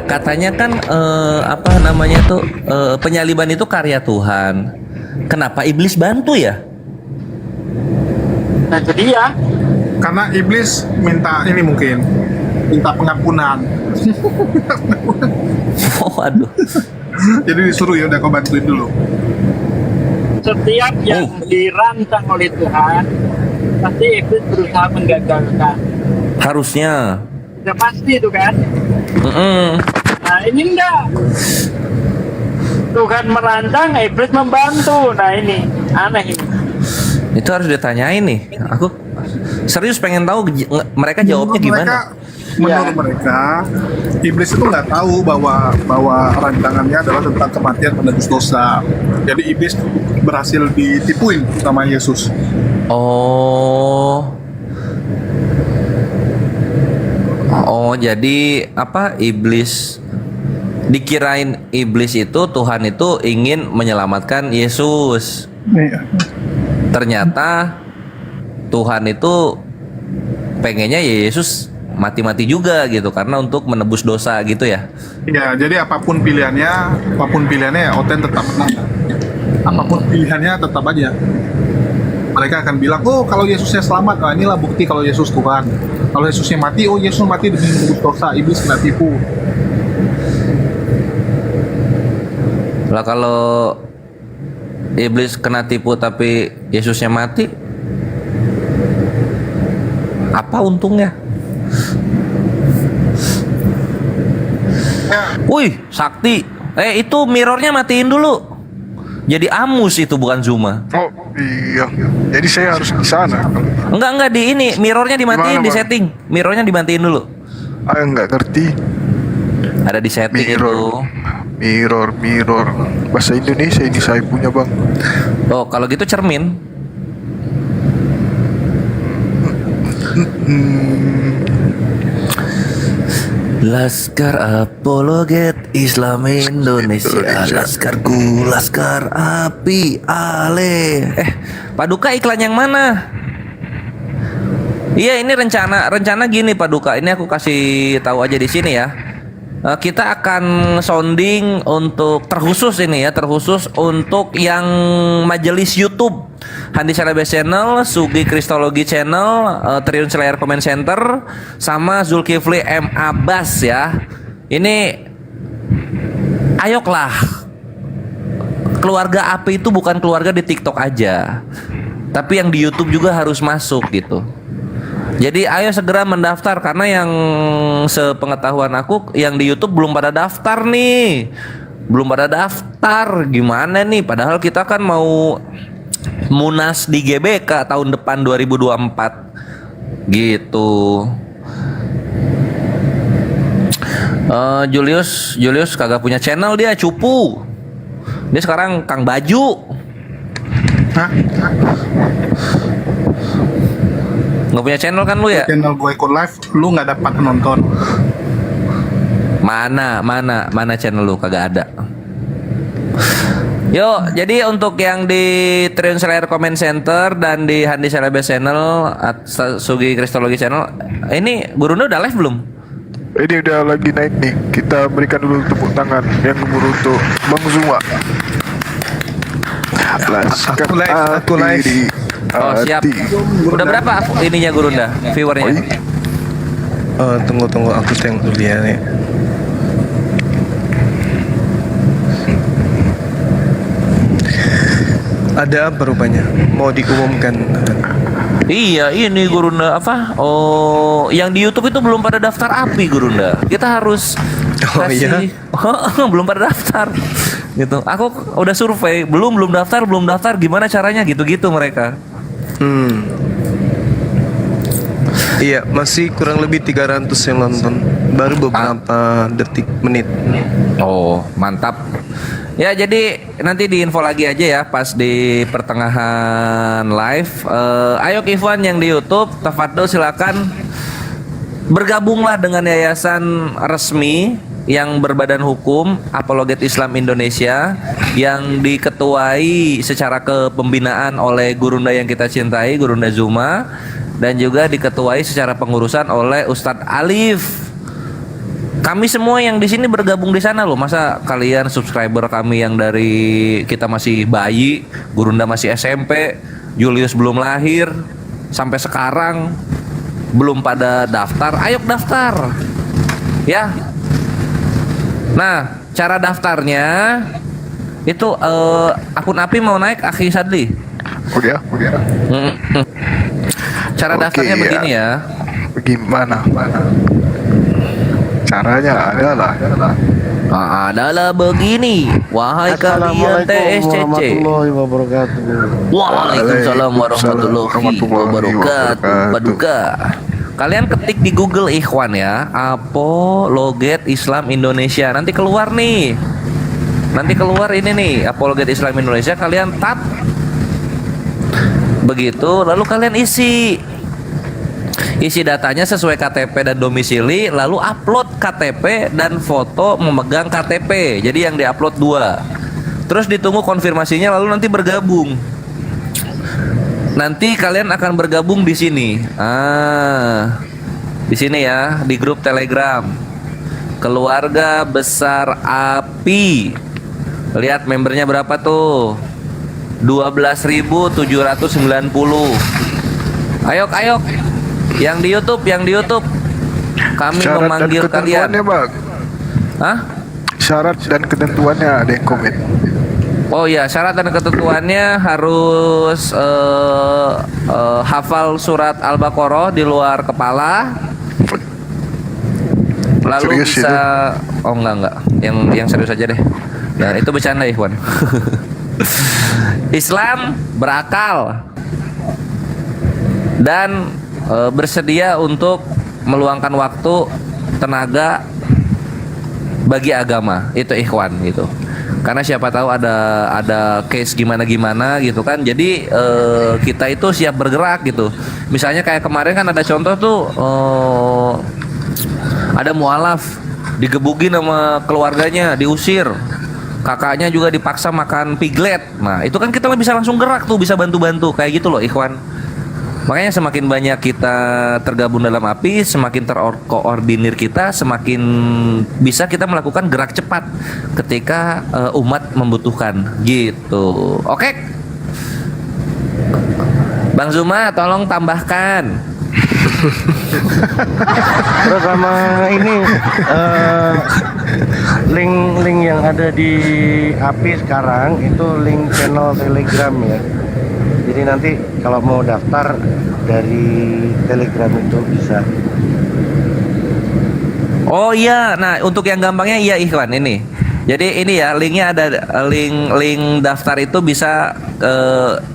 Katanya kan apa namanya tuh penyaliban itu karya Tuhan. Kenapa iblis bantu ya? Nah jadi ya, Karena iblis minta ini mungkin minta pengampunan. Oh, aduh. Jadi disuruh ya udah kau bantuin dulu. setiap yang dirancang oleh Tuhan, pasti iblis berusaha menggagalkan. Harusnya. Sudah pasti itu kan. Mm-mm. Nah ini enggak. Tuhan merancang, iblis membantu. Nah ini, aneh ini. Itu harus ditanyain nih. Aku serius pengen tahu mereka jawabnya gimana. Menurut mereka, iblis itu nggak tahu bahwa rancangannya adalah tentang kematian penebus dosa. Jadi iblis berhasil ditipuin sama Yesus. Oh. Oh, jadi apa iblis dikirain iblis itu Tuhan itu ingin menyelamatkan Yesus. Iya. Ternyata Tuhan itu pengennya Yesus mati-mati juga gitu karena untuk menebus dosa gitu ya. Ya, jadi apapun pilihannya ya Oten tetap menang. Apapun pilihannya tetap aja. Mereka akan bilang, oh kalau Yesusnya selamat, nah inilah bukti kalau Yesus Tuhan. Kalau Yesusnya mati, oh Yesus mati demi menebus dosa, iblis kena tipu. Lah kalau iblis kena tipu tapi Yesusnya mati, apa untungnya? Ya, Wih, sakti. Itu mirrornya matiin dulu. Jadi Amus itu bukan Zuma. Oh iya, jadi saya harus di sana. Enggak di ini, mirrornya dimatiin, Gimana, di Bang? setting. Mirrornya dimatiin dulu. Nggak ngerti. Ada di setting itu. Mirror. Bahasa Indonesia ini saya punya bang. Oh, kalau gitu cermin. Laskar Apologet Islam Indonesia, Laskarku, Laskar Api Ale. Paduka iklan yang mana? Iya, ini rencana gini Paduka. Ini aku kasih tahu aja di sini ya. Kita akan sounding untuk terkhusus untuk yang majelis YouTube Handi Selebes Channel, Sugi Kristologi Channel, Triun Slayer Comment Center, sama Zulkifli M Abbas ya. Ini ayoklah. Keluarga Api itu bukan keluarga di TikTok aja, tapi yang di YouTube juga harus masuk gitu. Jadi ayo segera mendaftar karena yang sepengetahuan aku yang di YouTube belum pada daftar nih. Belum pada daftar. Gimana nih? Padahal kita kan mau Munas di GBK tahun depan 2024. Gitu. Julius kagak punya channel, dia cupu. Dia sekarang Kang Baju. hah? Nggak punya channel kan lu ya? Channel gue ikut live, lu nggak dapat penonton. Mana channel lu kagak ada. Yuk, jadi untuk yang di Triun Slayer Comment Center dan di Handi Selebes Channel, Sugi Kristologi Channel, ini Gurunda udah live belum? Ini udah lagi naik nih. Kita berikan dulu tepuk tangan yang nomor untuk Bang Zuma. Aku live. Oh siap. Udah berapa ininya Gurunda viewernya? Tunggu aku tengok dulu ya nih. Ada apa rupanya? Mau diumumkan? Iya, ini Gurunda apa? Oh, yang di YouTube itu belum pada daftar Api Gurunda. Kita harus kasih. Belum pada daftar. Gitu. Aku udah survei, belum daftar. Gimana caranya? Gitu mereka. Iya, masih kurang lebih 300 yang nonton. Baru beberapa menit. Oh, mantap. Ya, jadi nanti diinfo lagi aja ya pas di pertengahan live. Ayo Kifan yang di YouTube, tafadhol silakan bergabunglah dengan yayasan resmi yang berbadan hukum Apologet Islam Indonesia yang diketuai secara kepembinaan oleh Gurunda yang kita cintai, Gurunda Zuma, dan juga diketuai secara pengurusan oleh Ustadz Alif Kami semua yang di sini bergabung di sana loh. Masa kalian subscriber kami yang dari kita masih bayi, Gurunda masih SMP, Julius belum lahir, sampai sekarang belum pada daftar. Ayo daftar. Ya. Nah, cara daftarnya itu akun API mau naik Akhi Sadli. Udah. Cara Oke, daftarnya ya. begini ya. Bagaimana? Caranya Adalah begini, wahai kalian TSCC. warahmatullahi wabarakatuh. Waalaikumsalam warahmatullahi wabarakatuh. Paduka. Kalian ketik di Google Ikhwan ya, Apologet Islam Indonesia. Nanti keluar nih. Nanti keluar ini nih, Apologet Islam Indonesia. Kalian tap. Begitu, lalu kalian isi datanya sesuai KTP dan domisili, lalu upload KTP dan foto memegang KTP. Jadi yang diupload 2. Terus ditunggu konfirmasinya, lalu nanti bergabung. Nanti kalian akan bergabung di sini. Di sini ya, di grup Telegram. Keluarga Besar API. Lihat membernya berapa tuh? 12.790. Ayo. Yang di YouTube. Kami syarat dan memanggil kalian. ketentuannya, Bang. Hah? Syarat dan ketentuannya ada yang komen. Oh ya, syarat dan ketentuannya harus hafal surat Al-Baqarah di luar kepala. Lalu Serius bisa enggak. Yang serius aja deh. Nah, itu bercanda, Ikhwan. Islam berakal dan bersedia untuk meluangkan waktu, tenaga bagi agama. Itu Ikhwan gitu. Karena siapa tahu ada case gimana gitu kan. Jadi kita itu siap bergerak gitu. Misalnya kayak kemarin kan ada contoh tuh, ada mualaf digebukin sama keluarganya, diusir. Kakaknya juga dipaksa makan piglet. Nah, itu kan kita bisa langsung gerak tuh, bisa bantu-bantu kayak gitu loh, Ikhwan. Makanya semakin banyak kita tergabung dalam API, semakin terkoordinir kita, semakin bisa kita melakukan gerak cepat ketika umat membutuhkan gitu. Oke. Bang Zuma, tolong tambahkan. Terus sama ini link yang ada di API sekarang itu link channel Telegram ya. Jadi nanti kalau mau daftar dari Telegram itu bisa. Oh iya, nah untuk yang gampangnya iya Ikhwan ini. Jadi ini ya linknya ada, link daftar itu bisa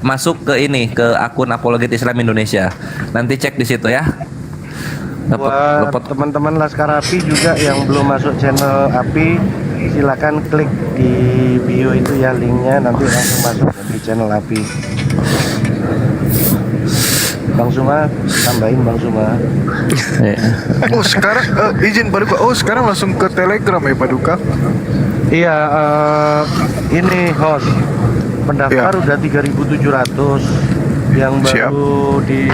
masuk ke ini, ke akun Apologet Islam Indonesia. Nanti cek di situ ya. Buat teman-teman Laskar API juga yang belum masuk channel API, silakan klik di bio itu ya linknya, nanti langsung masuk di channel API. Bang Suma, tambahin Bang Suma. Oh sekarang izin Paduka. Oh sekarang langsung ke Telegram ya Paduka. Iya, ini host pendaftar udah 3.700, yang baru di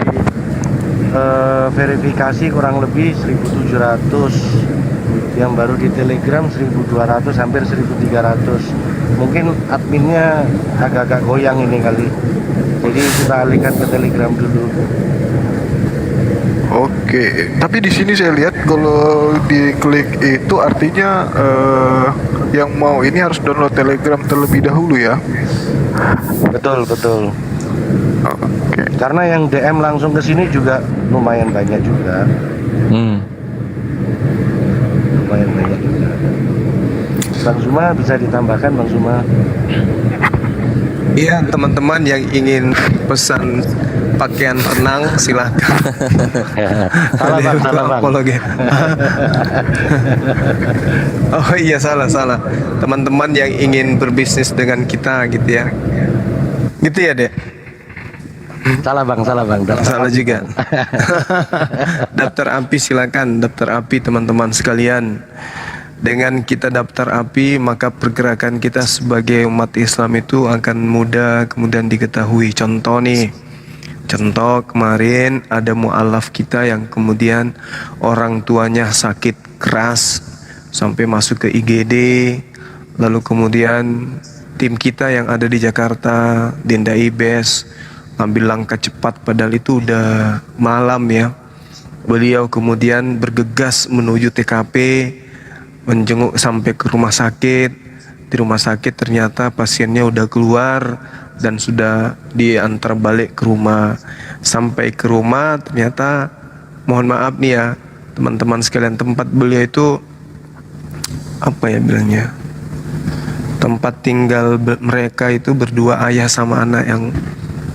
verifikasi kurang lebih 1.700, yang baru di Telegram 1.200, hampir 1.300. Mungkin adminnya agak-agak goyang ini kali, jadi kita alihkan ke Telegram dulu. Oke, tapi di sini saya lihat kalau diklik itu artinya yang mau ini harus download Telegram terlebih dahulu ya. Betul. Oke. Karena yang DM langsung ke sini juga lumayan banyak juga. Lumayan banyak juga. Bang Suma bisa ditambahkan Bang Suma. Iya, teman-teman yang ingin pesan pakaian renang silahkan. Salah Bang. Apologet. Oh iya, salah. Teman-teman yang ingin berbisnis dengan kita gitu ya. Gitu ya, Dek? Salah bang. Salah juga. Daftar API silakan, daftar API teman-teman sekalian. Dengan kita daftar API, maka pergerakan kita sebagai umat Islam itu akan mudah kemudian diketahui. Contoh kemarin ada mu'alaf kita yang kemudian orang tuanya sakit keras, sampai masuk ke IGD, lalu kemudian tim kita yang ada di Jakarta, Dinda Ibes, ambil langkah cepat padahal itu udah malam ya. Beliau kemudian bergegas menuju TKP, menjenguk sampai ke rumah sakit. Di rumah sakit ternyata pasiennya udah keluar dan sudah diantar balik ke rumah. Sampai ke rumah ternyata, mohon maaf nih ya teman-teman sekalian, tempat beliau itu apa ya bilangnya, tempat tinggal mereka itu berdua, ayah sama anak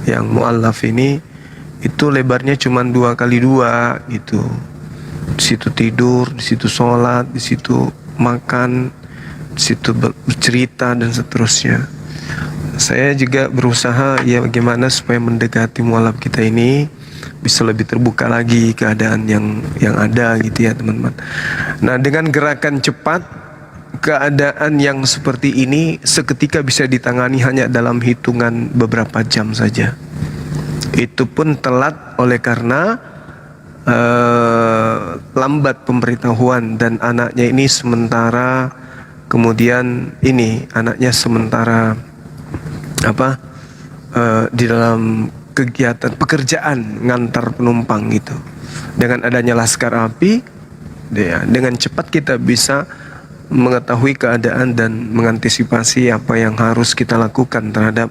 yang mu'allaf ini, itu lebarnya cuma 2x2 gitu. Di situ tidur, di situ sholat, di situ makan, di situ bercerita dan seterusnya. Saya juga berusaha ya bagaimana supaya mendekati mu'allaf kita ini bisa lebih terbuka lagi keadaan yang ada gitu ya teman-teman. Nah, dengan gerakan cepat, keadaan yang seperti ini seketika bisa ditangani hanya dalam hitungan beberapa jam saja. Itu pun telat oleh karena lambat pemberitahuan, dan anaknya ini sementara kemudian ini anaknya sementara di dalam kegiatan pekerjaan ngantar penumpang gitu. Dengan adanya Laskar Api, dengan cepat kita bisa mengetahui keadaan dan mengantisipasi apa yang harus kita lakukan terhadap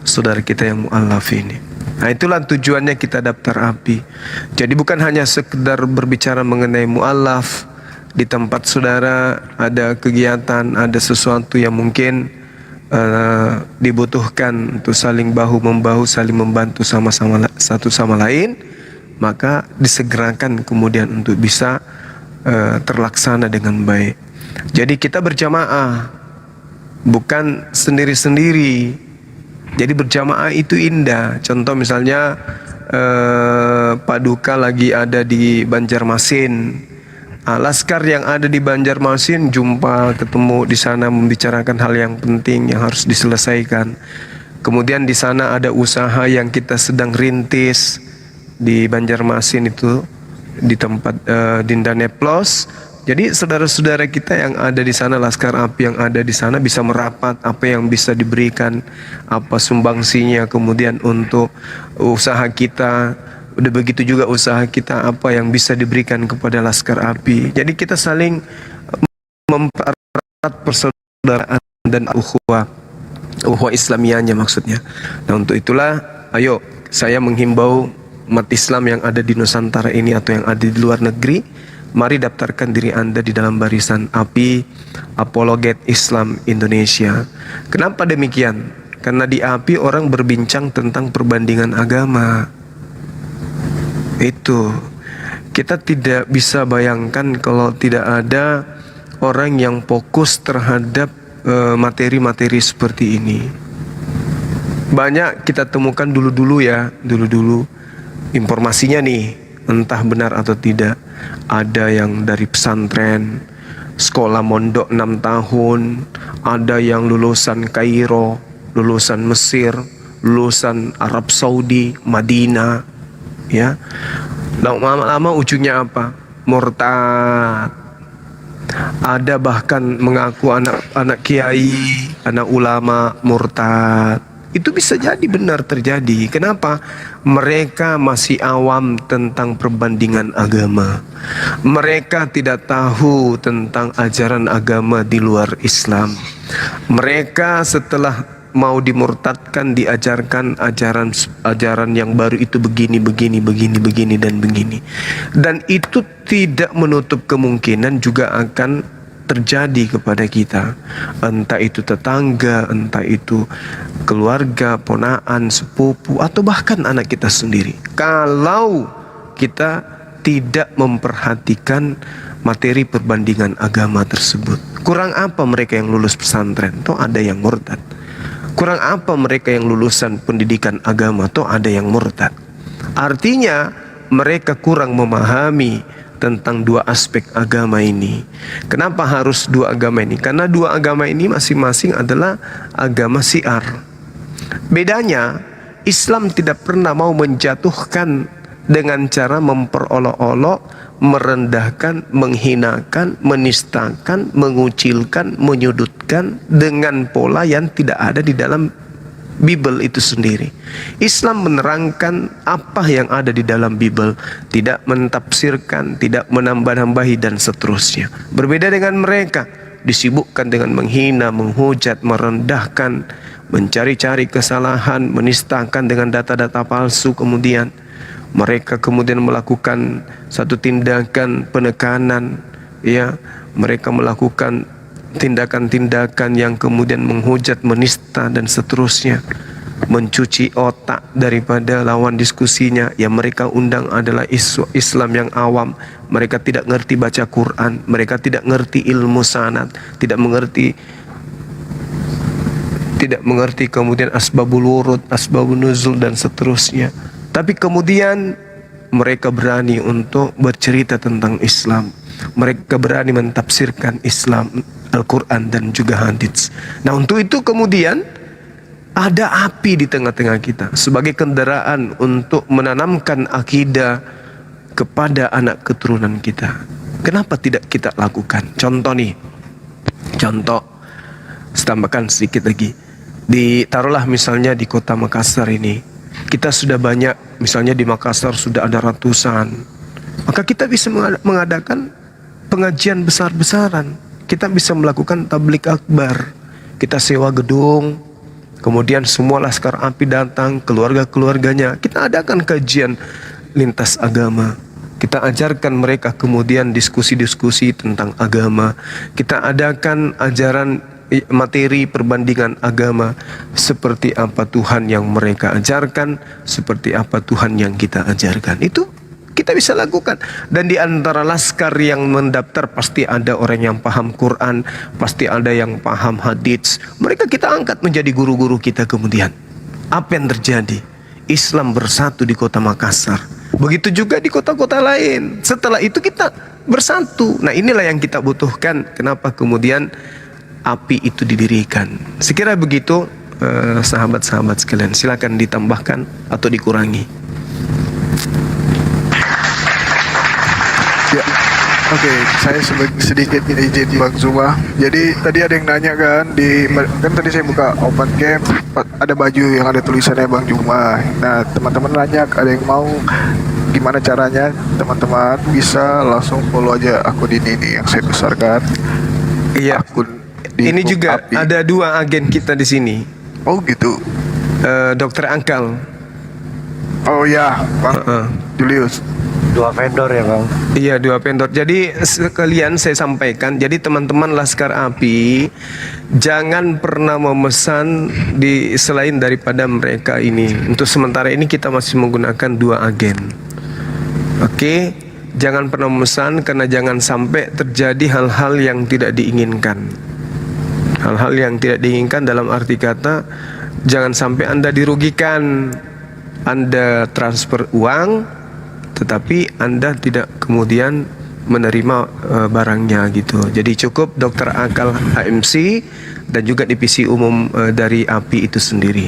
saudara kita yang mu'allaf ini. Nah, itulah tujuannya kita daftar API. Jadi bukan hanya sekedar berbicara mengenai mu'allaf. Di tempat saudara ada kegiatan, ada sesuatu yang mungkin dibutuhkan untuk saling bahu-membahu, saling membantu sama-sama satu sama lain, maka disegerakan kemudian untuk bisa terlaksana dengan baik. Jadi kita berjamaah, bukan sendiri-sendiri. Jadi berjamaah itu indah. Contoh misalnya Pak Duka lagi ada di Banjarmasin, Laskar yang ada di Banjarmasin jumpa ketemu di sana membicarakan hal yang penting yang harus diselesaikan. Kemudian di sana ada usaha yang kita sedang rintis di Banjarmasin itu di tempat Dinda Neplos. Jadi saudara-saudara kita yang ada di sana, Laskar Api yang ada di sana bisa merapat apa yang bisa diberikan, apa sumbangsinya kemudian untuk usaha kita. Udah begitu juga usaha kita apa yang bisa diberikan kepada Laskar Api. Jadi kita saling mempererat persaudaraan dan ukhuwah Islamiyahnya maksudnya. Nah, untuk itulah ayo saya menghimbau umat Islam yang ada di Nusantara ini atau yang ada di luar negeri, mari daftarkan diri Anda di dalam barisan API, Apologet Islam Indonesia. Kenapa demikian? Karena di API orang berbincang tentang perbandingan agama. Itu kita tidak bisa bayangkan kalau tidak ada orang yang fokus terhadap materi-materi seperti ini. Banyak kita temukan dulu informasinya nih, entah benar atau tidak. Ada yang dari pesantren, sekolah mondok 6 tahun, ada yang lulusan Kairo, lulusan Mesir, lulusan Arab Saudi, Madinah, ya. Lama-lama ujungnya apa? Murtad. Ada bahkan mengaku anak kiai, anak ulama murtad. Itu bisa jadi benar terjadi. Kenapa? Mereka masih awam tentang perbandingan agama. Mereka tidak tahu tentang ajaran agama di luar Islam. Mereka setelah mau dimurtadkan diajarkan ajaran yang baru itu begini dan begini. Dan itu tidak menutup kemungkinan juga akan terjadi kepada kita, entah itu tetangga, entah itu keluarga, ponaan, sepupu, atau bahkan anak kita sendiri. Kalau kita tidak memperhatikan materi perbandingan agama tersebut. Kurang apa mereka yang lulus pesantren? Toh ada yang murtad. Kurang apa mereka yang lulusan pendidikan agama? Toh ada yang murtad. Artinya mereka kurang memahami tentang dua aspek agama ini. Kenapa harus dua agama ini? Karena dua agama ini masing-masing adalah agama syiar. Bedanya, Islam tidak pernah mau menjatuhkan dengan cara memperolok-olok, merendahkan, menghinakan, menistakan, mengucilkan, menyudutkan dengan pola yang tidak ada di dalam Bible itu sendiri. Islam menerangkan apa yang ada di dalam Bible, tidak mentafsirkan, tidak menambah-nambahi dan seterusnya. Berbeda dengan mereka, disibukkan dengan menghina, menghujat, merendahkan, mencari-cari kesalahan, menistakan dengan data-data palsu. Kemudian mereka kemudian melakukan satu tindakan penekanan, ya, mereka melakukan tindakan-tindakan yang kemudian menghujat, menista dan seterusnya, mencuci otak daripada lawan diskusinya. Yang mereka undang adalah Islam yang awam. Mereka tidak ngerti baca Quran, mereka tidak ngerti ilmu sanad, tidak mengerti kemudian asbabul wurud, asbabun nuzul dan seterusnya. Tapi kemudian mereka berani untuk bercerita tentang Islam. Mereka berani mentafsirkan Islam, Al-Quran dan juga hadits. Nah, untuk itu kemudian ada api di tengah-tengah kita sebagai kendaraan untuk menanamkan akidah kepada anak keturunan kita. Kenapa tidak kita lakukan? Contoh nih, contoh, tambahkan sedikit lagi. Taruhlah misalnya di kota Makassar ini, kita sudah banyak, misalnya di Makassar sudah ada ratusan, maka kita bisa mengadakan pengajian besar-besaran. Kita bisa melakukan tablik akbar. Kita sewa gedung, kemudian semua laskar api datang, keluarga-keluarganya. Kita adakan kajian lintas agama. Kita ajarkan mereka kemudian diskusi-diskusi tentang agama. Kita adakan ajaran materi perbandingan agama, seperti apa Tuhan yang mereka ajarkan, seperti apa Tuhan yang kita ajarkan. Itu kita bisa lakukan. Dan di antara laskar yang mendaftar pasti ada orang yang paham Quran, pasti ada yang paham hadits. Mereka kita angkat menjadi guru-guru kita kemudian. Apa yang terjadi? Islam bersatu di kota Makassar. Begitu juga di kota-kota lain. Setelah itu kita bersatu. Nah, inilah yang kita butuhkan. Kenapa kemudian api itu didirikan? Sekira begitu, sahabat-sahabat sekalian. Silakan ditambahkan atau dikurangi. Ya, oke, saya sedikit izin Bang Zuma. Jadi tadi ada yang nanya kan, kan tadi saya buka open camp, ada baju yang ada tulisannya Bang Zuma. Nah, teman-teman nanya, ada yang mau gimana caranya? Teman-teman bisa langsung follow aja akun ini yang saya besarkan. Iya. Akun Ini juga Api. ada 2 agen kita di sini. Oh gitu. Dokter Angkal. Oh ya, Bang Julius. 2 vendor ya Bang. Iya, 2 vendor. Jadi sekalian saya sampaikan, jadi teman-teman Laskar Api jangan pernah memesan selain daripada mereka ini. Untuk sementara ini kita masih menggunakan 2 agen. Oke, jangan pernah memesan karena jangan sampai terjadi hal-hal yang tidak diinginkan. Hal-hal yang tidak diinginkan dalam arti kata, jangan sampai Anda dirugikan. Anda transfer uang tetapi Anda tidak kemudian menerima barangnya gitu. Jadi cukup Dokter Akal HMC dan juga divisi umum dari API itu sendiri.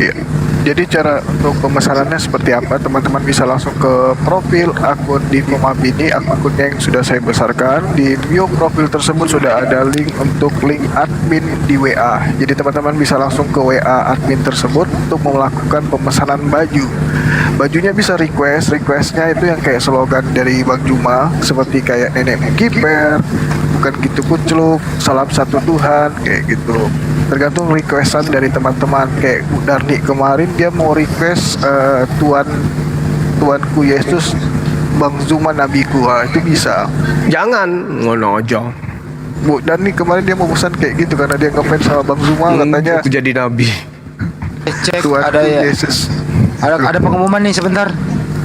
Ya. Jadi cara untuk pemesanannya seperti apa? Teman-teman bisa langsung ke profil akun di Komapi ini, akunnya yang sudah saya besarkan. Di bio profil tersebut sudah ada link untuk link admin di WA. Jadi teman-teman bisa langsung ke WA admin tersebut untuk melakukan pemesanan baju. Bajunya bisa requestnya itu yang kayak slogan dari Bang Juma, seperti kayak nenek kiper, bukan gitu kucluk, salam satu Tuhan, kayak gitu. Tergantung requestan dari teman-teman. Kayak Bu Darni kemarin dia mau request Tuanku Yesus Bang Zuma nabiku, itu bisa. Jangan ngono aja. Bu Darni kemarin dia mau pesan kayak gitu karena dia ngefans sama Bang Zuma, katanya Aku jadi nabi. Cek Tuanku ada ya. Yesus. Ada pengumuman nih sebentar.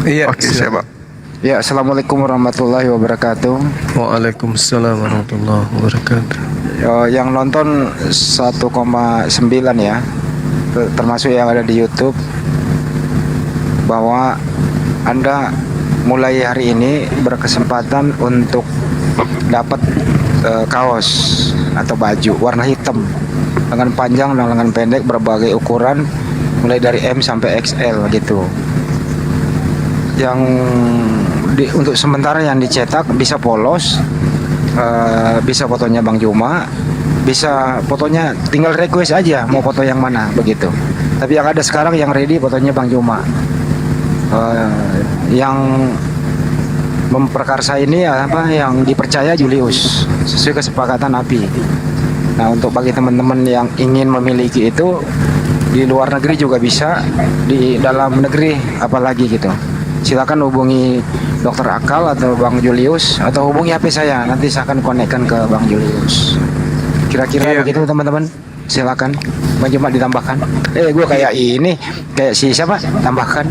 Iya. Oke, saya Bang. Ya, assalamualaikum warahmatullahi wabarakatuh. Waalaikumsalam warahmatullahi wabarakatuh. Yang nonton 1,9 ya, termasuk yang ada di YouTube, bahwa Anda mulai hari ini berkesempatan untuk dapat kaos atau baju warna hitam, lengan panjang dan lengan pendek berbagai ukuran, mulai dari M sampai XL gitu. yang untuk sementara yang dicetak bisa polos, bisa fotonya Bang Juma, bisa fotonya tinggal request aja mau foto yang mana begitu. Tapi yang ada sekarang yang ready fotonya Bang Juma. Yang memperkarsa ini yang dipercaya Julius sesuai kesepakatan API. Nah, untuk bagi teman-teman yang ingin memiliki itu di luar negeri juga bisa, di dalam negeri apalagi gitu. Silakan hubungi Dokter Akal atau Bang Julius atau hubungi HP saya, nanti saya akan konekkan ke Bang Julius. Kira-kira begitu teman-teman. Silakan. Bang Juma ditambahkan. Gue kayak si siapa? Tambahkan.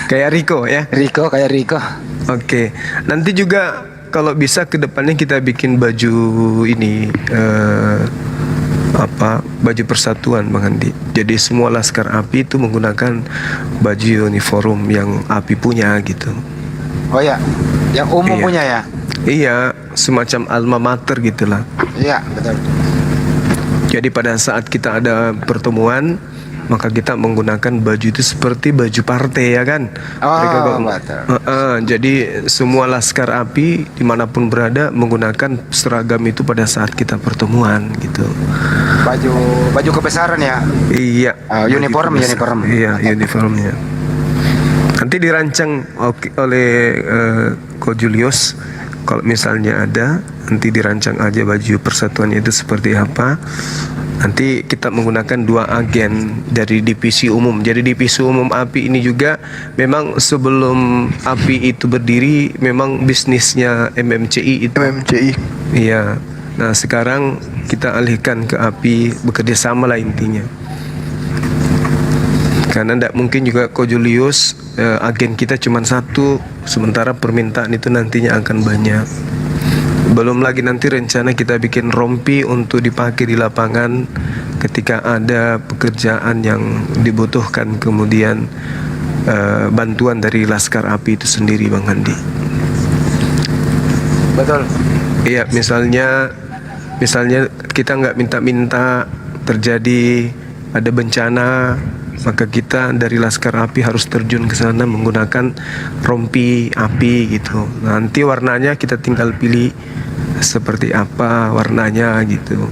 Kayak Riko ya. Kayak Riko. Oke. Nanti juga kalau bisa ke depannya kita bikin baju ini baju persatuan Bang Andi. Jadi semua laskar API itu menggunakan baju uniform yang API punya gitu. Oh ya, yang umum Iya. punya ya? Iya, semacam alma mater gitulah. Iya, betul. Jadi pada saat kita ada pertemuan, maka kita menggunakan baju itu seperti baju partai ya kan. Betul. Jadi semua laskar API dimanapun berada menggunakan seragam itu pada saat kita pertemuan gitu. Baju kebesaran ya? Iya. Uniform. Iya, uniformnya. Nanti dirancang oleh Ko Julius. Kalau misalnya ada, nanti dirancang aja baju persatuan itu seperti apa. Nanti kita menggunakan 2 agen dari divisi umum. Jadi divisi umum API ini juga memang sebelum API itu berdiri memang bisnisnya MMCI itu. MMCI. Iya. Nah sekarang kita alihkan ke API, bekerja sama lah intinya. Karena tidak mungkin juga Ko Julius agen kita cuma 1, sementara permintaan itu nantinya akan banyak. Belum lagi nanti rencana kita bikin rompi untuk dipakai di lapangan ketika ada pekerjaan yang dibutuhkan, kemudian bantuan dari Laskar API itu sendiri Bang Andi. Betul. Iya, misalnya kita nggak minta-minta terjadi ada bencana, maka kita dari Laskar API harus terjun ke sana menggunakan rompi API gitu. Nanti warnanya kita tinggal pilih seperti apa warnanya gitu.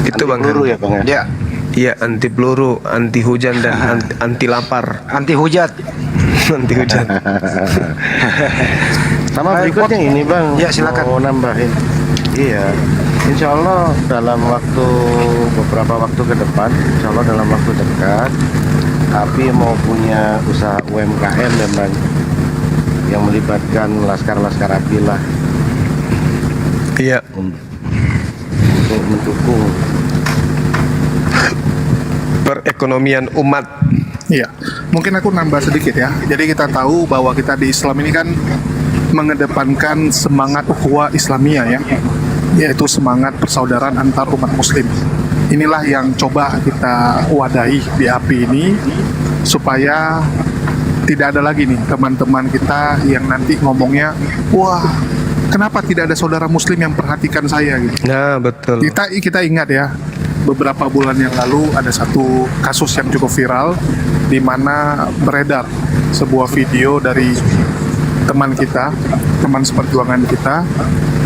Itu Bang Peluru Han. ya Bang ya? Ya, Iya, anti peluru, anti hujan dan anti lapar. anti hujat. Anti hujan. Sama berikutnya ini Bang, Ya, silakan. mau nambahin. Iya, Insya Allah dalam beberapa waktu ke depan, Insya Allah dalam waktu dekat, API mau punya usaha UMKM ya Bang, yang melibatkan laskar-laskar API lah Iya. untuk mendukung. Perekonomian umat. Iya, mungkin aku nambah sedikit ya. Jadi kita tahu bahwa kita di Islam ini kan mengedepankan semangat ukhuwah Islamiyah ya, yaitu semangat persaudaraan antar umat Muslim. Inilah yang coba kita wadahi di API ini supaya tidak ada lagi nih teman-teman kita yang nanti ngomongnya, wah kenapa tidak ada saudara Muslim yang perhatikan saya gitu. Nah, betul. Kita ingat ya, beberapa bulan yang lalu ada satu kasus yang cukup viral di mana beredar sebuah video dari teman kita, teman seperjuangan kita,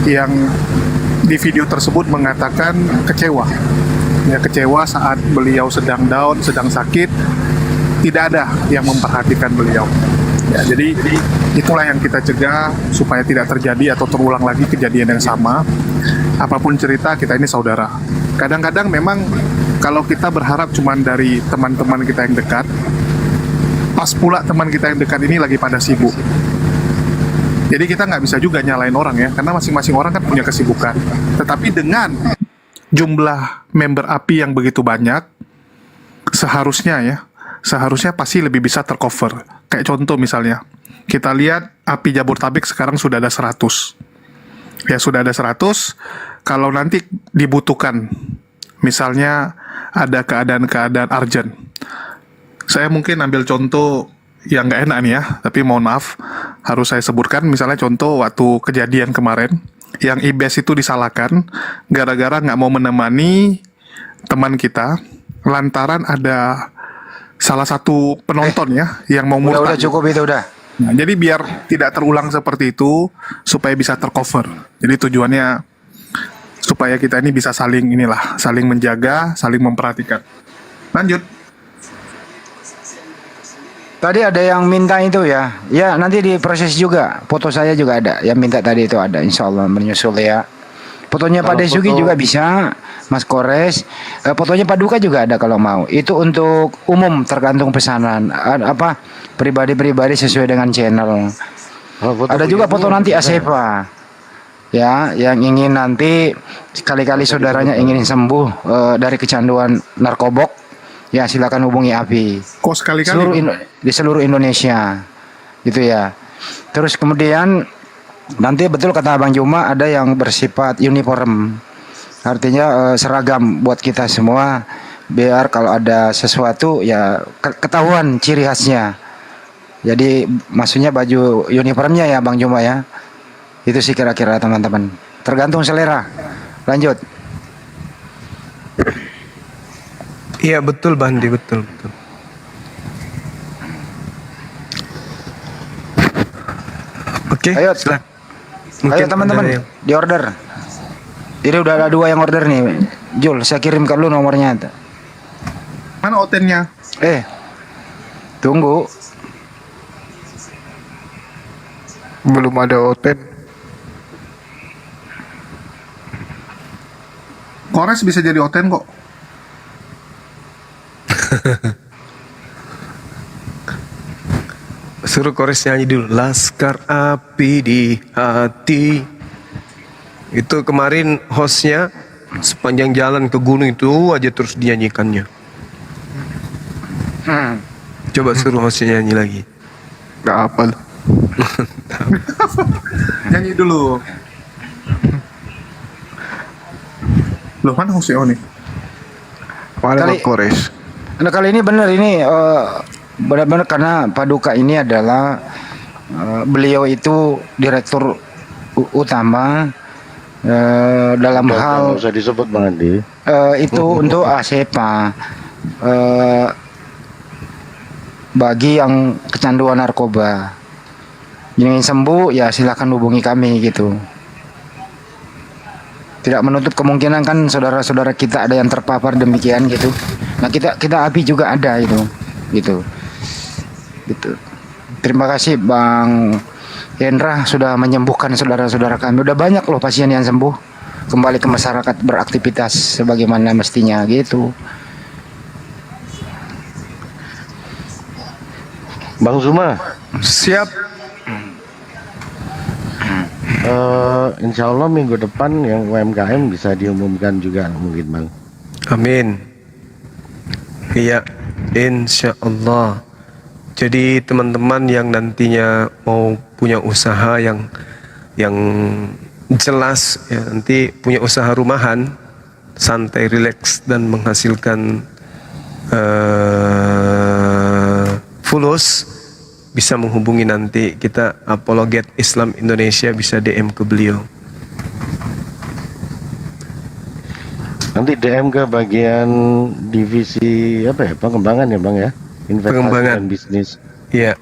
yang di video tersebut mengatakan kecewa. Ya, kecewa saat beliau sedang down, sedang sakit, tidak ada yang memperhatikan beliau. Ya, jadi itulah yang kita cegah supaya tidak terjadi atau terulang lagi kejadian yang sama. Apapun cerita, kita ini saudara. Kadang-kadang memang kalau kita berharap cuma dari teman-teman kita yang dekat, pas pula teman kita yang dekat ini lagi pada sibuk. Jadi kita nggak bisa juga nyalain orang ya, karena masing-masing orang kan punya kesibukan. Tetapi dengan jumlah member API yang begitu banyak, seharusnya pasti lebih bisa tercover. Kayak contoh misalnya, kita lihat API Jabodetabek sekarang sudah ada 100. Ya sudah ada 100, kalau nanti dibutuhkan, misalnya ada keadaan-keadaan urgent. Saya mungkin ambil contoh yang nggak enak nih ya, tapi mohon maaf, harus saya sebutkan. Misalnya contoh waktu kejadian kemarin, yang IBS itu disalahkan, gara-gara nggak mau menemani teman kita, lantaran ada salah satu penonton ya yang mau Udah murtad. cukup itu udah. Nah, jadi biar tidak terulang seperti itu supaya bisa tercover. Jadi tujuannya supaya kita ini bisa saling saling menjaga, saling memperhatikan. Lanjut. Tadi ada yang minta itu ya. Ya nanti diproses juga. Foto saya juga ada. Yang minta tadi itu ada. Insya Allah menyusul ya. Fotonya Pak Kalau Desugi foto- juga bisa. Mas Kores. Fotonya Pak Duka juga ada kalau mau. Itu untuk umum tergantung pesanan. Apa pribadi-pribadi sesuai dengan channel. Kalau foto Ada juga begini foto nanti bisa. Asepa. Ya, yang ingin nanti sekali-kali saudaranya ingin sembuh dari kecanduan narkobok, ya silakan hubungi API. Kok sekali-kali? Di seluruh Indonesia, gitu ya. Terus kemudian nanti betul kata Abang Juma ada yang bersifat uniform, artinya seragam buat kita semua, biar kalau ada sesuatu ya ketahuan ciri khasnya. Jadi maksudnya baju uniformnya ya Bang Juma ya. Itu sih kira-kira teman-teman. Tergantung selera. Lanjut. Iya betul Bandi, betul. Oke, Ayo. silakan. Ayo Mungkin teman-teman, ada yang- di order. Ini udah ada 2 yang order nih. Jul, saya kirim ke lu nomornya. Mana otennya? Tunggu. Belum ada oten. Kores bisa jadi oten kok. Suruh Kores nyanyi dulu. Laskar api di hati. Itu kemarin hostnya sepanjang jalan ke gunung itu aja terus dinyanyikannya. Coba suruh hostnya nyanyi lagi. Nggak apa lah. Nyanyi dulu. Loh, mana Hoseo nih? Mana Kali- Bang Kores? Nah kali ini benar ini benar-benar karena Paduka ini adalah beliau itu direktur utama dalam Udah, hal nggak usah disebut Bang Andi. itu untuk Asepa bagi yang kecanduan narkoba. Ingin sembuh ya silakan hubungi kami gitu. Tidak menutup kemungkinan kan saudara-saudara kita ada yang terpapar demikian gitu. Nah kita API juga ada itu gitu. Gitu. Terima kasih Bang Hendra sudah menyembuhkan saudara-saudara kami. Udah banyak loh pasien yang sembuh kembali ke masyarakat beraktivitas sebagaimana mestinya gitu. Bang Zuma, Siap. insya Allah minggu depan yang UMKM bisa diumumkan juga mungkin Bang. Amin. Iya, insya Allah. Jadi teman-teman yang nantinya mau punya usaha yang jelas ya, nanti punya usaha rumahan, santai, rileks dan menghasilkan fulus, bisa menghubungi nanti kita Apologet Islam Indonesia, bisa DM ke beliau. Nanti DM ke bagian divisi apa ya, pengembangan ya Bang ya, investasi Pengembangan. dan bisnis. Iya.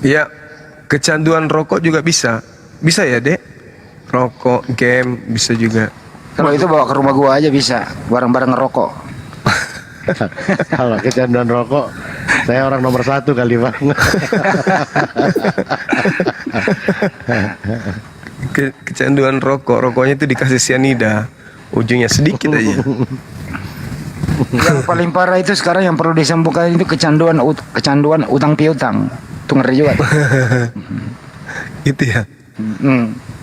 Iya, kecanduan rokok juga bisa. Bisa ya, Dek? Rokok, game bisa juga. Kalau itu bawa ke rumah gua aja bisa, bareng-bareng ngerokok. Kalau kecanduan rokok, saya orang nomor 1 kali Bang. Kecanduan rokok, rokoknya itu dikasih cyanida. Ujungnya sedikit aja. Yang paling parah itu sekarang yang perlu disembuhkan itu kecanduan utang piutang. Itu ngeri juga. Gitu ya.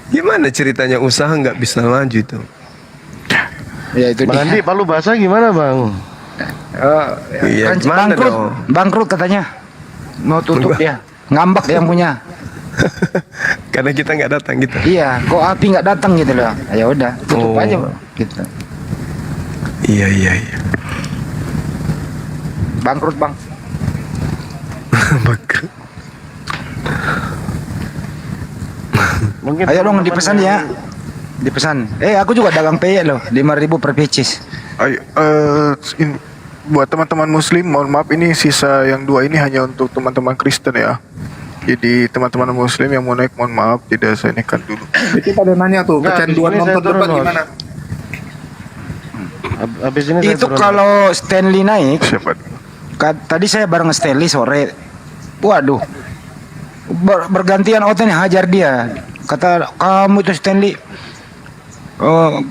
Gimana ceritanya usaha nggak bisa maju itu? Ya itu Bang Andi, dia. Palu Basah gimana Bang? Iya, gimana bangkrut, dong? bangkrut katanya. Mau tutup dia. Ngambek yang punya. Karena kita nggak datang gitu. Iya, kok api nggak datang gitu loh. Ya udah, tutup Oh. aja gitu. Iya. Bangkrut, Bang. Bangkrut. Mungkin Ayo dong teman-teman dipesan yang- ya. Dipesan. Aku juga dagang peyek loh, 5.000 per pieces. Ayo, buat teman-teman Muslim, mohon maaf ini sisa yang 2 ini hanya untuk teman-teman Kristen ya. Jadi teman-teman Muslim yang mau naik, mohon maaf tidak saya naikkan dulu. Itu pada nanya tuh, Nggak, kecanduan di sini nonton saya turun, debat Bos. gimana? Habis ini saya Itu turun. kalau Stanley naik, Siapa? tadi saya bareng Stanley sore. Waduh. Bergantian Oten hajar dia. Kata kamu itu Stanley,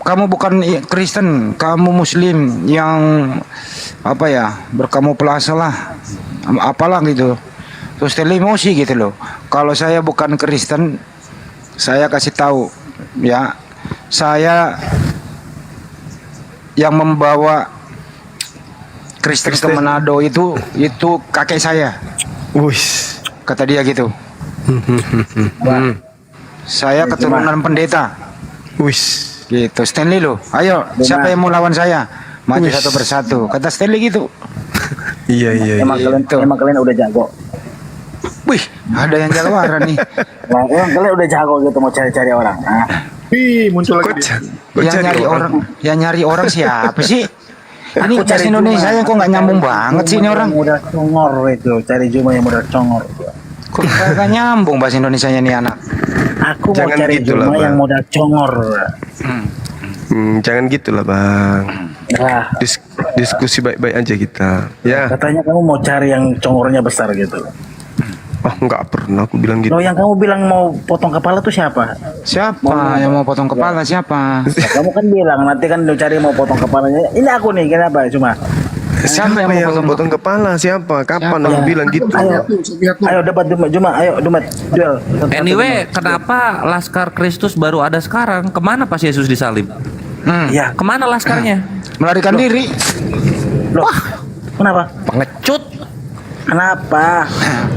kamu bukan Kristen, kamu Muslim yang apa ya, berkamuflase lah, apalah gitu. Terus Stanley emosi gitu loh. Kalau saya bukan Kristen, saya kasih tahu ya, saya yang membawa Kristen ke Manado itu kakek saya, Wis. kata dia gitu. Saya keturunan pendeta. Wis. Gitu, Stanley lo. Ayo, siapa yang mau lawan saya? Maju Wih. satu persatu. Kata Stanley gitu. Iya. Emang kalian udah jago. Wih, ada yang jalawaran nih. Nah, emang kalian udah jago gitu mau cari-cari orang. Nah, Muncul lagi dia. Yang nyari orang siapa sih? Ini Aku bahasa cari Indonesia Juma. yang kok nggak nyambung banget sih ini orang. Yang mudah congor itu, cari Juma yang mudah congor. Kok nggak nyambung bahasa Indonesianya nih anak? Aku mau Jangan cari gitu lah, Juma yang Bang. mudah congor. Jangan gitulah bang. Nah, Diskusi baik-baik aja kita. Ya. katanya kamu mau cari yang congornya besar gitu. Nggak pernah aku bilang gitu. Loh, yang kamu bilang mau potong kepala tuh siapa? Siapa yang mau potong kepala? Siapa? Nah, kamu kan bilang nanti kan lu cari mau potong kepalanya. Ini aku nih, kenapa? Cuma Siapa yang mau potong potong kepala? Siapa? Kapan Siapa? aku bilang gitu? ayo debat Juma, ayo debat duel. Anyway, kenapa Laskar Kristus baru ada sekarang? Kemana pas Yesus disalib? Ya, Kemana laskarnya? Melarikan diri. loh. Kenapa? Pengecut. Kenapa?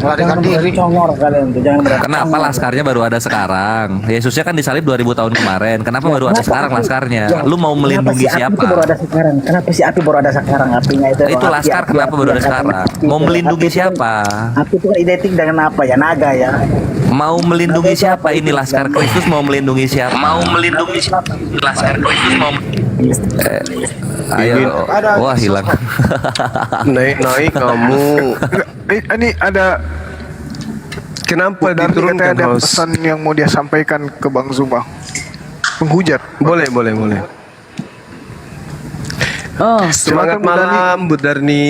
Melarikan diri. Congor kalian tuh, jangan berat. Kenapa laskarnya baru ada sekarang? Yesusnya kan disalib 2000 tahun kemarin. Kenapa baru ada sekarang laskarnya? Lu mau melindungi Kenapa si api itu baru siapa? ada sekarang? Kenapa si api baru ada sekarang? Apinya itu. Itu laskar kenapa baru ada sekarang? Mau melindungi siapa? Api itu kan identik dengan apa ya? Naga ya. Mau melindungi siapa? Ini Laskar Kristus mau melindungi siapa? Mau melindungi siapa? Laskar Kristus mau ayo. Wah, hilang. Naik kamu. Ini ada Kenapa Darni diturunkan katanya ada host? pesan yang mau dia sampaikan ke Bang Zuma. Penghujat. Boleh. Oh, Semangat Silakan, Bu Dani. malam, Bu Darni.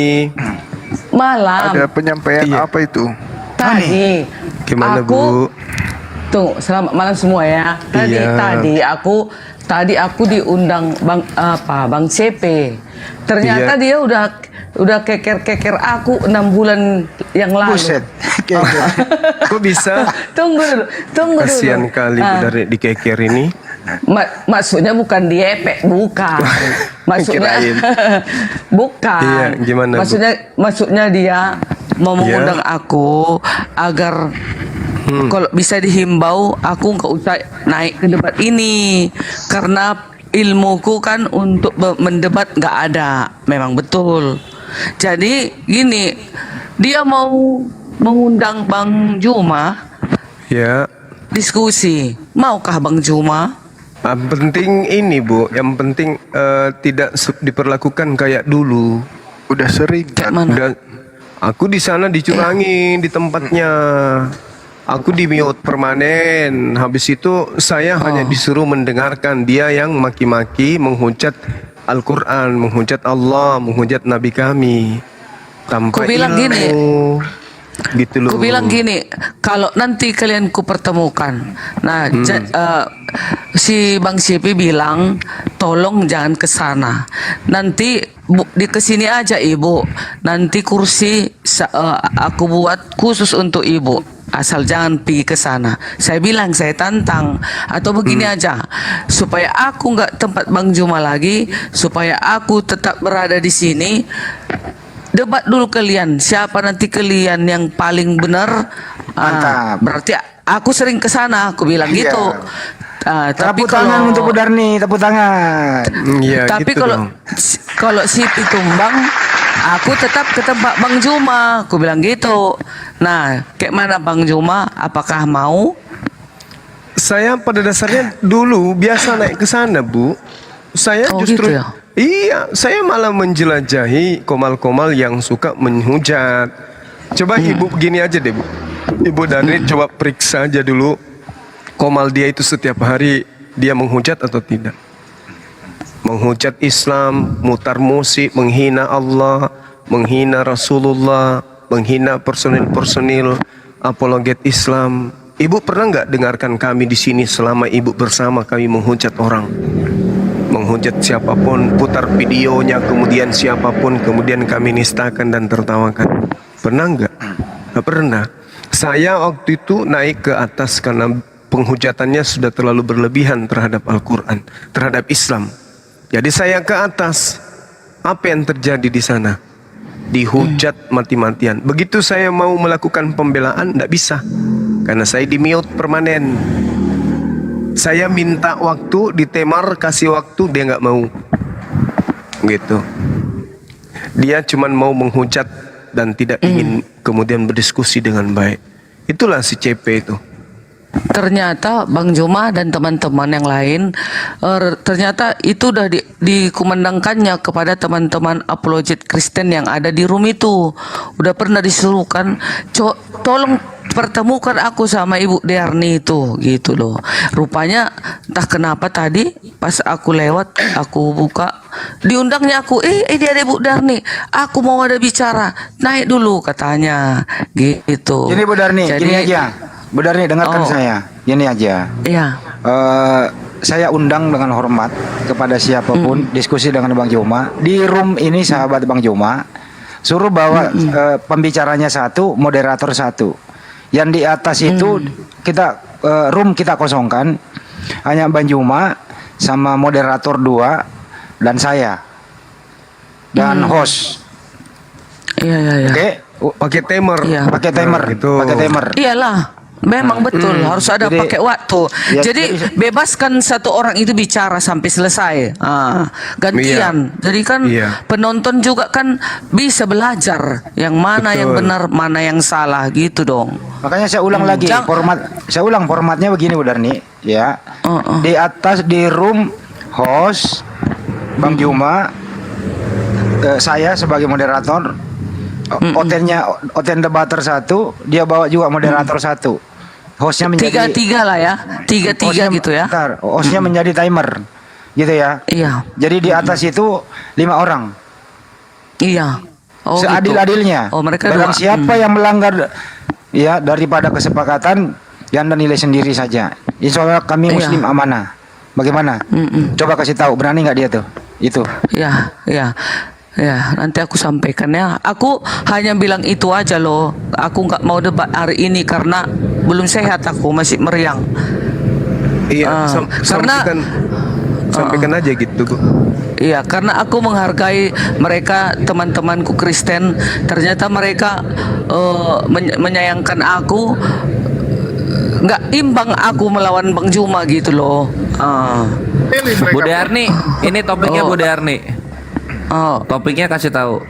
malam. Ada penyampaian Iya. apa itu? Tadi Gimana aku, Bu? Tuh, selamat malam semua ya. Iya. Tadi aku diundang Bang CP. Ternyata dia udah keker aku 6 bulan yang lalu. Buset. Kok bisa? Tunggu dulu. Kasihan kali Bu Darni di keker ini. Maksudnya bukan diepek, bukan. Maksudnya Kirain. bukan. Iya, gimana, Bu? Maksudnya dia mau mengundang aku agar kalau bisa dihimbau aku nggak usah naik ke debat ini karena ilmuku kan untuk mendebat nggak ada, memang betul. Jadi gini, dia mau mengundang Bang Juma Ya. diskusi. Maukah Bang Juma? Penting ini Bu, yang penting tidak diperlakukan kayak dulu. Udah sering Kayak kan? mana? Udah, aku di sana dicurangin di tempatnya. Aku di mute permanen. Habis itu saya hanya disuruh mendengarkan dia yang maki-maki, menghujat Al-Quran, menghujat Allah, menghujat Nabi kami. Tanpa Ku bilang ilmu. gini. Gitu loh. Ku bilang gini, kalau nanti kalian ku pertemukan, nah si Bang Sipi bilang, tolong jangan ke sana. Nanti di kesini aja Ibu. Nanti kursi aku buat khusus untuk Ibu. Asal jangan pergi ke sana. Saya bilang, saya tantang. Atau begini aja, supaya aku nggak tempat Bang Juma lagi, supaya aku tetap berada di sini. Debat dulu kalian, siapa nanti kalian yang paling benar. Mantap. Berarti aku sering ke sana, aku bilang Iya. gitu. Tapi Tepuk tangan kalau untuk Bu Darni, tepuk tangan. Iya, tapi gitu kalau dong. kalau Siti tumbang, aku tetap ke tempat Bang Juma, aku bilang gitu. Nah, kayak mana Bang Juma? Apakah mau? Saya pada dasarnya dulu biasa naik ke sana, Bu. Saya Oh, justru gitu ya? Iya, saya malah menjelajahi komal-komal yang suka menghujat. Coba ibu begini aja deh, Bu. Ibu Darni coba periksa aja dulu komal dia itu setiap hari dia menghujat atau tidak. Menghujat Islam, mutar musik, menghina Allah, menghina Rasulullah, menghina personil-personil apologet Islam. Ibu pernah nggak dengarkan kami di sini selama ibu bersama kami menghujat orang? Menghujat siapapun, putar videonya, kemudian siapapun, kemudian kami nistakan dan tertawakan. Pernah nggak? Nggak pernah. Saya waktu itu naik ke atas karena penghujatannya sudah terlalu berlebihan terhadap Al-Quran, terhadap Islam. Jadi saya ke atas. Apa yang terjadi di sana? Dihujat mati-matian. Begitu saya mau melakukan pembelaan, nggak bisa. Karena saya di-mute permanen. Saya minta waktu, ditemar, kasih waktu, dia nggak mau. Gitu. Dia cuman mau menghujat dan tidak ingin kemudian berdiskusi dengan baik. Itulah si CP itu. Ternyata Bang Juma dan teman-teman yang lain ternyata itu udah dikumandangkannya kepada teman-teman apologet Kristen yang ada di room itu. Udah pernah disuruhkan, tolong pertemukan aku sama Ibu Darni itu, gitu loh. Rupanya entah kenapa tadi pas aku lewat, aku buka, diundangnya aku, dia ada Ibu Darni, aku mau ada bicara, naik dulu katanya, gitu. Ini Bu Darni, Jadi, gini aja. Bu Darni, dengarkan saya. Gini aja. Iya. Saya undang dengan hormat kepada siapapun diskusi dengan Bang Juma. Di room ini sahabat Bang Juma, suruh bawa pembicaranya satu, moderator satu. Yang di atas itu kita room kita kosongkan, hanya Bang Juma sama moderator 2 dan saya dan host. Iya. Oke, Pakai timer. Iya. pakai timer, Gitu. pakai timer. Iyalah, memang betul harus ada Jadi- pakai waktu. Ya, jadi bebaskan satu orang itu bicara sampai selesai. Gantian. Jadi kan Iya. penonton juga kan bisa belajar yang mana yang Betul. benar, mana yang salah gitu dong. Makanya saya ulang lagi saya ulang formatnya begini Bu Darni, ya. Di atas di room host Bang Juma, saya sebagai moderator, Oten debater satu, dia bawa juga moderator satu. Hostnya menjadi Tiga lah ya, tiga hostnya- gitu ya. bentar, hostnya menjadi timer, gitu ya. Iya, Jadi di atas itu 5 orang, iya. Oh, seadil-adilnya. gitu. Oh, mereka Barang dua. siapa yang melanggar, ya daripada kesepakatan, yang nilai sendiri saja. Insya Allah kami Iya. Muslim amanah. Bagaimana? Coba kasih tahu, berani nggak dia tuh? Itu. Ya, nanti aku sampaikan ya. Aku hanya bilang itu aja loh. Aku nggak mau debat hari ini karena belum sehat, aku masih meriang. Iya, Karena sampaikan aja gitu, Bu. iya, karena aku menghargai mereka, teman-temanku Kristen. Ternyata mereka menyayangkan aku. Nggak imbang aku melawan Bang Juma gitu loh. Pilih mereka. Bu Darni, ini topiknya Oh. Bu Darni. Topiknya kasih tahu.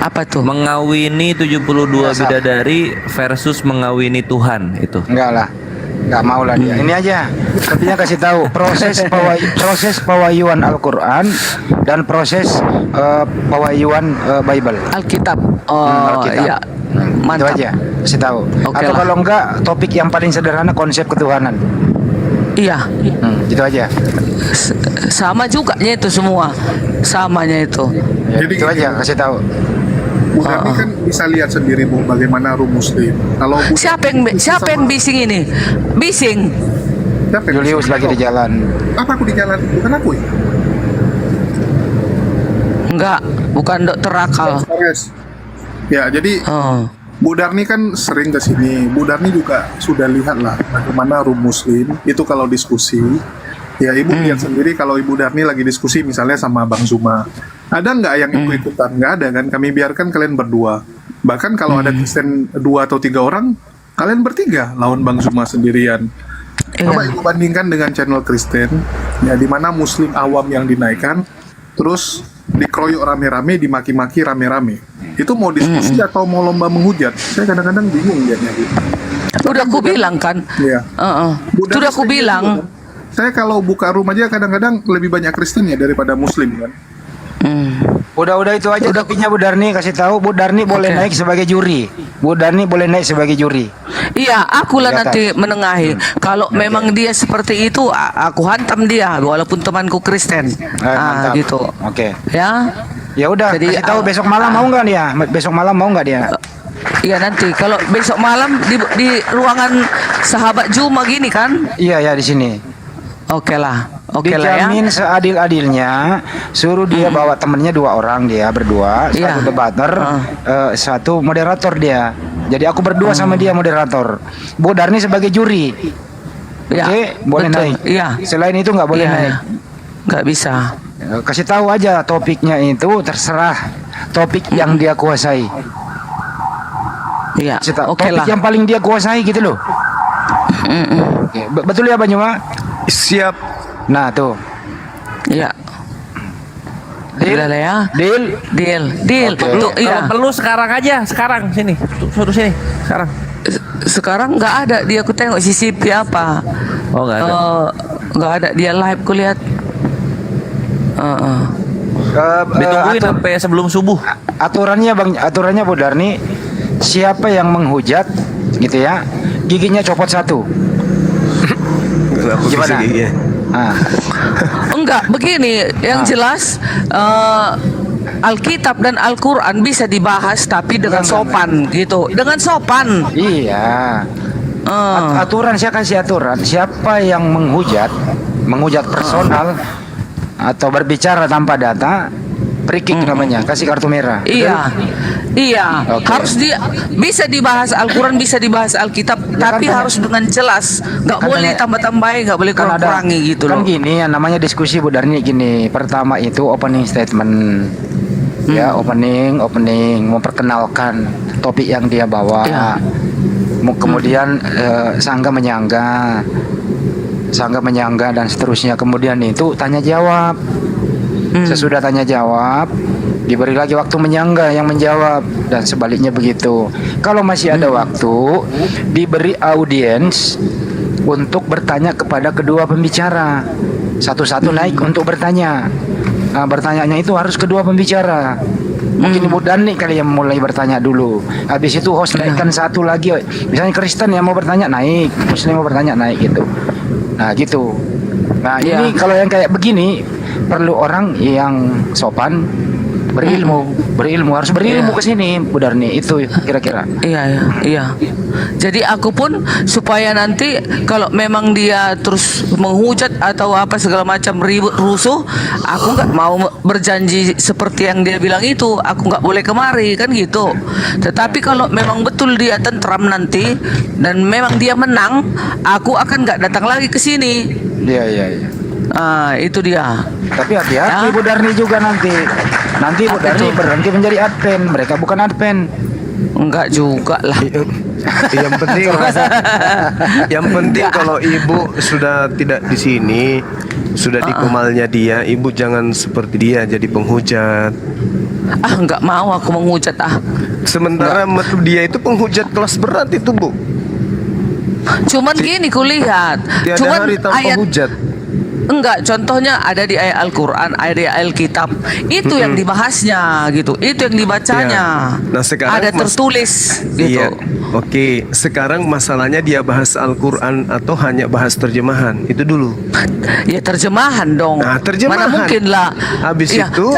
Apa tuh? Mengawini 72 Biasa. bidadari versus mengawini Tuhan itu. Enggak lah, nggak mau lah dia. Ini aja, intinya kasih tahu proses pewahyuan Al-Quran dan proses pewahyuan Bible. Alkitab. Alkitab. Iya. Itu Mantap. aja, kasih tahu. Oke Atau lah. kalau enggak, topik yang paling sederhana konsep ketuhanan. Iya. Itu aja. Sama juga itu semua. Samanya itu. Jadi Itu aja, kasih tahu. Bu Darni kan bisa lihat sendiri Bu bagaimana room Muslim. Kalau Bu Siapa yang bising ini? Bising. Siapa yang Julius lagi di jalan. Apa aku di jalan? Bukan aku ya? Enggak, bukan dokter akal. Forest. Ya, jadi Oh. Bu Darni kan sering ke sini. Bu Darni juga sudah lihat lah bagaimana room Muslim itu kalau diskusi. Ya, Ibu lihat sendiri kalau Ibu Darni lagi diskusi misalnya sama Bang Zuma. Ada nggak yang ikut-ikutan? Nggak ada kan? Kami biarkan kalian berdua. Bahkan kalau ada Kristen 2 atau 3 orang, kalian bertiga lawan Bang Zuma sendirian. Coba Iya. Ibu bandingkan dengan channel Kristen, ya di mana Muslim awam yang dinaikkan, terus dikeroyok rame-rame, dimaki-maki rame-rame. Itu mau diskusi atau mau lomba menghujat? Saya kadang-kadang bingung lihatnya gitu. Udah aku bilang kan. Iya. Bu Darni Sudah aku sering bilang. gitu kan. Saya kalau buka room aja kadang-kadang lebih banyak Kristen ya daripada Muslim kan. Udah itu aja topiknya Bu Darni, kasih tahu Bu Darni boleh Oke. naik sebagai juri. Bu Darni boleh naik sebagai juri. Iya, akulah Di atas. nanti menengahi. Kalau memang dia seperti itu, aku hantam dia walaupun temanku Kristen. Mantap. Gitu. Oke. Ya. Ya udah, Jadi, kasih tahu besok malam mau nggak dia? Besok malam mau nggak dia? Iya nanti kalau besok malam di ruangan sahabat Juma gini kan? Iya ya di sini. Oke lah ya. Dijamin seadil-adilnya, suruh dia bawa temennya 2 orang, dia berdua, Iya. satu debater, satu moderator dia. Jadi aku berdua sama dia moderator. Bu Darni sebagai juri. Ya, Oke, boleh betul. naik. Iya. Selain itu nggak boleh Iya, naik. iya. Nggak bisa. Kasih tahu aja topiknya itu terserah topik yang dia kuasai. Iya. Kasih tahu Oke topik lah. yang paling dia kuasai gitu loh. Oke, betul ya Banyuma? Siap. Nah tuh. Iya. Deal? Udah lah ya. Deal? Deal. Oke. Tuh, iya. Kalau perlu sekarang aja, sekarang sini. Suruh sini, sekarang. Sekarang nggak ada dia, aku tengok CCTV apa. Oh, nggak ada. Nggak ada dia live, ku lihat. Ditungguin sampai sebelum subuh. Aturannya Bu Darni, siapa yang menghujat gitu ya, giginya copot 1. Kenapa bisa Gimana? gini ya? Ah, Enggak, begini, yang jelas Alkitab dan Al-Quran bisa dibahas tapi dengan sopan gitu. Dengan sopan. iya. Aturan saya kasih aturan, siapa yang menghujat personal atau berbicara tanpa data, free kick namanya, kasih kartu merah. Iya. Iya, Oke. harus bisa dibahas Al-Quran, bisa dibahas Alkitab, tapi kan- harus dengan jelas. Nggak kan boleh ada- tambah-tambahin, nggak boleh Kan ada kurang-kurangi gitu kan loh. gini yang namanya diskusi Bu Darni gini. Pertama itu opening statement. Ya, opening memperkenalkan topik yang dia bawa. Iya. Kemudian sangga menyangga dan seterusnya. Kemudian itu tanya jawab. Sesudah tanya jawab, diberi lagi waktu menyangga yang menjawab dan sebaliknya begitu. Kalau masih ada waktu, diberi audiens untuk bertanya kepada kedua pembicara. Satu-satu naik untuk bertanya. Nah, bertanyanya itu harus kedua pembicara. Mungkin Ibu Dani kali yang mulai bertanya dulu. Habis itu host naikkan satu lagi. Misalnya Kristen yang mau bertanya naik, Muslim mau bertanya naik gitu. Nah gitu. Nah Iya. ini kalau yang kayak begini perlu orang yang sopan, berilmu harus berilmu Iya. ke sini Bu Darni, itu kira-kira. Iya. Jadi aku pun supaya nanti kalau memang dia terus menghujat atau apa segala macam ribut rusuh, aku nggak mau berjanji seperti yang dia bilang itu. Aku nggak boleh kemari kan gitu. Tetapi kalau memang betul dia tentram nanti dan memang dia menang, aku akan nggak datang lagi ke sini. Iya. Itu dia. Tapi hati-hati Ya. Bu Darni juga nanti. Nanti Bu Apa Darni itu? berhenti menjadi adpen. Mereka bukan adpen. Enggak juga lah. Yang penting, kalau ibu sudah tidak di sini, sudah di kumalnya dia, ibu jangan seperti dia jadi penghujat. Nggak mau aku menghujat Sementara dia itu penghujat kelas berat itu, Bu. Cuman gini kulihat. Tiada Cuman hari tanpa ayat hujat. enggak, contohnya ada di ayat Al-Quran, ada di Alkitab. Itu yang dibahasnya gitu. Itu yang dibacanya. Iya. Nah, sekarang ada tertulis gitu. Iya. Oke, sekarang masalahnya dia bahas Al-Quran atau hanya bahas terjemahan? Itu dulu. Ya terjemahan dong. Nah, terjemahan. Mana mungkin lah. Habis Ya, itu-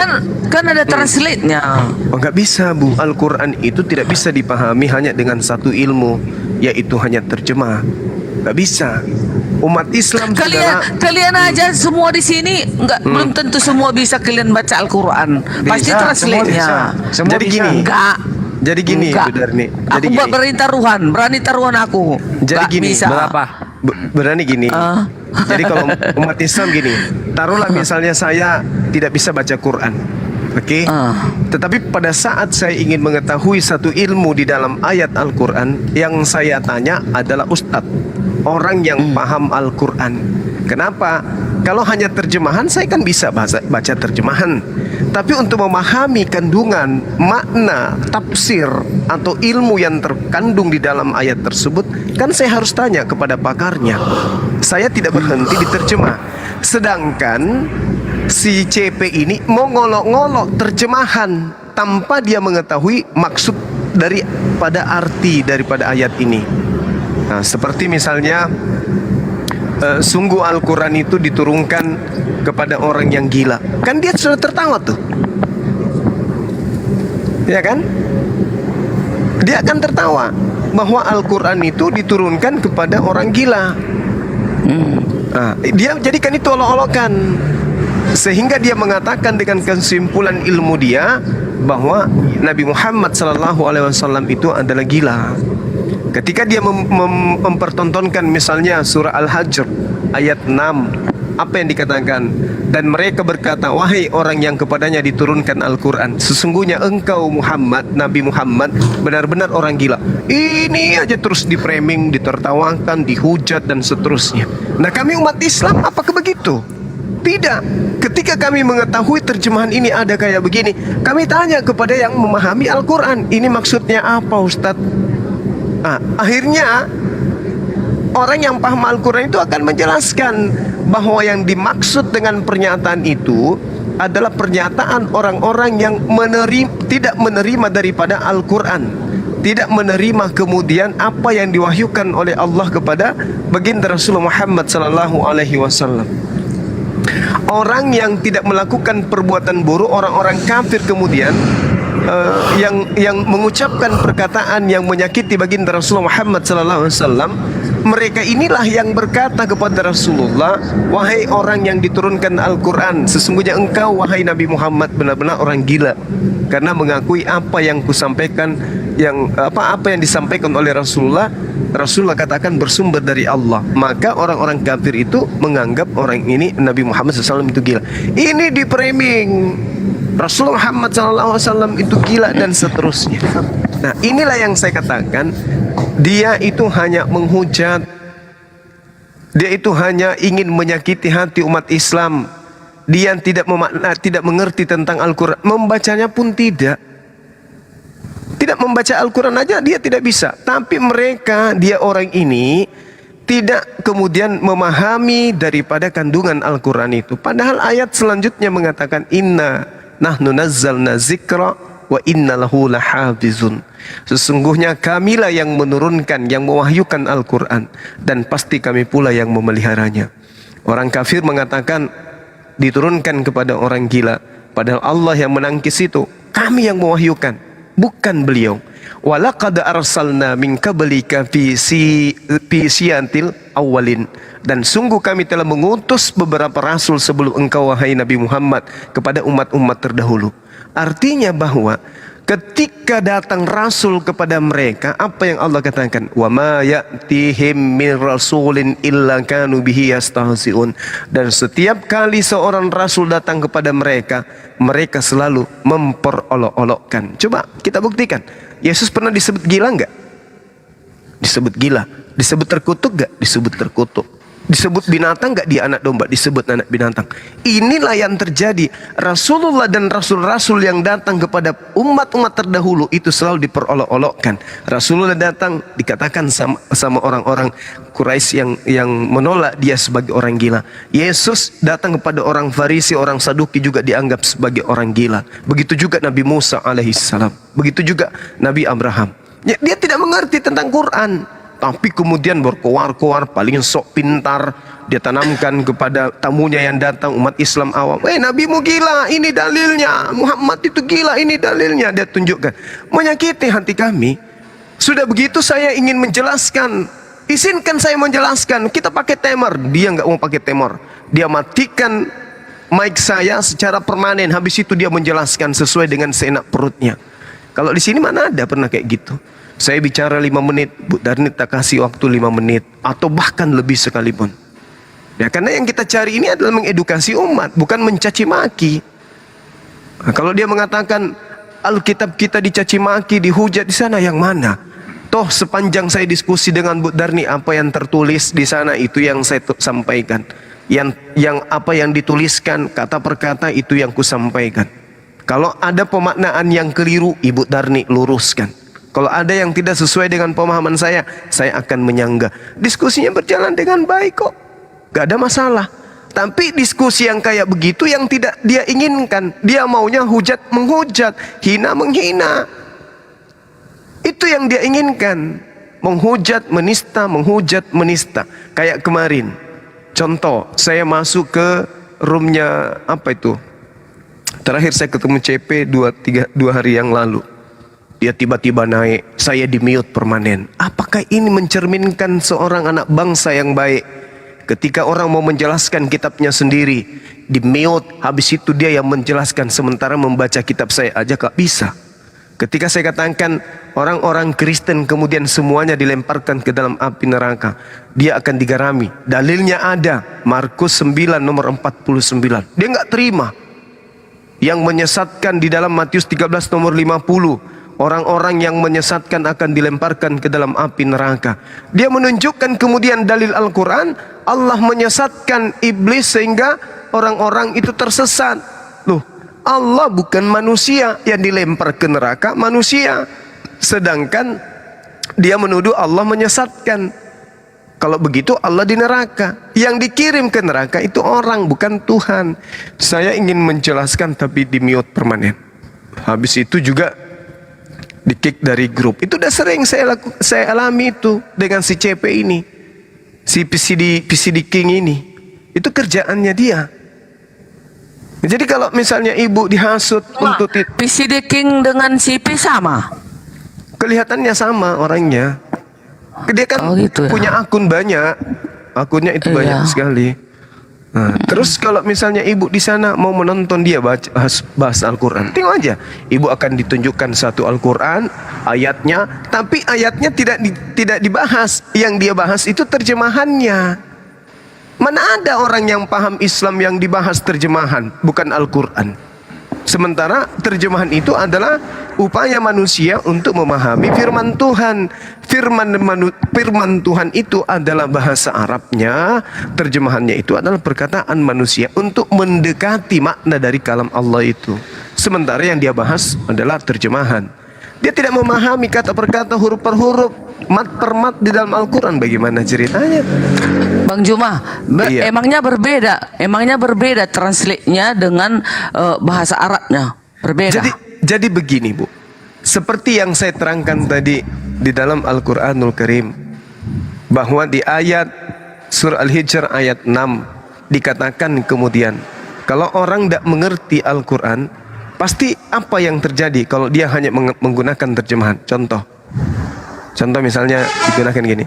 kan ada translate-nya. Oh, nggak bisa, Bu. Al-Quran itu tidak bisa dipahami hanya dengan satu ilmu, yaitu hanya terjemah. Nggak bisa. Umat Islam Kalian aja semua di sini belum tentu semua bisa kalian baca Al-Quran. Pasti Bisa, translate-nya. semua Jadi bisa. gini. Enggak. Jadi gini, Enggak. Bu Darni. Jadi Aku gini. berani taruhan aku. Jadi Enggak gini, bisa. Berapa? Berani gini. Jadi kalau umat Islam gini, taruhlah misalnya saya tidak bisa baca Quran. Oke. Tetapi pada saat saya ingin mengetahui satu ilmu di dalam ayat Al-Quran, yang saya tanya adalah ustadz, orang yang paham Al-Quran. Kenapa? Kalau hanya terjemahan, saya kan bisa baca terjemahan. Tapi untuk memahami kandungan, makna, tafsir, atau ilmu yang terkandung di dalam ayat tersebut, kan saya harus tanya kepada pakarnya. Saya tidak berhenti di terjemah. Sedangkan si CP ini mau ngolok-ngolok terjemahan tanpa dia mengetahui maksud daripada arti daripada ayat ini. Nah, seperti misalnya sungguh Al-Quran itu diturunkan kepada orang yang gila. Kan dia sudah tertawa tuh, ya kan? Dia akan tertawa bahwa Al-Quran itu diturunkan kepada orang gila. Nah, dia jadikan itu olok-olokan, sehingga dia mengatakan dengan kesimpulan ilmu dia bahwa Nabi Muhammad SAW itu adalah gila. Ketika dia mempertontonkan misalnya surah Al-Hajr ayat 6, apa yang dikatakan? Dan mereka berkata, wahai orang yang kepadanya diturunkan Al-Quran, sesungguhnya engkau Muhammad, Nabi Muhammad, benar-benar orang gila. Ini aja terus diframing, ditertawakan, dihujat dan seterusnya. Nah, kami umat Islam apakah begitu? Tidak. Ketika kami mengetahui terjemahan ini ada kayak begini, kami tanya kepada yang memahami Al-Quran, ini maksudnya apa, Ustadz? Nah, akhirnya orang yang paham Al-Quran itu akan menjelaskan bahwa yang dimaksud dengan pernyataan itu adalah pernyataan orang-orang yang tidak menerima daripada Al-Quran, tidak menerima kemudian apa yang diwahyukan oleh Allah kepada baginda Rasulullah Muhammad SAW. Orang yang tidak melakukan perbuatan buruk, orang-orang kafir kemudian yang mengucapkan perkataan yang menyakiti baginda Rasulullah Muhammad SAW, mereka inilah yang berkata kepada Rasulullah, wahai orang yang diturunkan Al-Quran, sesungguhnya engkau wahai Nabi Muhammad benar-benar orang gila, karena mengakui apa yang kusampaikan, yang apa yang disampaikan oleh Rasulullah katakan bersumber dari Allah. Maka orang-orang kafir itu menganggap orang ini, Nabi Muhammad SAW itu gila. Ini di framing Rasulullah Muhammad SAW itu gila dan seterusnya. Nah, inilah yang saya katakan, dia itu hanya menghujat, dia itu hanya ingin menyakiti hati umat Islam. Dia tidak mengerti tentang Al-Quran, membacanya pun tidak membaca Al-Quran aja dia tidak bisa. Tapi mereka, dia orang ini tidak kemudian memahami daripada kandungan Al-Quran itu. Padahal ayat selanjutnya mengatakan, inna nahnu nazzalna zikra wa inna lahu lahafizun. Sesungguhnya kamilah yang menurunkan, yang mewahyukan Al-Quran, dan pasti kami pula yang memeliharanya. Orang kafir mengatakan diturunkan kepada orang gila, padahal Allah yang menangkis itu. Kami yang mewahyukan, bukan beliau. Walaqad arsalna min qablika fi siyantil awwalin. Dan sungguh kami telah mengutus beberapa rasul sebelum engkau wahai Nabi Muhammad kepada umat-umat terdahulu. Artinya bahwa ketika datang rasul kepada mereka, apa yang Allah katakan? Wa ma ya'tihim min rasulin illa kanu bihi yastahzi'un. Dan setiap kali seorang rasul datang kepada mereka, mereka selalu memperolok-olokkan. Coba kita buktikan. Yesus pernah disebut gila enggak? Disebut gila. Disebut terkutuk enggak? Disebut terkutuk. Disebut binatang enggak? Dia anak domba. Disebut anak binatang. Inilah yang terjadi. Rasulullah dan rasul-rasul yang datang kepada umat-umat terdahulu itu selalu diperolok-olokkan. Rasulullah datang dikatakan sama orang-orang Quraisy yang menolak dia sebagai orang gila. Yesus datang kepada orang Farisi, orang Saduki juga dianggap sebagai orang gila. Begitu juga Nabi Musa alaihissalam. Begitu juga Nabi Abraham. Ya, dia tidak mengerti tentang Quran, tapi kemudian berkoar-koar paling sok pintar. Dia tanamkan kepada tamunya yang datang, umat Islam awam, nabimu gila, ini dalilnya. Muhammad itu gila, ini dalilnya. Dia tunjukkan, menyakiti hati kami. Sudah begitu saya ingin menjelaskan, izinkan saya menjelaskan. Kita pakai timer, dia nggak mau pakai timer. Dia matikan mic saya secara permanen. Habis itu dia menjelaskan sesuai dengan seenak perutnya. Kalau di sini mana ada pernah kayak gitu? Saya bicara 5 menit, Bu Darni tak kasih waktu 5 menit, atau bahkan lebih sekalipun. Ya, karena yang kita cari ini adalah mengedukasi umat, bukan mencaci maki. Nah, kalau dia mengatakan Alkitab kita dicaci maki, dihujat, di sana yang mana? Toh sepanjang saya diskusi dengan Bu Darni, apa yang tertulis di sana itu yang saya sampaikan. Yang apa yang dituliskan kata per kata itu yang kusampaikan. Kalau ada pemaknaan yang keliru, Ibu Darni luruskan. Kalau ada yang tidak sesuai dengan pemahaman saya akan menyanggah. Diskusinya berjalan dengan baik kok, gak ada masalah. Tapi diskusi yang kayak begitu yang tidak dia inginkan. Dia maunya hujat menghujat, hina menghina. Itu yang dia inginkan. Menghujat, menista. Kayak kemarin. Contoh, saya masuk ke roomnya apa itu? Terakhir saya ketemu CP 2 hari yang lalu. Dia tiba-tiba naik, saya di mute permanen. Apakah ini mencerminkan seorang anak bangsa yang baik? Ketika orang mau menjelaskan kitabnya sendiri, di mute, habis itu dia yang menjelaskan, sementara membaca kitab saya aja gak bisa. Ketika saya katakan orang-orang Kristen kemudian semuanya dilemparkan ke dalam api neraka, dia akan digarami. Dalilnya ada, Markus 9 nomor 49. Dia nggak terima. Yang menyesatkan di dalam Matius 13 nomor 50, orang-orang yang menyesatkan akan dilemparkan ke dalam api neraka. Dia menunjukkan kemudian dalil Al-Quran, Allah menyesatkan iblis sehingga orang-orang itu tersesat. Loh, Allah bukan manusia, yang dilempar ke neraka manusia. Sedangkan dia menuduh Allah menyesatkan. Kalau begitu Allah di neraka. Yang dikirim ke neraka itu orang, bukan Tuhan. Saya ingin menjelaskan tapi di mute permanen. Habis itu juga di kick dari grup. Itu udah sering saya alami itu dengan si CP ini, si PCD King ini. Itu kerjaannya dia. Jadi kalau misalnya ibu dihasut untuk PCD King dengan CP sama? Kelihatannya sama orangnya. Dia kan gitu ya? punya akun banyak. Akunnya itu banyak sekali. Nah, terus kalau misalnya ibu di sana mau menonton dia bahas Al-Quran, tengok aja. Ibu akan ditunjukkan satu Al-Quran, ayatnya, tapi ayatnya tidak dibahas. Yang dia bahas itu terjemahannya. Mana ada orang yang paham Islam yang dibahas terjemahan, bukan Al-Quran. Sementara terjemahan itu adalah upaya manusia untuk memahami firman Tuhan. Firman Tuhan itu adalah bahasa Arabnya, terjemahannya itu adalah perkataan manusia untuk mendekati makna dari kalam Allah itu. Sementara yang dia bahas adalah terjemahan. Dia tidak memahami kata per kata, huruf per huruf, mat per mat di dalam Al-Quran. Bagaimana ceritanya? Bang Juma, Iya. emangnya berbeda translate-nya dengan bahasa Arabnya. Berbeda. Jadi begini, Bu. Seperti yang saya terangkan tadi di dalam Al-Quranul Karim, bahwa di ayat surah Al-Hijr ayat 6 dikatakan kemudian, kalau orang tidak mengerti Al-Quran, pasti apa yang terjadi kalau dia hanya menggunakan terjemahan. Contoh misalnya digunakan gini.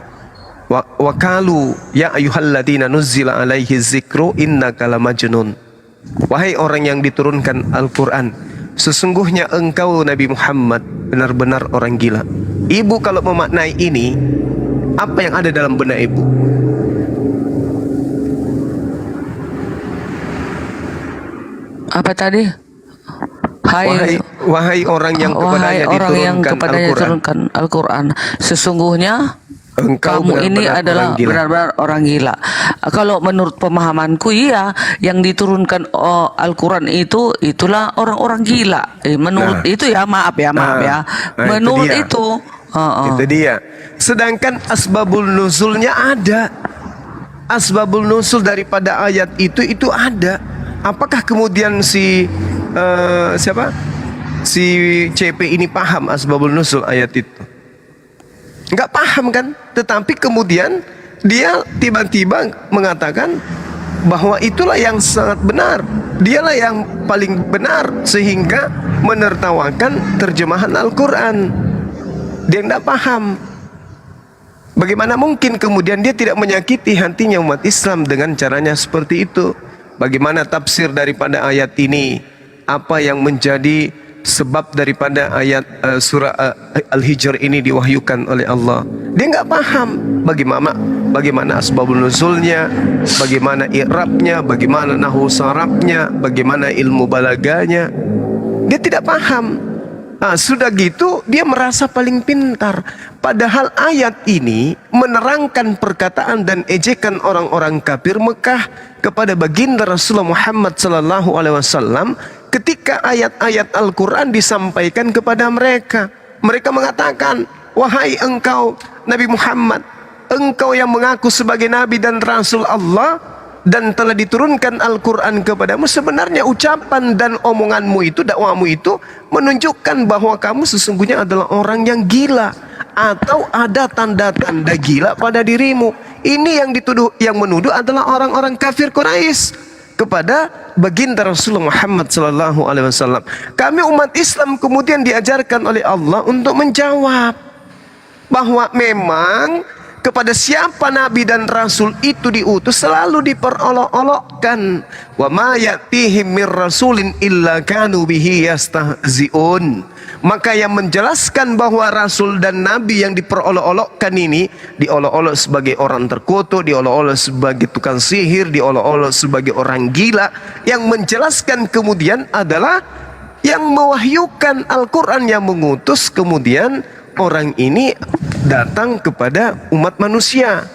Wa qalu ya ayyuhalladzina nuzzila alaihi dzikru innaka lamajnun. Wahai orang yang diturunkan Al-Quran, sesungguhnya engkau Nabi Muhammad benar-benar orang gila. Ibu kalau memaknai ini, apa yang ada dalam benak ibu? Apa tadi? Wahai orang yang kepadanya diturunkan Al-Quran, sesungguhnya engkau kamu ini benar-benar adalah orang gila. benar-benar orang gila. Kalau menurut pemahamanku, iya, yang diturunkan Al-Quran itulah orang-orang gila. Menurut itu ya, maaf ya. Menurut itu. Itu dia. Sedangkan asbabul nuzulnya ada. Asbabul nuzul daripada ayat itu ada. Apakah kemudian si CP ini paham asbabul nuzul ayat itu? Enggak paham kan? Tetapi kemudian dia tiba-tiba mengatakan bahwa itulah yang sangat benar, dialah yang paling benar, sehingga menertawakan terjemahan Al-Quran. Dia tidak paham. Bagaimana mungkin kemudian dia tidak menyakiti hatinya umat Islam dengan caranya seperti itu? Bagaimana tafsir daripada ayat ini? Apa yang menjadi sebab daripada ayat surah Al-Hijr ini diwahyukan oleh Allah? Dia nggak paham bagaimana asbabul nuzulnya, bagaimana i'rabnya, bagaimana nahwu sarabnya, bagaimana ilmu balaganya. Dia tidak paham. Sudah gitu dia merasa paling pintar. Padahal ayat ini menerangkan perkataan dan ejekan orang-orang kafir Mekah kepada baginda Rasulullah Muhammad SAW ketika ayat-ayat Al-Quran disampaikan kepada mereka. Mereka mengatakan, wahai engkau Nabi Muhammad, engkau yang mengaku sebagai Nabi dan Rasul Allah, dan telah diturunkan Al-Quran kepadamu, sebenarnya ucapan dan omonganmu itu, dakwahmu itu menunjukkan bahwa kamu sesungguhnya adalah orang yang gila, atau ada tanda-tanda gila pada dirimu. Ini yang dituduh, yang menuduh adalah orang-orang kafir Quraisy kepada baginda Rasulullah Muhammad sallallahu alaihi wasallam. Kami umat Islam kemudian diajarkan oleh Allah untuk menjawab bahwa memang kepada siapa nabi dan rasul itu diutus selalu diperolok-olokkan. Wa ma ya'tihim mir rasulin illa kanu bihi yastahzi'un. Maka yang menjelaskan bahwa rasul dan nabi yang diperolok-olokkan ini diolok-olok sebagai orang terkutuk, diolok-olok sebagai tukang sihir, diolok-olok sebagai orang gila. Yang menjelaskan kemudian adalah yang mewahyukan Al-Quran, yang mengutus kemudian orang ini datang kepada umat manusia.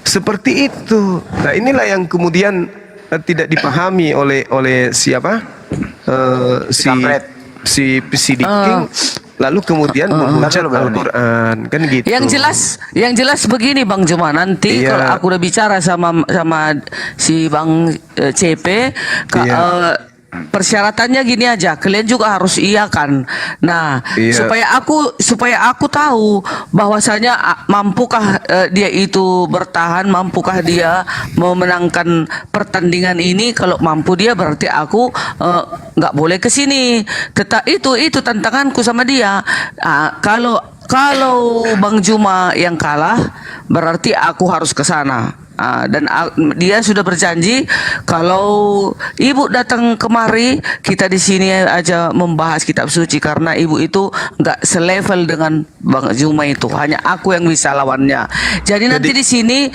Seperti itu. Nah, inilah yang kemudian tidak dipahami oleh siapa? Si Dick King. Lalu kemudian menghujat Al-Quran, kan gitu. Yang jelas begini Bang Juma, nanti Iya. kalau aku udah bicara sama si Bang CP, persyaratannya gini aja, kalian juga harus iakan. Nah, Iya. supaya aku tahu bahwasanya mampukah dia itu bertahan, mampukah dia memenangkan pertandingan ini. Kalau mampu dia, berarti aku nggak boleh ke sini. Tetap itu tantanganku sama dia. Kalau Bang Juma yang kalah, berarti aku harus ke sana. Dan dia sudah berjanji kalau ibu datang kemari, kita di sini aja membahas kitab suci, karena ibu itu nggak selevel dengan Bang Juma itu, hanya aku yang bisa lawannya. Jadi nanti di sini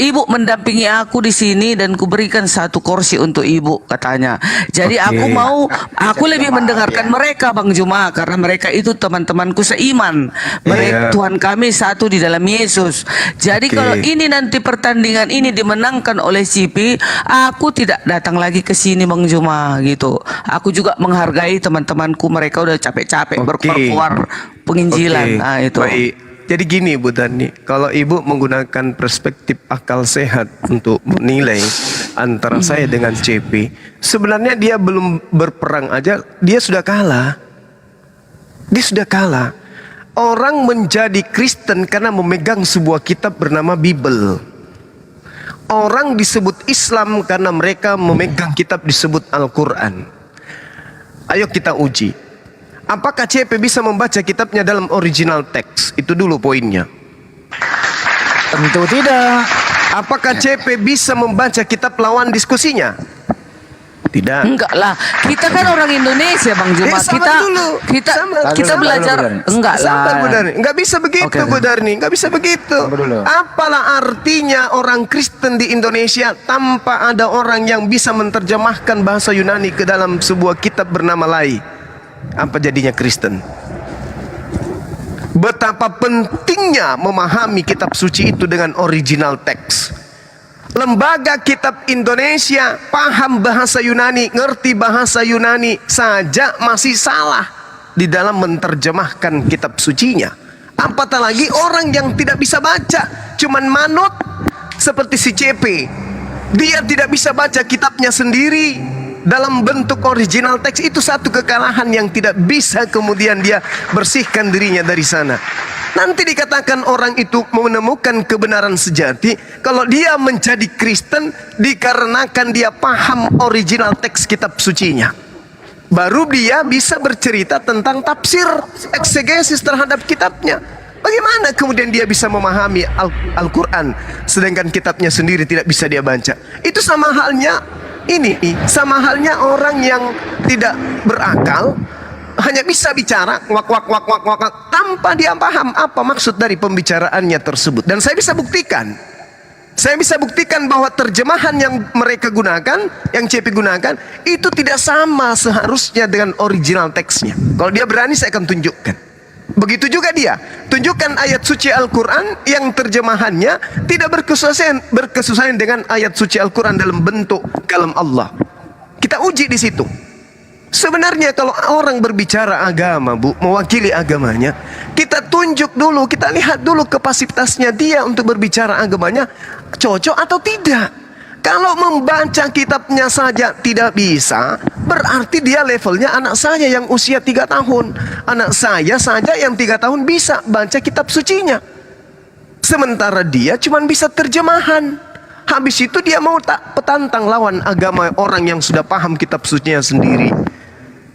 ibu mendampingi aku di sini dan kuberikan satu kursi untuk ibu katanya. Jadi aku lebih mendengarkan mereka Bang Juma, karena mereka itu teman-temanku seiman. Mereka Tuhan kami satu di dalam Yesus. Jadi kalau ini nanti pertandingan ini dimenangkan oleh CP, aku tidak datang lagi ke sini Bang Juma gitu. Aku juga menghargai teman-temanku, mereka udah capek-capek berkeluar penginjilan. Nah, itu. Baik. Jadi gini Bu Dani, kalau Ibu menggunakan perspektif akal sehat untuk menilai antara saya dengan CP, sebenarnya dia belum berperang aja, dia sudah kalah. Dia sudah kalah. Orang menjadi Kristen karena memegang sebuah kitab bernama Bible. Orang disebut Islam karena mereka memegang kitab disebut Al-Quran. Ayo kita uji. Apakah CP bisa membaca kitabnya dalam original teks? Itu dulu poinnya. Tentu tidak. Apakah CP bisa membaca kitab lawan diskusinya? Tidak. Enggak lah, kita kan orang Indonesia Bang Juma. Kita belajar enggak Sabar Bu lah. Darni, enggak bisa begitu Bu Darni, enggak bisa begitu. Apalah artinya orang Kristen di Indonesia tanpa ada orang yang bisa menerjemahkan bahasa Yunani ke dalam sebuah kitab bernama Lai? Apa jadinya Kristen? Betapa pentingnya memahami kitab suci itu dengan original teks. Lembaga Kitab Indonesia paham bahasa Yunani, ngerti bahasa Yunani saja masih salah di dalam menerjemahkan kitab sucinya. Apatah lagi orang yang tidak bisa baca, cuman manut seperti si CP. Dia tidak bisa baca kitabnya sendiri dalam bentuk original teks. Itu satu kekalahan yang tidak bisa kemudian dia bersihkan dirinya dari sana. Nanti dikatakan orang itu menemukan kebenaran sejati kalau dia menjadi Kristen dikarenakan dia paham original teks kitab sucinya. Baru dia bisa bercerita tentang tafsir, eksegesis terhadap kitabnya. Bagaimana kemudian dia bisa memahami Al-Quran sedangkan kitabnya sendiri tidak bisa dia baca? Itu sama halnya sama halnya orang yang tidak berakal, hanya bisa bicara wak tanpa dia paham apa maksud dari pembicaraannya tersebut. Dan saya bisa buktikan bahwa terjemahan yang mereka gunakan, yang CP gunakan, itu tidak sama seharusnya dengan original teksnya. Kalau dia berani saya akan tunjukkan. Begitu juga dia, tunjukkan ayat suci Al-Quran yang terjemahannya tidak berkesuaian dengan ayat suci Al-Quran dalam bentuk kalam Allah. Kita uji di situ. Sebenarnya kalau orang berbicara agama, Bu, mewakili agamanya, kita tunjuk dulu, kita lihat dulu kapasitasnya dia untuk berbicara agamanya cocok atau tidak. Kalau membaca kitabnya saja tidak bisa, berarti dia levelnya anak saya yang usia 3 tahun. Anak saya saja yang 3 tahun bisa baca kitab sucinya. Sementara dia cuma bisa terjemahan. Habis itu dia mau tak petantang lawan agama orang yang sudah paham kitab sucinya sendiri.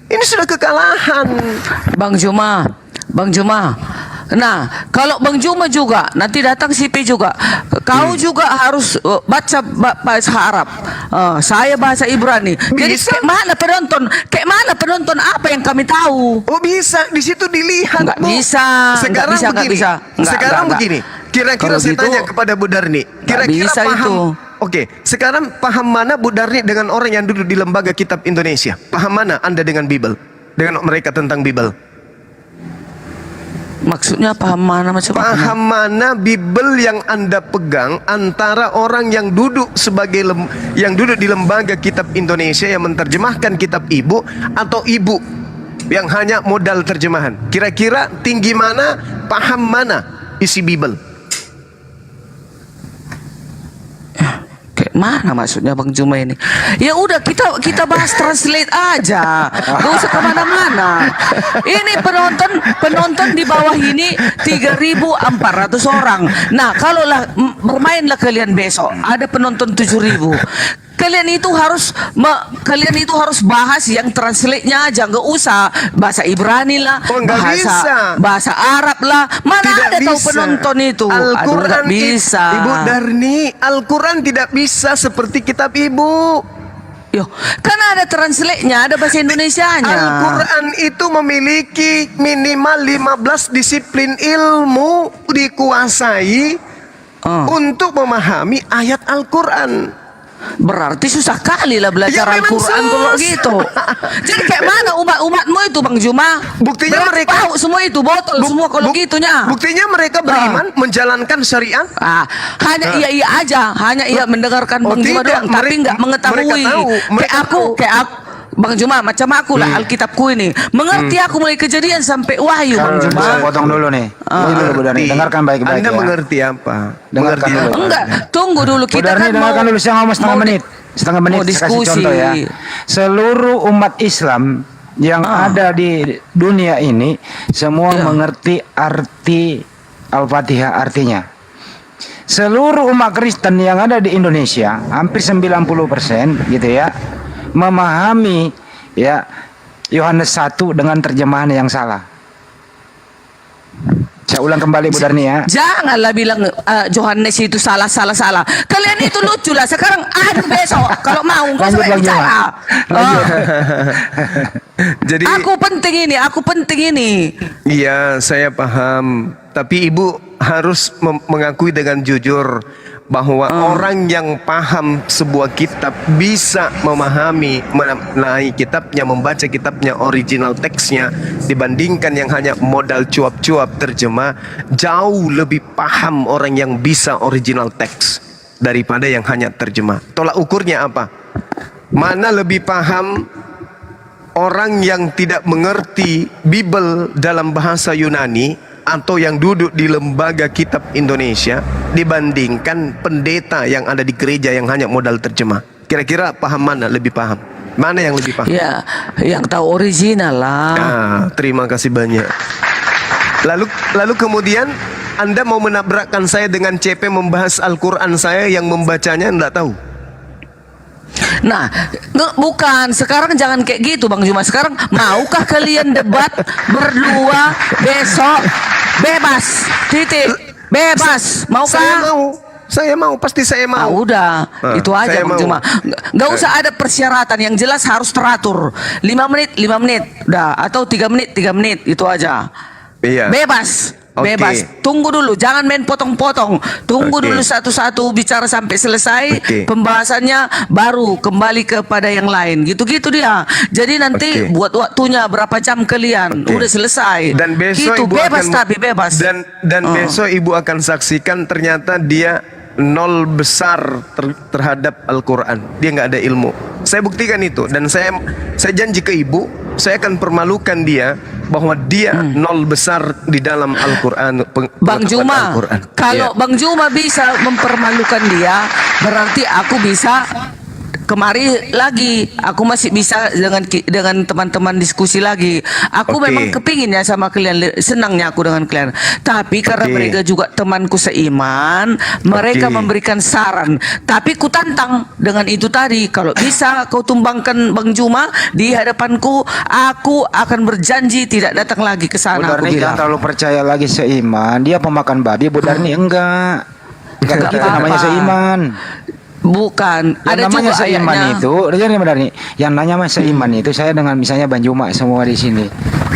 Ini sudah kekalahan. Bang Juma, Bang Juma. Nah, kalau Bang Juma juga nanti datang CP juga, kau juga harus bahasa Arab. Saya bahasa Ibrani. Jadi Bisa. kayak mana penonton apa yang kami tahu? Oh bisa, di situ dilihat. Nggak Bu. bisa, Sekarang nggak begini. bisa. Nggak, Sekarang nggak. begini. Kira-kira Kalau saya gitu, tanya kepada Bu Darni. Kira-kira bisa paham. itu. Oke, sekarang paham mana Bu Darni dengan orang yang duduk di Lembaga Kitab Indonesia? Paham mana Anda dengan Bible? Dengan mereka tentang Bible? Maksudnya paham mana macam Paham mana Bible yang Anda pegang antara orang yang duduk sebagai yang duduk di Lembaga Kitab Indonesia yang menerjemahkan kitab ibu atau ibu yang hanya modal terjemahan? Kira-kira tinggi mana, paham mana isi Bible? Kayak mana maksudnya Bang Juma ini? Ya udah kita bahas translate aja, gak usah kemana-mana. Ini penonton di bawah ini 3.400 orang. Nah kalaulah bermainlah kalian besok ada penonton 7.000. Kalian itu harus bahas yang translate-nya aja, nggak usah bahasa Ibrani lah, Oh, nggak bisa. bahasa Arab lah. Mana Tidak ada tahu bisa. penonton itu? Al-Quran nggak bisa. Ibu Darni, Al-Quran tidak bisa seperti kitab ibu. Yo, kan ada translate-nya, ada bahasa Indonesianya. Al-Quran itu memiliki minimal 15 disiplin ilmu dikuasai untuk memahami ayat Al-Quran. Berarti susah kali lah belajar Ya, memang Al-Quran kalau susah. gitu. Jadi kayak mana umatmu itu Bang Juma? Buktinya Berarti mereka tahu semua itu botol semua kalau gitunya. Buktinya mereka beriman menjalankan syariat. Hanya iya aja, hanya iya mendengarkan Oh, Bang Juma tidak. doang, tapi Mereka- nggak mengetahui. mereka tahu. Mereka Kayak aku Bang Juma macam aku lah Alkitabku ini. Mengerti aku mulai kejadian sampai wahyu Bang Kalau Juma. bisa potong dulu nih. Ini dulu Bu Darni, dengarkan baik-baik Anda ya. mengerti apa? Dengarkan Mengerti dulu. apa? Enggak, tunggu dulu Bu kita Darni, kan dengarkan dulu, saya ngomong setengah mau menit. Setengah menit mau saya kasih diskusi. contoh ya. Seluruh umat Islam yang ada di dunia ini semua mengerti arti Al-Fatihah artinya. Seluruh umat Kristen yang ada di Indonesia hampir 90% gitu ya memahami ya Yohanes 1 dengan terjemahan yang salah. Saya ulang kembali Bu Darni ya. Janganlah bilang Johannes itu salah. Kalian itu lucu lah. Sekarang ada besok. Kalau mau nggak Lanjut, usah Bang bicara. Juma. Jadi Aku penting ini. iya, saya paham. Tapi ibu harus mengakui dengan jujur bahwa orang yang paham sebuah kitab bisa memahami, mengenai kitabnya, membaca kitabnya, original teksnya, dibandingkan yang hanya modal cuap-cuap terjemah. Jauh lebih paham orang yang bisa original teks daripada yang hanya terjemah. Tolak ukurnya apa? Mana lebih paham? Orang yang tidak mengerti Bible dalam bahasa Yunani atau yang duduk di Lembaga Kitab Indonesia dibandingkan pendeta yang ada di gereja yang hanya modal terjemah. Kira-kira paham mana lebih paham? Mana yang lebih paham? Ya, yang tahu original lah. Terima kasih banyak. Lalu kemudian Anda mau menabrakkan saya dengan CP membahas Al-Quran saya yang membacanya enggak tahu. Nah, bukan. Sekarang jangan kayak gitu Bang Juma. Sekarang maukah kalian debat berdua besok? Bebas. Titik. Bebas. Maukah? Saya mau, pasti saya mau. Udah, itu aja saya Bang mau. Juma. Nggak usah ada persyaratan, yang jelas harus teratur. 5 menit, udah. Atau 3 menit, itu aja. Iya. Bebas. Oke. Bebas. Tunggu dulu, jangan main potong-potong. Tunggu Oke. dulu satu-satu bicara sampai selesai. Oke. Pembahasannya baru kembali kepada yang lain. Gitu-gitu dia. Jadi nanti Oke. buat waktunya berapa jam kalian. Oke. Udah selesai. Dan besok gitu, ibu bebas akan tapi bebas. dan besok ibu akan saksikan ternyata dia nol besar terhadap Al-Quran. Dia nggak ada ilmu. Saya buktikan itu, dan saya janji ke ibu, saya akan permalukan dia bahwa dia nol besar di dalam Al-Quran. Bang Juma, kalau Iya. Bang Juma bisa mempermalukan dia, berarti aku bisa kemari lagi. Aku masih bisa dengan teman-teman diskusi lagi. Aku Oke. memang kepingin ya sama kalian, senangnya aku dengan kalian. Tapi karena Oke. mereka juga temanku seiman, mereka Oke. memberikan saran. Tapi ku tantang dengan itu tadi. Kalau bisa kau tumbangkan Bang Juma di hadapanku, aku akan berjanji tidak datang lagi ke Bu sana. Aku Darni bilang. jangan terlalu percaya lagi seiman. Dia pemakan babi, Bu Darni enggak. Enggak begitu namanya apa-apa. seiman. Bukan, Yang ada namanya juga seiman ayatnya. itu, jadi benar nih. Yang namanya seiman itu saya dengan misalnya Bang Juma semua di sini.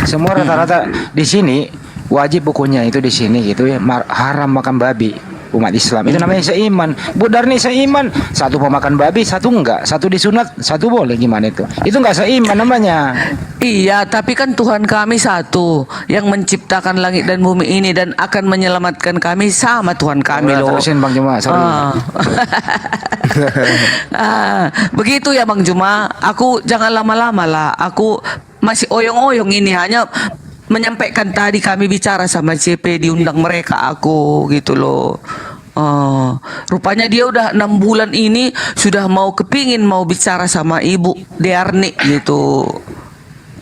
Semua rata-rata di sini wajib bukunya itu di sini gitu ya. Haram makan babi umat Islam. Itu namanya seiman. Bu Darni seiman, satu pemakan babi, satu enggak, satu disunat, satu boleh, gimana itu? Itu enggak seiman namanya. Iya, tapi kan Tuhan kami satu yang menciptakan langit dan bumi ini dan akan menyelamatkan kami sama Tuhan kami Udah, loh. terusin Bang Juma, sorry. Begitu ya Bang Juma. Aku jangan lama-lama lah. Aku masih oyong-oyong ini, hanya menyampaikan tadi kami bicara sama CP, diundang mereka aku gitu loh. Rupanya dia udah 6 bulan ini sudah mau kepingin mau bicara sama Ibu Dearni gitu.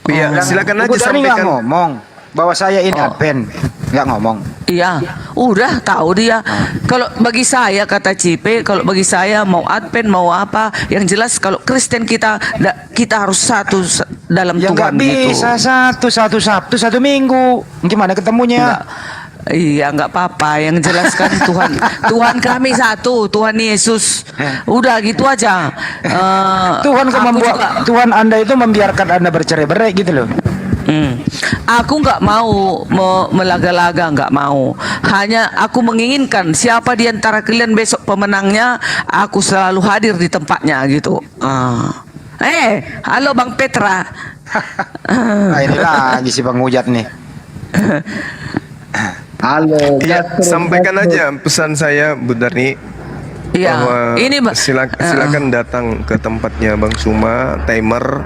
Iya, silakan aja Bu Darni nggak sampaikan. ngomong bahwa saya ini adven, nggak ngomong. Iya, udah tahu dia. Kalau bagi saya kata Cipe, kalau bagi saya mau Advent mau apa, yang jelas kalau Kristen kita harus satu dalam Ya Tuhan nggak bisa gitu. satu Sabtu satu Minggu. Gimana ketemunya? Enggak. Iya nggak apa-apa. Yang jelas kan Tuhan kami satu, Tuhan Yesus. Udah gitu aja. Tuhan aku membuat juga- Tuhan Anda itu membiarkan Anda bercerai-berai gitu loh. Aku nggak mau melaga-laga, nggak mau. Hanya aku menginginkan siapa di antara kalian besok pemenangnya, aku selalu hadir di tempatnya gitu. Halo Bang Petra. Nah, ini lagi si Bang Ujat nih. Halo, Iya, sampaikan aja pesan saya, Bu Darni, Iya, bahwa ini silakan datang ke tempatnya Bang Suma, timer.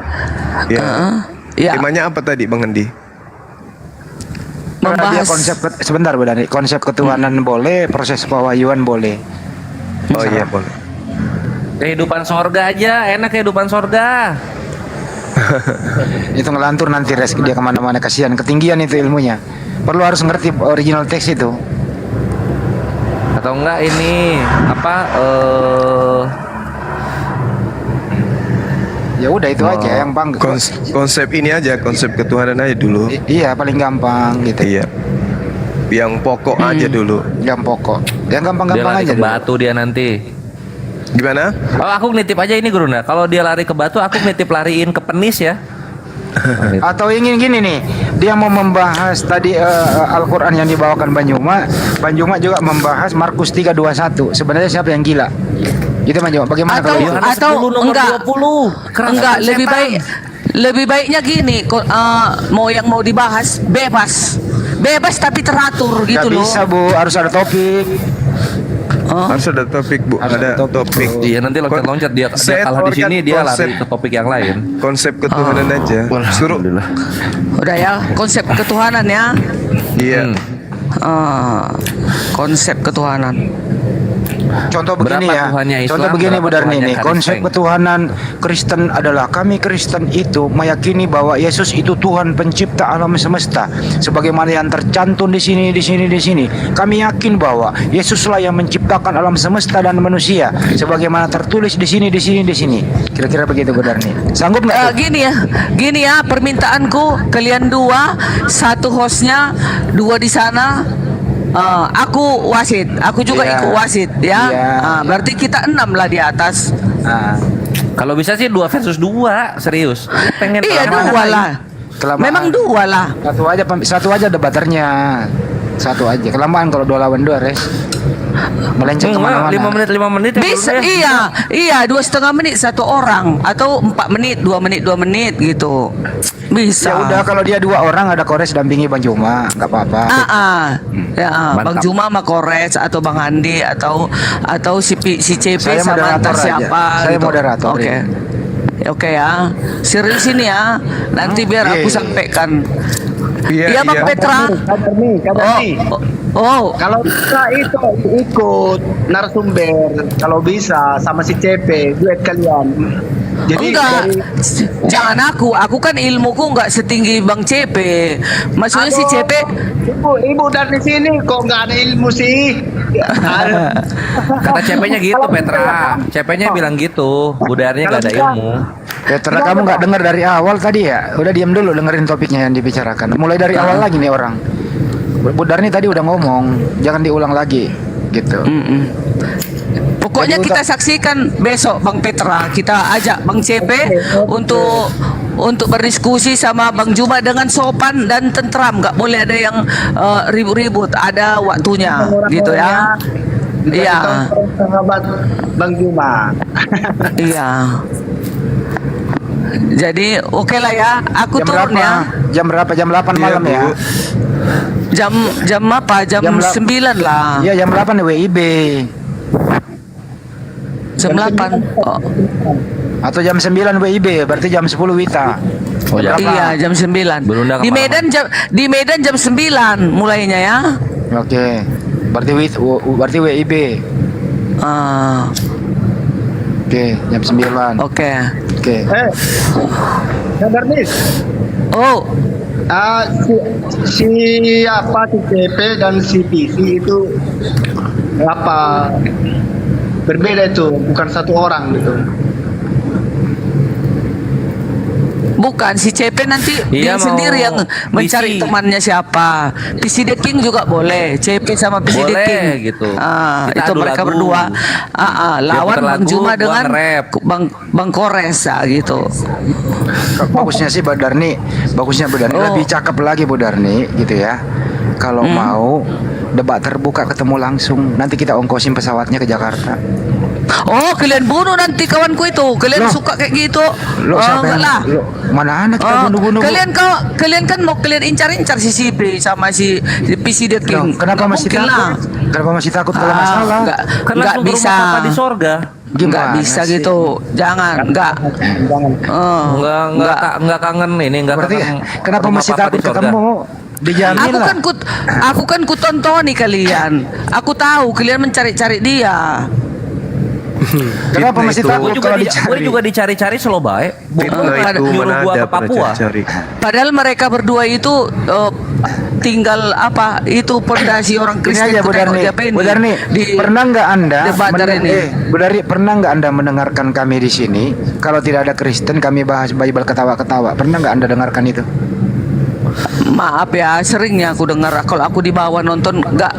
Ya. ya, Temanya apa tadi, Bang Andi? Karena dia membahas sebentar Bu Dani, konsep ketuhanan boleh, proses pewahyuan boleh. Oh iya, boleh. Kehidupan sorga aja, enak kehidupan sorga. Itu ngelantur nanti dia kemana-mana, kasihan, ketinggian itu ilmunya. Perlu harus ngerti original teks itu. Atau enggak ini apa Ya udah itu aja yang bang. Konsep ini aja, konsep ketuhanan aja dulu. Iya paling gampang gitu. Iya. Yang pokok aja dulu. Yang pokok. Yang dia gampang-gampang lari aja. ke dulu. batu dia nanti. Gimana? Oh, aku nitip aja ini Gurunda. Kalau dia lari ke batu, aku nitip lariin ke penis ya. Atau ingin gini nih, dia mau membahas tadi Al-Quran yang dibawakan Banyuma juga membahas Markus 3:21. Sebenarnya siapa yang gila? Itu Banyuma. Bagaimana atau kalau itu? Yohanes 10 nomor 20. Kerasukan enggak setan. lebih baiknya gini, mau yang mau dibahas bebas tapi teratur Gak gitu loh. bisa Bu, harus ada topik. Harus ada topik, Bu. Harus ada Ada topik. Iya, nanti loncat-loncat dia Saya kalah di tawarkan sini, dia konsep- lari ke topik yang lain. Konsep ketuhanan aja. Suruh. Udah ya, konsep ketuhanan ya. Iya. Konsep ketuhanan. Contoh begini Berapa ya. Tuhannya Islam, Contoh begini Bu berapa Darni Tuhannya nih. Kristen? Konsep ketuhanan Kristen adalah kami Kristen itu meyakini bahwa Yesus itu Tuhan pencipta alam semesta. Sebagaimana yang tercantum di sini. Kami yakin bahwa Yesuslah yang menciptakan alam semesta dan manusia. Sebagaimana tertulis di sini. Kira-kira begitu Bu Darni. Sanggup nggak? tuh? Gini ya, permintaanku kalian dua, satu hostnya, dua di sana. Aku wasit, aku juga Iya. ikut wasit ya. Iya. Berarti kita 6 lah di atas. Nah, Kalau bisa sih 2 versus 2, serius. Pengen Iya kelamaan. dua lah. Kelamaan. Memang dua lah. Satu aja debaternya. Satu aja. Kelamaan kalau 2 lawan 2 res. melenceng Enggak, kemana-mana. 5 menit ya Bisa, dulu deh. iya 2,5 menit satu orang atau 4 menit 2 menit gitu. Bisa. Ya udah, kalau dia 2 orang ada Kores dampingi Bang Juma, nggak apa-apa. Ya, Bang Mantap. Juma sama Kores atau Bang Andi atau si CP Saya sama moderator entah aja. siapa Saya gitu. moderator, Oke. ya. Oke ya. Serius ini ya. Nanti biar Iya, aku iya. sampaikan. Iya, Iya Bang iya. Petra. Kabar nih. Kalau bisa itu ikut narasumber, kalau bisa sama si CP, duet kalian. Jadi Enggak, jangan aku kan ilmuku enggak setinggi Bang CP. Maksudnya si CP ibu dari sini kok nggak ada ilmu sih? Kata CP-nya gitu, Petra. CP-nya bilang gitu. Budarnya nggak ada ilmu. Petra, kamu nggak dengar dari awal tadi ya? Udah diam dulu, dengerin topiknya yang dibicarakan. Mulai dari awal lagi nih orang. Bu Darni tadi udah ngomong, jangan diulang lagi, gitu. Pokoknya Jadi kita saksikan besok Bang Petra, kita ajak Bang CP untuk berdiskusi sama Bang Juma dengan sopan dan tentram, nggak boleh ada yang ribut-ribut, ada waktunya, gitu ya. Iya, Sahabat Bang Juma. iya. Jadi oke lah ya, aku Jam turun berapa? ya. Jam berapa? Jam 8 malam Bu. ya? Jam apa? Jam 9 lah. Iya, jam 8 di WIB. Jam 8. Oh. Atau jam 9 WIB, berarti jam 10 Wita. Oh, jam Iya, jam 9. Berundang Di kemana-mana. Medan jam 9 mulainya ya. Oke. Berarti WIB. Ah, Oke, jam 9. oke. Oke. Kabar nih. Oh, Si apa si CP dan si PC itu apa berbeda itu, bukan satu orang gitu. bukan si CP nanti dia Iya, mau sendiri yang mencari PC. temannya siapa. PC The King juga boleh. CP sama PC The Boleh, King. gitu. Ah, Kita itu adu mereka lagu. berdua. Lawan puter Bang lagu, Juma gua dengan nge-rap. Bang Kores gitu. Bagusnya sih Bu Darni, lebih cakep lagi Bu Darni gitu ya. Kalau mau debat terbuka ketemu langsung, nanti kita ongkosin pesawatnya ke Jakarta. Oh, kalian bunuh nanti kawanku itu. Kalian Loh. suka kayak gitu. Lo Oh, siapa enggak yang lah. mana ada kita Oh, bunuh-bunuh? Bu? kalian kan mau kalian incar-incar si CP sama si PC The Loh, King. kenapa Nggak masih mungkin takut? lah. Kenapa masih takut kalau masalah? Enggak, Kan enggak langsung ke bisa. rumah papa di sorga. Enggak Gimana bisa sih? gitu. Jangan, enggak. Enggak kangen ini, enggak Berarti kangen. kenapa rumah masih papa takut di sorga. ketemu? Dijamin lah. Aku kan kutontoni kalian. Aku tahu kalian mencari-cari dia. Kenapa masih itu. takut Gue juga, kalau dicari? dicari-cari selo baik. Fitnah itu nyuruh mana gua ada ke Papua. cari. Padahal mereka berdua itu tinggal apa? Itu pondasi orang Ini Kristen. aja Bu Darni. Bu Darni, pernah nggak Anda debat hari ini. Bu Darni, pernah nggak Anda mendengarkan kami di sini? Kalau tidak ada Kristen, kami bahas Bible ketawa-ketawa. Pernah nggak Anda dengarkan itu? Maaf ya, seringnya aku dengar kalau aku dibawa nonton, nggak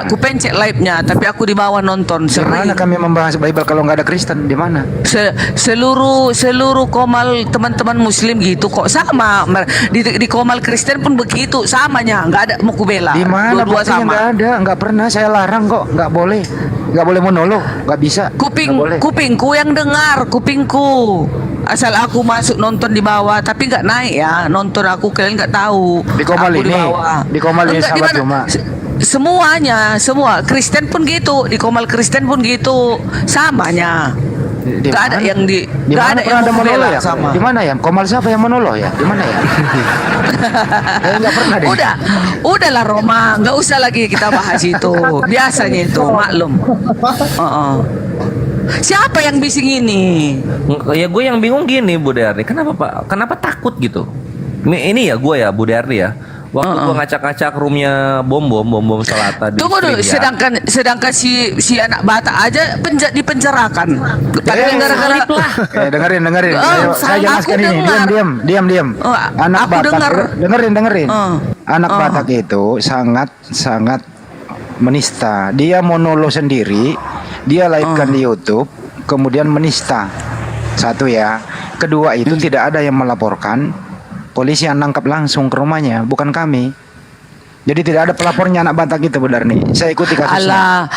ku pencet live-nya, tapi aku dibawa nonton Di sering. mana kami membahas Bible kalau nggak ada Kristen? Di mana? Seluruh Komal teman-teman Muslim gitu kok sama. Di Komal Kristen pun begitu samanya, nggak ada mau ku bela. Di mana? Dua-dua Buktinya sama. nggak ada, nggak pernah. Saya larang kok, nggak boleh monolog, nggak bisa. Nggak boleh. Kupingku yang dengar, kupingku. Asal aku masuk nonton di bawah, tapi nggak naik ya. Nonton aku kalian nggak tahu. Di Komal Aku ini, bawah. di Komal ini Enggak, di sahabat mana? Juma. Semuanya, semua Kristen pun gitu, di Komal Kristen pun gitu, samanya. Di Nggak ada mana? yang Di nggak mana ada pernah ada mau monolog bela ya? sama. Di mana ya? Komal siapa yang monolog ya? Di mana ya? Saya nggak pernah deh. Udahlah Roma, nggak usah lagi kita bahas itu. Biasanya itu maklum. Siapa yang bising ini? Ya gue yang bingung gini Bu Darni, kenapa takut gitu? Ini ya gue ya Bu Darni ya. Waktu gue ngacak-ngacak roomnya bom Selatan di Tunggu dulu, Sriwijaya. sedangkan si anak Batak aja dipenjarakan. Padahal gara-gara Dengerin. Oh, Saya aku jelaskan ini. dengar. Diam. Oh, Anak aku Batak. dengar. Dengerin. Oh. Anak Oh. Batak itu sangat menista. Dia monolog sendiri. Dia live-kan di YouTube. Kemudian menista. Satu ya. Kedua itu tidak ada yang melaporkan. Polisi yang nangkap langsung ke rumahnya, bukan kami. Jadi tidak ada pelapornya anak Batak itu, Bu Darni. Saya ikuti kasusnya. Alah,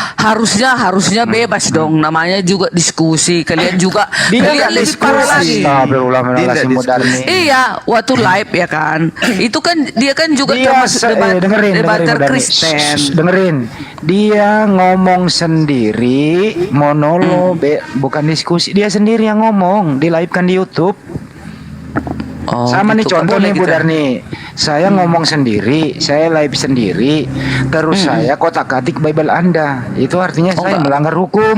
harusnya bebas dong. Namanya juga diskusi. Kalian juga kalian lebih parah lagi. Astagfirullahaladzim, Bu Darni. Iya, waktu live ya kan. Itu kan dia kan juga Dia termasuk dengerin, debater Bu Darni. Kristen. Dengerin. Dia ngomong sendiri, monolog, bukan diskusi. Dia sendiri yang ngomong, di live kan di YouTube. Oh, Sama nih gitu kan contoh boleh nih Bu gitu ya? Darni. Saya ngomong sendiri, saya live sendiri, terus saya kotak-katik Bible Anda. Itu artinya saya enggak. melanggar hukum.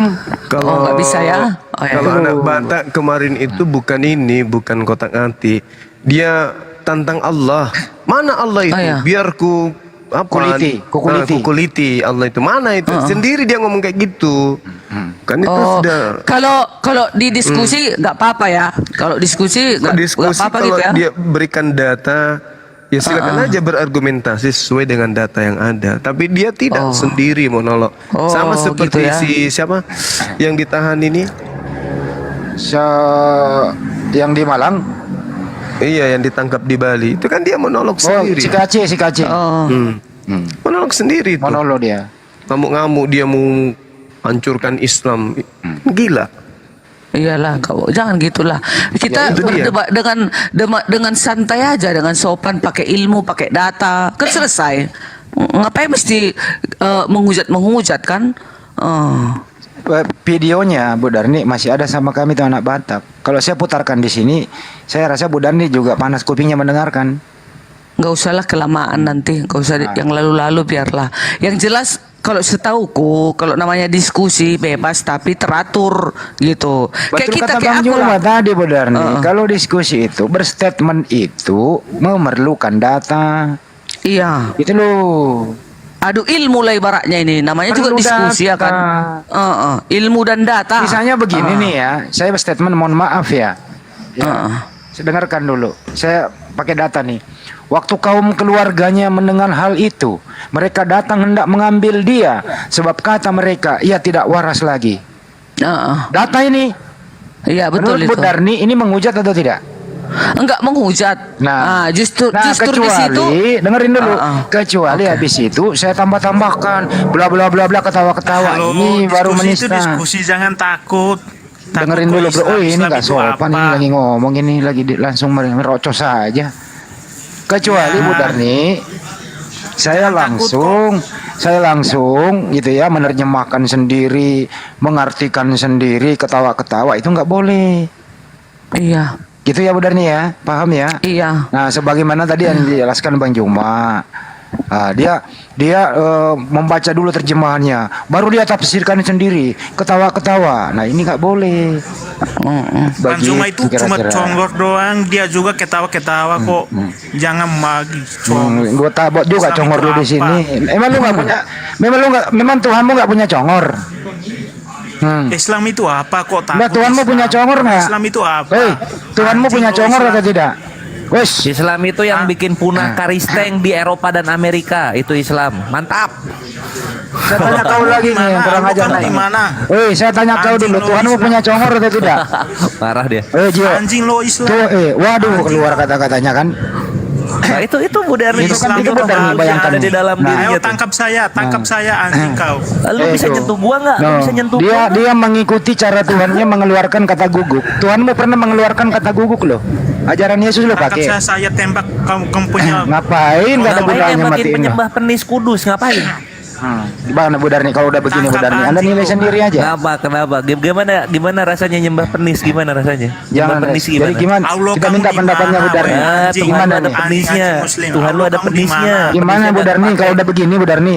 Oh, nggak bisa ya? Oh, ya. Kalau anak Batak kemarin itu bukan kotak-atik. Dia tantang Allah. Mana Allah itu? Oh, ya. Biar ku kukuliti Allah itu. Mana itu? Sendiri dia ngomong kayak gitu. Kan itu Oh, sudah. kalau di diskusi nggak apa-apa ya. Kalau diskusi nggak Diskusi apa-apa kalau gitu ya. dia berikan data, ya silakan aja berargumentasi sesuai dengan data yang ada. Tapi dia tidak sendiri monolog. Oh, Sama seperti gitu ya. si siapa yang ditahan ini? Yang di Malang. Iya, yang ditangkap di Bali. Itu kan dia monolog Oh, sendiri. si Kace. Oh, Monolog sendiri itu. Monolog dia. Ngamuk-ngamuk dia mau hancurkan Islam. Gila. iyalah, jangan gitulah. Kita itu dia. berdebat dengan santai aja, dengan sopan, pakai ilmu, pakai data, kan selesai. Ngapain mesti menghujat kan? Videonya Bu Darni masih ada sama kami tuh anak Batak. Kalau saya putarkan di sini, saya rasa Bu Darni juga panas kupingnya mendengarkan. Nggak usahlah kelamaan nanti, nggak usah yang lalu-lalu biarlah. Yang jelas kalau setauku, kalau namanya diskusi bebas tapi teratur gitu. Betul kata kayak Bang aku Julma lah. tadi Bu Darni, kalau diskusi itu berstatement itu memerlukan data. Iya. Itu loh. Adu ilmu lah ibaratnya ini. Namanya juga Perlu diskusi ya kan. Ilmu dan data. Misalnya begini nih ya, saya berstatement mohon maaf ya. Saya dengarkan dulu. Saya pakai data nih. Waktu kaum keluarganya mendengar hal itu, mereka datang hendak mengambil dia, sebab kata mereka ia tidak waras lagi. Data ini. Iya betul Menurut Bu itu. Darni ini menghujat atau tidak? Enggak menghujat. Justru di kecuali situ. dengerin dulu. Kecuali habis itu saya tambahkan bla bla bla bla ketawa-ketawa. Ini baru diskusi itu menista. diskusi, jangan takut. Dengerin dulu bro. Oh ini nggak sopan, ini lagi ngomong, ini lagi langsung merocos saja. Kecuali Bu Darni, saya langsung gitu ya menerjemahkan sendiri, mengartikan sendiri, ketawa-ketawa itu nggak boleh. Iya. Gitu ya Bu Darni ya, paham ya? Iya. Nah, sebagaimana tadi yang dijelaskan Bang Juma, dia membaca dulu terjemahannya, baru dia tafsirkan sendiri, ketawa-ketawa. Nah, ini nggak boleh. Bang Cuma itu cuma kira-kira. conglor doang, dia juga ketawa-ketawa kok. Jangan magi congor. Gua tabok juga Islam congor itu lu di apa? sini. Memang Tuhanmu nggak punya congor. Islam itu apa kok takut? Nah, Tuhanmu Islam? punya congor nggak? Islam itu apa? Hei, Tuhanmu Anjing punya lo congor Islam. atau tidak? Wes, Islam itu yang bikin punah karisteng di Eropa dan Amerika. Itu Islam. Mantap. saya tanya kau lagi nih yang kurang Lu ajar. kamu di mana? Weh, saya tanya kau Anjing dulu, lo Tuhanmu Islam. punya congor atau tidak? Marah dia. Jio. Anjing lo Islam. Tuh, waduh keluar kata-katanya kan. Nah, itu Bu Darni. Itu kan Islam itu itu benar nih, bagus, bayangkan ada di nih. dalam Nah, dirinya Ayo tuh. tangkap saya anjing kau. Lu bisa tuh. nyentuh gua nggak? Lu No, bisa nyentuh dia gua nggak? dia mengikuti cara Tuhannya mengeluarkan kata guguk. Tuhanmu pernah mengeluarkan kata guguk loh. Ajaran Yesus lo Tangkap pakai. saya tembak kamu punya. Ngapain gak ada Ngapain gunanya nembakin matiin lo. penyembah penis kudus? Ngapain? Gimana Bu Darni kalau udah begini Bu Tangkap Darni? Anda anjing nilai lo. sendiri aja. Kenapa? Gimana rasanya nyembah penis? Gimana rasanya? Jangan. Nyembah penis Jadi gimana? Allah, Kita kamu minta di pendapatnya mana, Bu Darni. weh? Ah, Anjing, Tuhan lu gimana ada nih? penisnya. Anjing Muslim. Tuhan lu Allah, ada kamu di penisnya. mana? Gimana Penisnya Bu nggak Darni dipakai. kalau udah begini Bu Darni?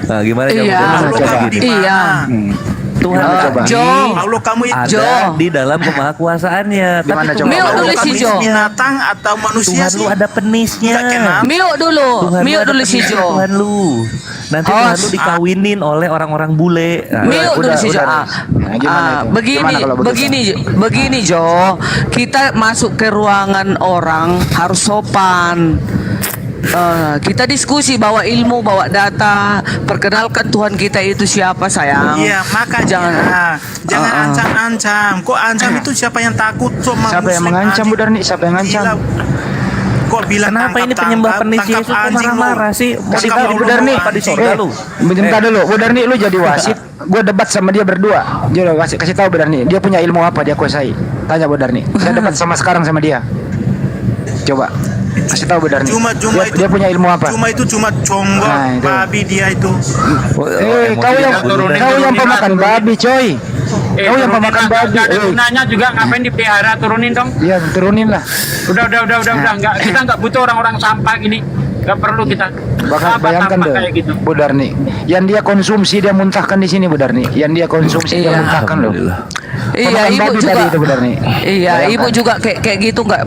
Nah, gimana Iya. coba? Allah Coba. kamu di Iya. mana? Tuhan Gimana ada coba? Jo. Allah kamu itu ada Jo. di dalam kemahakuasaannya. Gimana Tapi coba? Mio Tuhan dulu ada si Jo. binatang atau manusia Tuhan sih? lu ada penisnya. Nggak kenal. Mio dulu. Tuhan lu Mio ada dulu si penisnya, Jo. Tuhan lu. Nanti Oh, Tuhan lu dikawinin oleh orang-orang bule. Nah, Mio dulu si Jo. Nah, gimana itu? Begini, Gimana kalau begitu? begini Jo. Kita masuk ke ruangan orang harus sopan. Kita diskusi, bawa ilmu, bawa data, perkenalkan Tuhan kita itu siapa sayang. Iya, makanya jangan ancam-ancam. Kok ancam itu siapa yang takut? Siapa yang mengancam Bu Darni? Siapa yang ngancam? Gila. Kok kok bilang Kenapa ini penyembah penis Yesus kok marah-marah sih? Mau Tangkap ditaruh lu, Bu Darni, apa di surga lu? bentar dulu, Bu Darni lu jadi wasit. Gue debat sama dia berdua. Dia udah kasih tahu Bu Darni, dia punya ilmu apa dia kuasai. Tanya Bu Darni. Saya debat sekarang sama dia. Coba kasih tahu Bu Darni. Dia punya ilmu apa? Cuma conggok Nah, itu. babi dia itu. Kau yang pemakan babi, coy. Kau yang pemakan babi. Gunanya juga ngapain dipelihara, turunin dong. Iya, turunin lah. Udah, enggak, kita enggak butuh orang-orang sampah gini. Enggak perlu kita. Bayangkan Sampah deh, kayak gitu. Bu Darni. Yang dia konsumsi dia muntahkan di sini, Bu Darni. Yang dia konsumsi dia Iya. muntahkan loh. Iya, Pemakan ibu babi juga. tadi itu, Bu Darni. Iya, Bayangkan. ibu juga kayak gitu nggak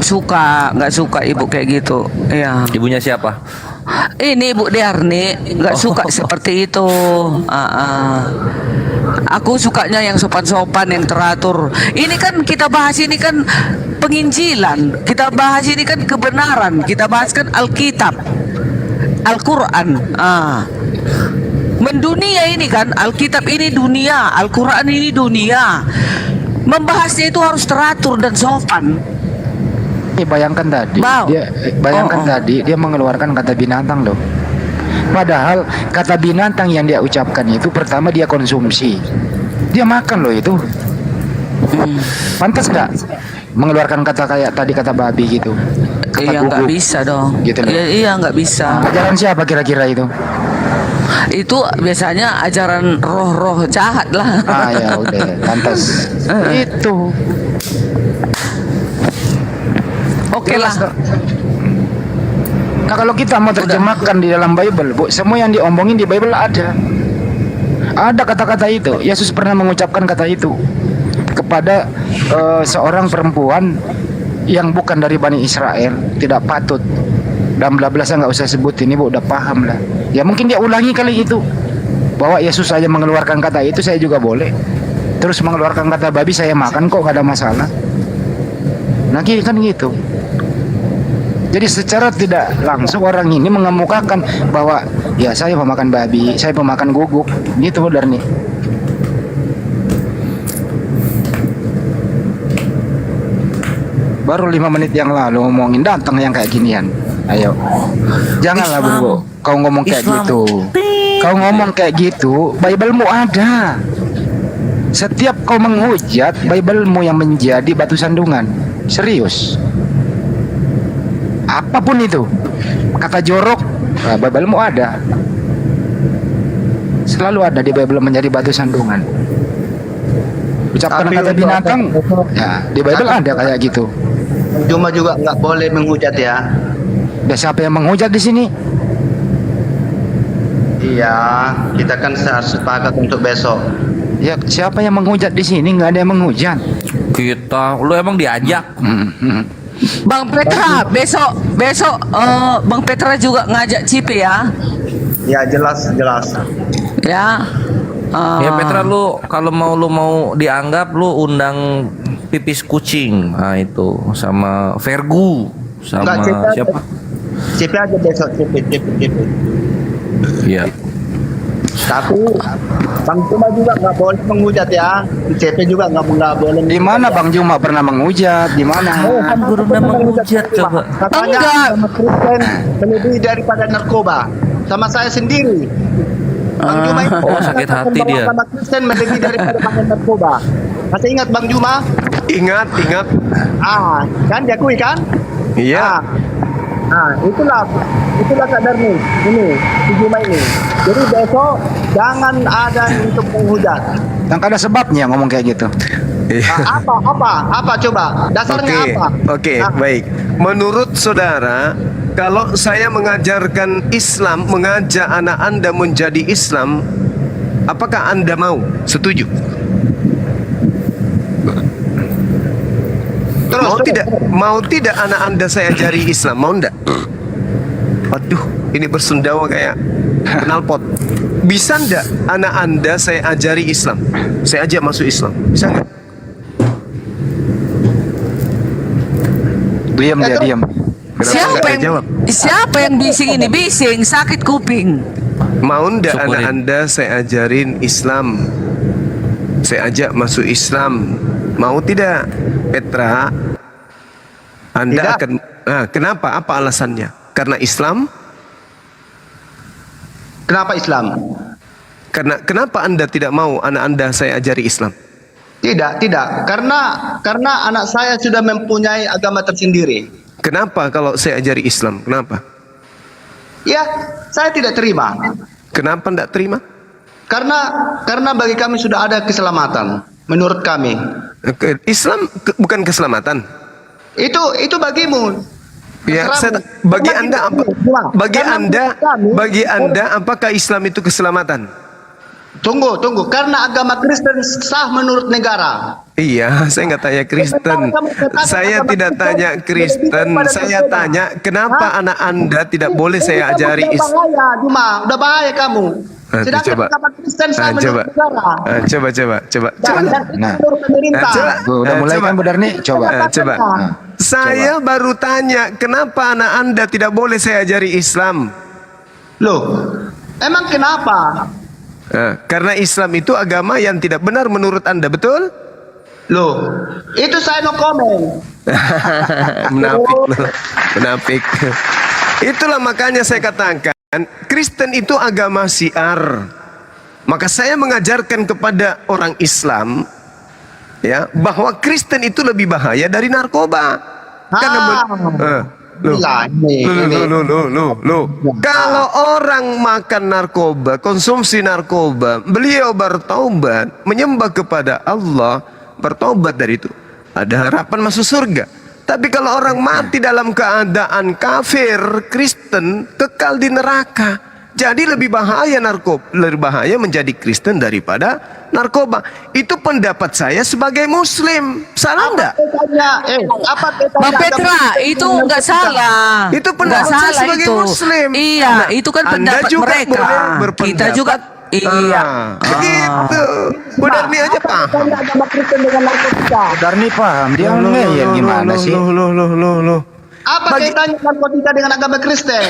suka ibu kayak gitu. Iya. Ibunya siapa? Ini Bu Darni nggak suka seperti itu. Aku sukanya yang sopan-sopan, yang teratur. Ini kan kita bahas ini kan penginjilan. Kita bahas ini kan kebenaran. Kita bahas kan Alkitab, Al-Quran. Mendunia ini kan, Alkitab ini dunia, Al-Quran ini dunia. Membahasnya itu harus teratur dan sopan. Bayangkan tadi, Wow. bayangkan Oh. tadi dia mengeluarkan kata binatang loh. Padahal kata binatang yang dia ucapkan itu pertama dia konsumsi, dia makan loh itu. Pantas nggak mengeluarkan kata kayak tadi kata babi gitu? Kata Iya nggak guguk. bisa dong. Gitu loh. Iya nggak bisa. Ajaran siapa kira-kira itu? Itu biasanya ajaran roh-roh jahat lah. Ya udah, pantas. Itu. Oke lah. Nah kalau kita mau terjemahkan di dalam Bible, Bu, semua yang diomongin di Bible ada. Ada kata-kata itu. Yesus pernah mengucapkan kata itu kepada seorang perempuan yang bukan dari Bani Israel, tidak patut. Dan bla bla saya nggak usah sebutin, Ibu udah paham lah. Ya mungkin dia ulangi kali itu. Bahwa Yesus saja mengeluarkan kata itu, saya juga boleh. Terus mengeluarkan kata babi saya makan kok gak ada masalah. Nah kan gitu. Jadi secara tidak langsung orang ini mengemukakan bahwa ya saya pemakan babi, saya pemakan guguk, gitu benar nih. Baru 5 menit yang lalu ngomongin datang yang kayak ginian. Ayo, janganlah Bu, kau ngomong kayak gitu. Kau ngomong kayak gitu, Bible-mu ada. Setiap kau menghujat, Bible-mu yang menjadi batu sandungan. Serius. Apapun itu, kata jorok, Bible-mu ada. Selalu ada di Bible menjadi batu sandungan. Ucapan Tapi kata untuk binatang, ya di Bible ada kayak gitu. Cuma juga nggak boleh menghujat ya. Dan siapa yang menghujat di sini? Iya, kita kan harus sepakat untuk besok. Ya siapa yang menghujat di sini? Nggak ada yang menghujat. Kita, lu emang diajak? Bang Petra, besok Bang Petra juga ngajak Cipi ya. Ya jelas. Ya. Ya Petra, lu kalau lu mau dianggap lu undang pipis kucing. Nah itu sama Vergu sama Enggak, siapa? CP aja besok, CP. Iya. Tapi Bang Juma juga nggak boleh menghujat ya. CP juga nggak boleh. Di mana Bang Juma pernah menghujat? Di mana? Kan guru menghujat coba. Katanya Enggak. sama Kristen melebihi daripada narkoba. Sama saya sendiri. Bang Juma itu Oh, sakit hati dia. Sama Kristen melebihi daripada pakai narkoba. Masih ingat Bang Juma? Ingat. Kan diakui kan? Iya. Itulah kadar nih. Ini si Juma ini. Jadi besok jangan ada untuk menghujat. Yang ada sebabnya ngomong kayak gitu. Apa coba? Dasarnya apa? Oke, Nah, baik. Menurut saudara, kalau saya mengajarkan Islam, mengajak anak Anda menjadi Islam, apakah Anda mau? Setuju? Mau tidak anak Anda saya ajari Islam? Mau enggak? Waduh, ini bersendawa kayak knalpot. Bisa enggak anak Anda saya ajari Islam? Saya ajak masuk Islam. Bisa enggak? Diam dia, diam. Siapa yang bising ini? Bising, sakit kuping. Mau enggak Syukurin. anak Anda saya ajarin Islam? Saya ajak masuk Islam. Mau tidak? Petra, Anda Tidak. akan Kenapa? Apa alasannya? Karena Islam? Kenapa Islam? Kenapa Anda tidak mau anak Anda saya ajari Islam? Tidak. Karena anak saya sudah mempunyai agama tersendiri. Kenapa kalau saya ajari Islam? Kenapa? Ya, saya tidak terima. Kenapa tidak terima? Karena bagi kami sudah ada keselamatan. Menurut kami. Islam bukan keselamatan. Itu bagimu. Ya, bagi Anda apa? Bagi Anda apakah Islam itu keselamatan? Tunggu. Karena agama Kristen sah menurut negara. Iya, saya nggak tanya Kristen. Saya tidak tanya Kristen. Saya tanya kenapa anak Anda tidak boleh saya ajari Islam? Udah bahaya kamu. Sedangkan agama Kristen sah menurut negara. Coba. Nah, Menurut pemerintah. udah mulai kan Bu Darni? Coba. Coba. Saya baru tanya kenapa anak Anda tidak boleh saya ajari Islam? Loh, emang kenapa? Karena Islam itu agama yang tidak benar menurut Anda, betul? Loh, itu saya no comment. Munafik. Itulah makanya saya katakan Kristen itu agama syiar. Maka saya mengajarkan kepada orang Islam ya bahwa Kristen itu lebih bahaya dari narkoba. Kalau orang makan narkoba, konsumsi narkoba, beliau bertaubat, menyembah kepada Allah, bertaubat dari itu, ada harapan masuk surga. Tapi kalau orang mati dalam keadaan kafir, Kristen, kekal di neraka. Jadi lebih bahaya menjadi Kristen daripada narkoba. Itu pendapat saya sebagai Muslim. Salah enggak? Bang Petra, itu enggak salah. Itu pendapat saya sebagai Muslim. Iya, itu kan pendapat mereka. Kita juga Begitu. Bu Darni aja paham. Agama Kristen dengan narkotika. Darni paham. Dia ngeyel gimana sih? Apa kaitannya narkotika dengan agama Kristen?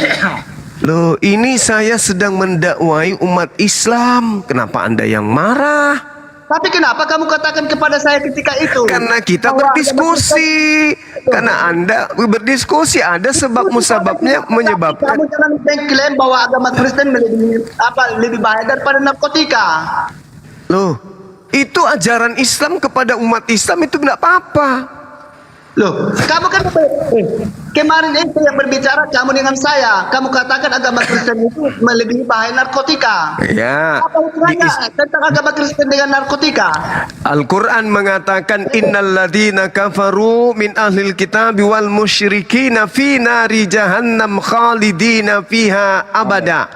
Loh, ini saya sedang mendakwai umat Islam. Kenapa Anda yang marah? Tapi kenapa kamu katakan kepada saya ketika itu? Karena kita berdiskusi. Karena Anda berdiskusi, ada sebab musababnya menyebabkan. Kamu jangan mengklaim bahwa agama Kristen lebih bahaya daripada narkotika. Loh, itu ajaran Islam kepada umat Islam itu tidak apa-apa. Loh, kamu kan kemarin itu yang berbicara kamu dengan saya. Kamu katakan agama Kristen itu melebihi bahaya narkotika. Ya. Apa hubungannya tentang agama Kristen dengan narkotika? Al-Quran mengatakan innalladzina kafaru min ahlil kitabi wal musyrikina fi nari jahannam khalidina fiha abada.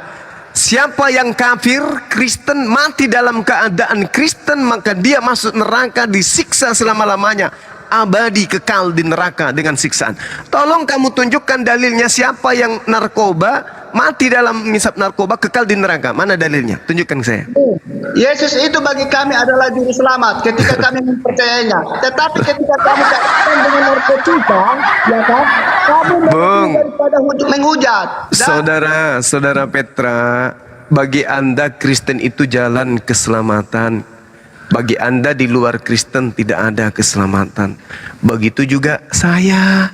Siapa yang kafir, Kristen, mati dalam keadaan Kristen, maka dia masuk neraka, disiksa selama-lamanya, abadi, kekal di neraka dengan siksaan. Tolong kamu tunjukkan dalilnya, siapa yang narkoba, mati dalam ngisap narkoba, kekal di neraka. Mana dalilnya? Tunjukkan saya. Yesus itu bagi kami adalah juru selamat ketika kami mempercayainya. Tetapi ketika kami katakan dengan narkotika, ya kan, kami daripada untuk menghujat. Saudara Petra, bagi Anda Kristen itu jalan keselamatan. Bagi Anda di luar Kristen tidak ada keselamatan. Begitu juga saya.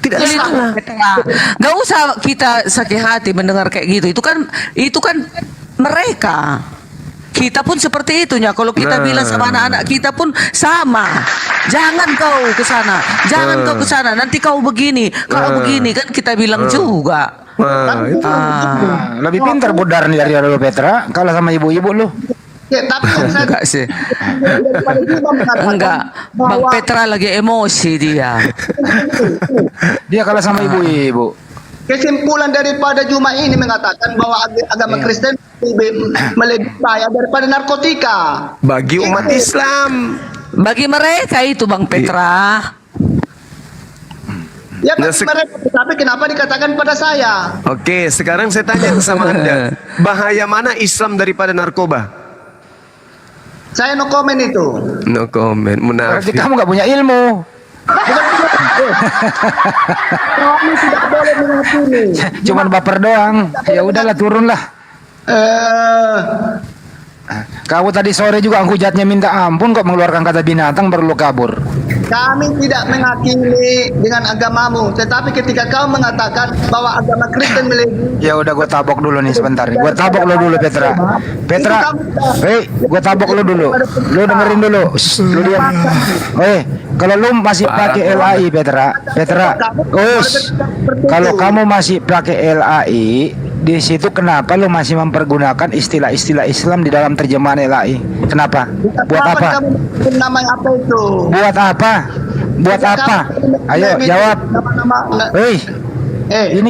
Tidak salah. Gak usah kita sakit hati mendengar kayak gitu. Itu kan mereka. Kita pun seperti itunya. Kalau kita bilang sama anak-anak kita pun sama. Jangan kau ke sana. Nanti kau begini, kan kita bilang juga. Lebih pintar Bu Darni dari Petra. Kalah sama ibu-ibu lu. Ya, tapi enggak sih. Enggak. Bang Petra lagi emosi dia. Dia kalah sama ibu-ibu. Kesimpulan daripada Juma ini mengatakan bahwa agama Kristen lebih bahaya daripada narkotika. Bagi umat Islam. Bagi mereka itu Bang Petra. Ya bagi mereka, tapi kenapa dikatakan pada saya? Oke, sekarang saya tanya sama Anda. Bahaya mana Islam daripada narkoba? Saya no comment itu. No comment, Berarti munafik. kamu gak punya ilmu. Kami tidak boleh menghakimi. Cuman baper doang. Ya udahlah, turunlah. Kau tadi sore juga hujatnya minta ampun kok mengeluarkan kata binatang baru lu kabur. Kami tidak menghakimi dengan agamamu, tetapi ketika kau mengatakan bahwa agama Kristen melebihi, Ya udah gue tabok dulu nih sebentar. Gue tabok lu dulu Petra. Petra, gue tabok lu dulu. Lu dengerin dulu. Shh, lu diam. Kalau lu masih pakai LAI Petra, kalau kamu masih pakai LAI, di situ kenapa lu masih mempergunakan istilah-istilah Islam di dalam terjemahan LAI? Kenapa? Buat apa? Kamu namanya apa itu? Buat apa? Buat apa? Ayo jawab. Ini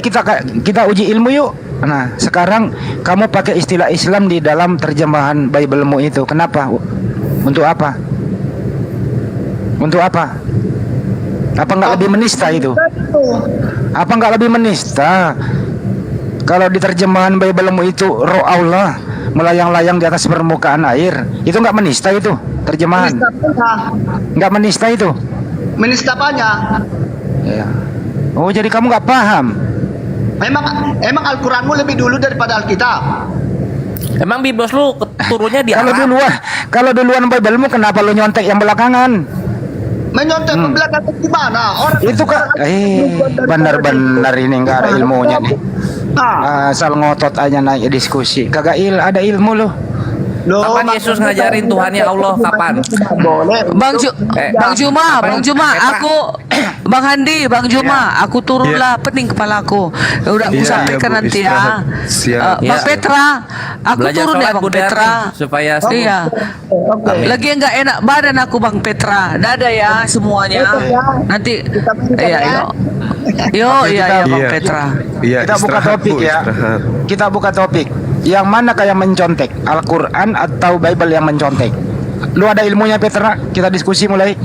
kita uji ilmu yuk. Nah, sekarang kamu pakai istilah Islam di dalam terjemahan Bible-mu itu. Kenapa? Untuk apa? Untuk apa? Apa nggak lebih menista itu? Apa nggak lebih menista? Kalau di terjemahan Bible-mu itu roh Allah melayang-layang di atas permukaan air, itu nggak menista itu terjemahan? Nggak menista itu? Menista apanya? Ya. Oh, jadi kamu nggak paham? Emang Al-Quranmu lebih dulu daripada Alkitab? Emang biblos lu turunnya di Kalau duluan Bible-mu kenapa lu nyontek yang belakangan? Menyontek belakang gimana? Orang Itu kan benar-benar ini nggak ada ilmunya nih. Asal ngotot aja naik diskusi. Kagak ada ilmu loh. Kapan Yesus ngajarin Tuhannya Allah? Kapan? Bang Juma, Bang Handi, Bang Juma, aku turunlah pening kepalaku. Udah aku sampaikan nanti ya. Bang Petra, aku Belajar turun ya sholat, Bang Bu Petra. Dar, supaya Iya. Lagi nggak enak badan aku Bang Petra. Dadah ya semuanya. Nanti Yo, Bang Petra. Kita buka topik ya. Kita buka topik. Yang mana kayak mencontek? Al-Quran atau Bible yang mencontek? Lu ada ilmunya Petra? Kita diskusi mulai.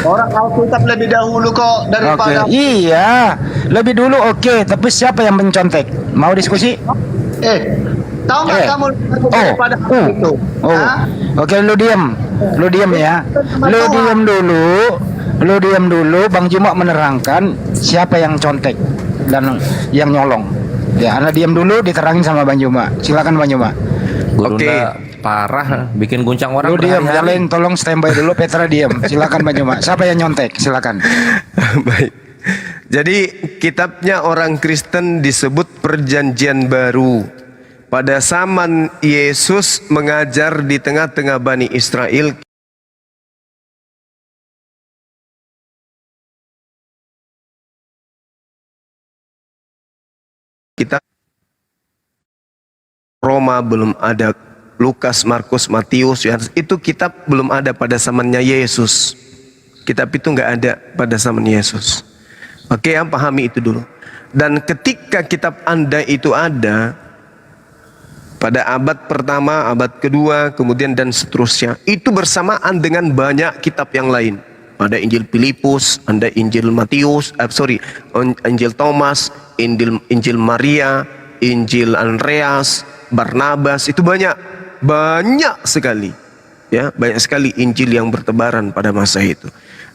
Orang Alkitab lebih dahulu kok daripada. Iya, lebih dulu oke. Tapi siapa yang mencontek? Mau diskusi? Tahu nggak kamu daripada itu? Oke, lu diam ya. Lu diam dulu. Bang Juma menerangkan siapa yang contek dan yang nyolong. Ya, Anda diam dulu, diterangin sama Bang Juma. Silakan Bang Juma. Gurunda parah, bikin guncang orang. Lu diam, berhari-hari. yang lain tolong standby dulu. Petra diam. Silakan Bang Juma. Siapa yang nyontek? Silakan. Baik. Jadi kitabnya orang Kristen disebut Perjanjian Baru. Pada zaman Yesus mengajar di tengah-tengah Bani Israel, kita Roma belum ada, Lukas, Markus, Matius, Yohanes, itu kitab belum ada pada zamannya Yesus. Kitab itu nggak ada pada zaman Yesus. Oke, yang pahami itu dulu. Dan ketika kitab Anda itu ada pada abad pertama, abad kedua, kemudian dan seterusnya, itu bersamaan dengan banyak kitab yang lain. Ada Injil Filipus, ada Injil Matius, Injil Thomas, Injil Maria, Injil Andreas, Barnabas, itu banyak sekali. Ya, banyak sekali Injil yang bertebaran pada masa itu.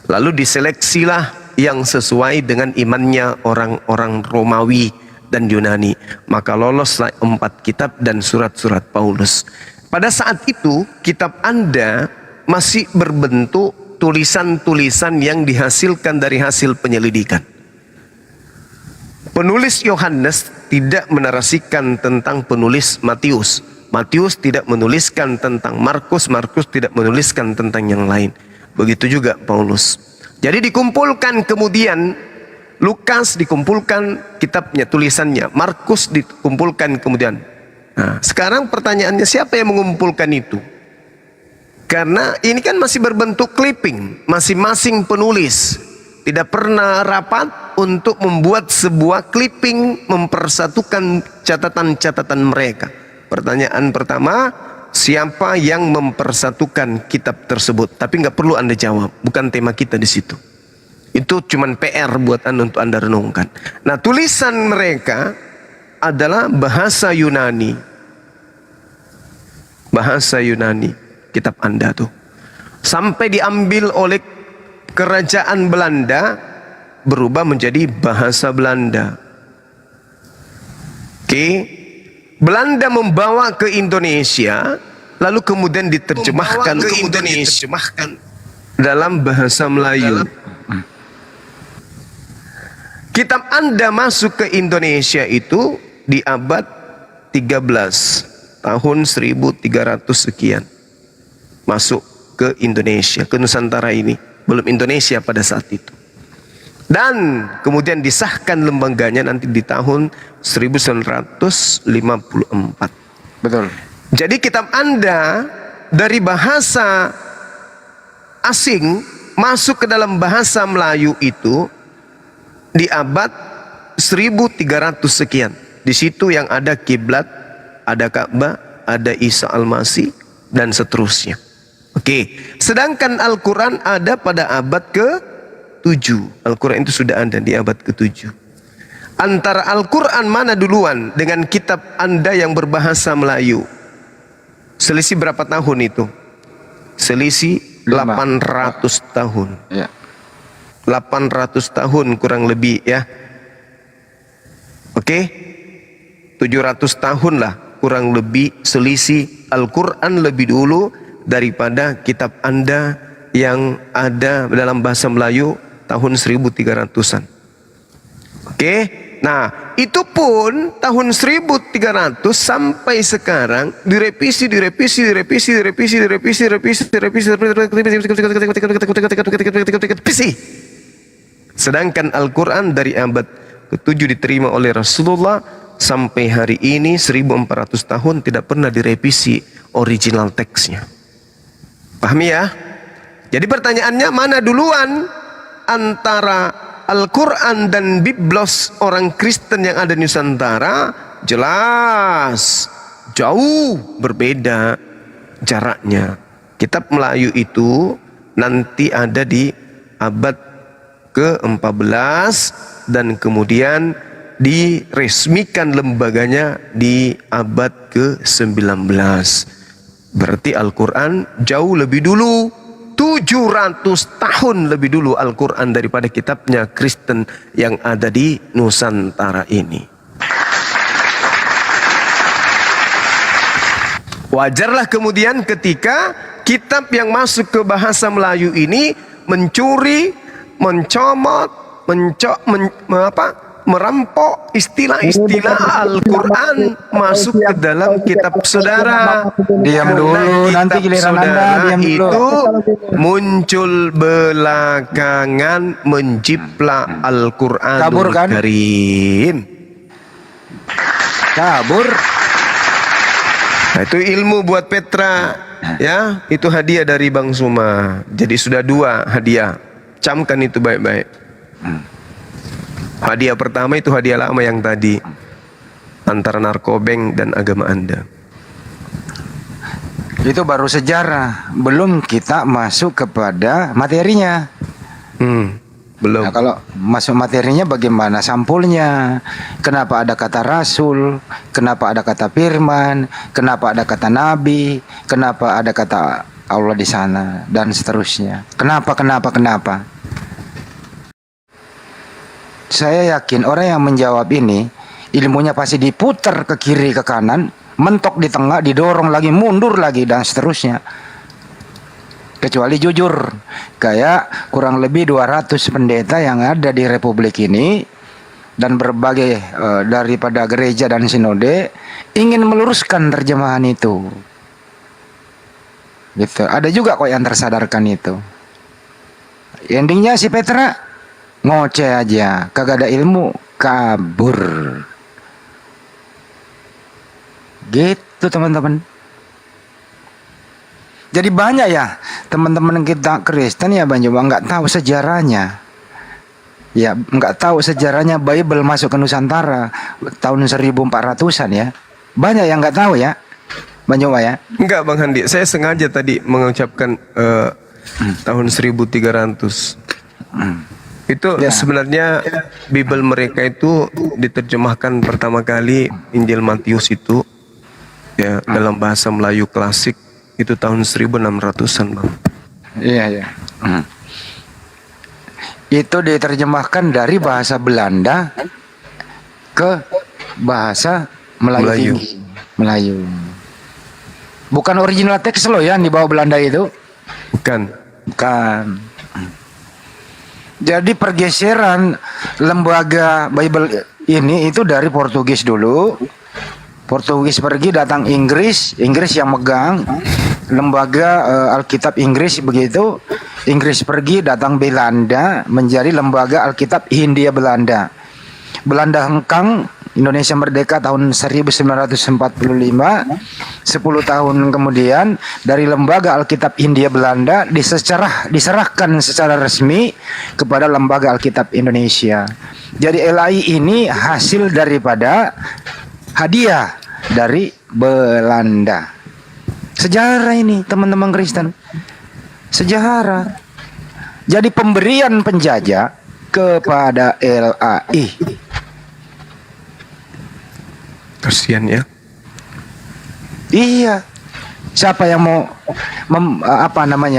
Lalu diseleksilah yang sesuai dengan imannya orang-orang Romawi dan Yunani. Maka loloslah 4 kitab dan surat-surat Paulus. Pada saat itu kitab Anda masih berbentuk tulisan-tulisan yang dihasilkan dari hasil penyelidikan. Penulis Yohanes tidak menarasikan tentang penulis Matius. Matius tidak menuliskan tentang Markus. Markus tidak menuliskan tentang yang lain. Begitu juga Paulus. Jadi dikumpulkan kemudian, Lukas dikumpulkan kitabnya, tulisannya. Markus dikumpulkan kemudian. Nah, sekarang pertanyaannya, siapa yang mengumpulkan itu? Karena ini kan masih berbentuk clipping, masing-masing penulis tidak pernah rapat untuk membuat sebuah clipping mempersatukan catatan-catatan mereka. Pertanyaan pertama, siapa yang mempersatukan kitab tersebut? Tapi nggak perlu Anda jawab, bukan tema kita di situ. Itu cuman PR buat Anda untuk Anda renungkan. Nah, tulisan mereka adalah bahasa Yunani. Bahasa Yunani. Kitab Anda tuh sampai diambil oleh kerajaan Belanda, berubah menjadi bahasa Belanda. Oke, Belanda membawa ke Indonesia lalu kemudian diterjemahkan ke Indonesia dalam bahasa Melayu. Kitab Anda masuk ke Indonesia itu di abad 13, tahun 1300 sekian. Masuk ke Indonesia, ke Nusantara ini. Belum Indonesia pada saat itu. Dan kemudian disahkan lembaganya nanti di tahun 1954. Betul. Jadi kitab Anda dari bahasa asing masuk ke dalam bahasa Melayu itu di abad 1300 sekian. Di situ yang ada kiblat, ada Ka'bah, ada Isa Al-Masih dan seterusnya. Oke, sedangkan Al-Quran ada pada abad ke-7. Al-Quran itu sudah ada di abad ke-7. Antara Al-Quran mana duluan dengan kitab Anda yang berbahasa Melayu? Selisih berapa tahun itu? Selisih 800 tahun. Ya. 800 tahun kurang lebih ya. Oke, 700 tahun lah kurang lebih selisih. Al-Quran lebih dulu daripada kitab Anda yang ada dalam bahasa Melayu tahun 1300-an. Oke, nah itu pun tahun 1300 sampai sekarang direvisi. Sedangkan Al-Quran dari abad ke-7 diterima oleh Rasulullah sampai hari ini 1400 tahun tidak pernah direvisi original teksnya. Pahami ya? Jadi pertanyaannya mana duluan antara Al-Quran dan Biblos orang Kristen yang ada di Nusantara? Jelas jauh berbeda jaraknya. Kitab Melayu itu nanti ada di abad ke-14 dan kemudian diresmikan lembaganya di abad ke-19. Berarti Al-Quran jauh lebih dulu, 700 tahun lebih dulu Al-Quran daripada kitabnya Kristen yang ada di Nusantara ini. Wajarlah kemudian ketika kitab yang masuk ke bahasa Melayu ini mencuri, mencomot, merampok istilah-istilah Al-Quran masuk ke dalam kitab saudara. Diam dulu, nanti giliran Anda diam dulu. Itu muncul belakangan menjiplak Al-Quranul Karim. Kabur. Nah, itu ilmu buat Petra, ya. Itu hadiah dari Bang Suma. Jadi sudah 2 hadiah. Camkan itu baik-baik. Hadiah pertama itu hadiah lama yang tadi, antara narkobeng dan agama Anda. Itu baru sejarah, belum kita masuk kepada materinya. Belum. Nah, kalau masuk materinya bagaimana sampulnya? Kenapa ada kata Rasul? Kenapa ada kata Firman? Kenapa ada kata Nabi? Kenapa ada kata Allah di sana? Dan seterusnya. Kenapa? Saya yakin orang yang menjawab ini ilmunya pasti diputar ke kiri ke kanan, mentok di tengah, didorong lagi, mundur lagi dan seterusnya. Kecuali jujur, kayak kurang lebih 200 pendeta yang ada di Republik ini dan berbagai daripada gereja dan sinode ingin meluruskan terjemahan itu. Gitu. Ada juga kok yang tersadarkan itu. Endingnya si Petra ngoceh aja, kagak ada ilmu, kabur. Gitu teman-teman. Jadi banyak ya teman-teman kita Kristen ya Bang Jombang nggak tahu sejarahnya. Ya nggak tahu sejarahnya Bible masuk ke Nusantara tahun 1400-an ya. Banyak yang nggak tahu ya Bang Jombang ya. Enggak Bang Handi, saya sengaja tadi mengucapkan tahun 1300. Itu Ya. sebenarnya Bible mereka itu diterjemahkan pertama kali Injil Matius itu ya dalam bahasa Melayu klasik itu tahun 1600-an Bang. Iya. Itu diterjemahkan dari bahasa Belanda ke bahasa Melayu. Melayu. Bukan original teks loh ya, yang dibawa Belanda itu. Bukan. Bukan. Jadi pergeseran lembaga Bible ini itu dari Portugis dulu. Portugis pergi, datang Inggris, Inggris yang megang lembaga Alkitab Inggris begitu. Inggris pergi, datang Belanda, menjadi lembaga Alkitab Hindia Belanda. Belanda hengkang, Indonesia merdeka tahun 1945. 10 tahun kemudian dari lembaga Alkitab Hindia Belanda diserahkan secara resmi kepada lembaga Alkitab Indonesia. Jadi LAI ini hasil daripada hadiah dari Belanda. Sejarah ini teman-teman Kristen. Sejarah. Jadi pemberian penjajah kepada LAI. Kasihan ya. Iya. Siapa yang mau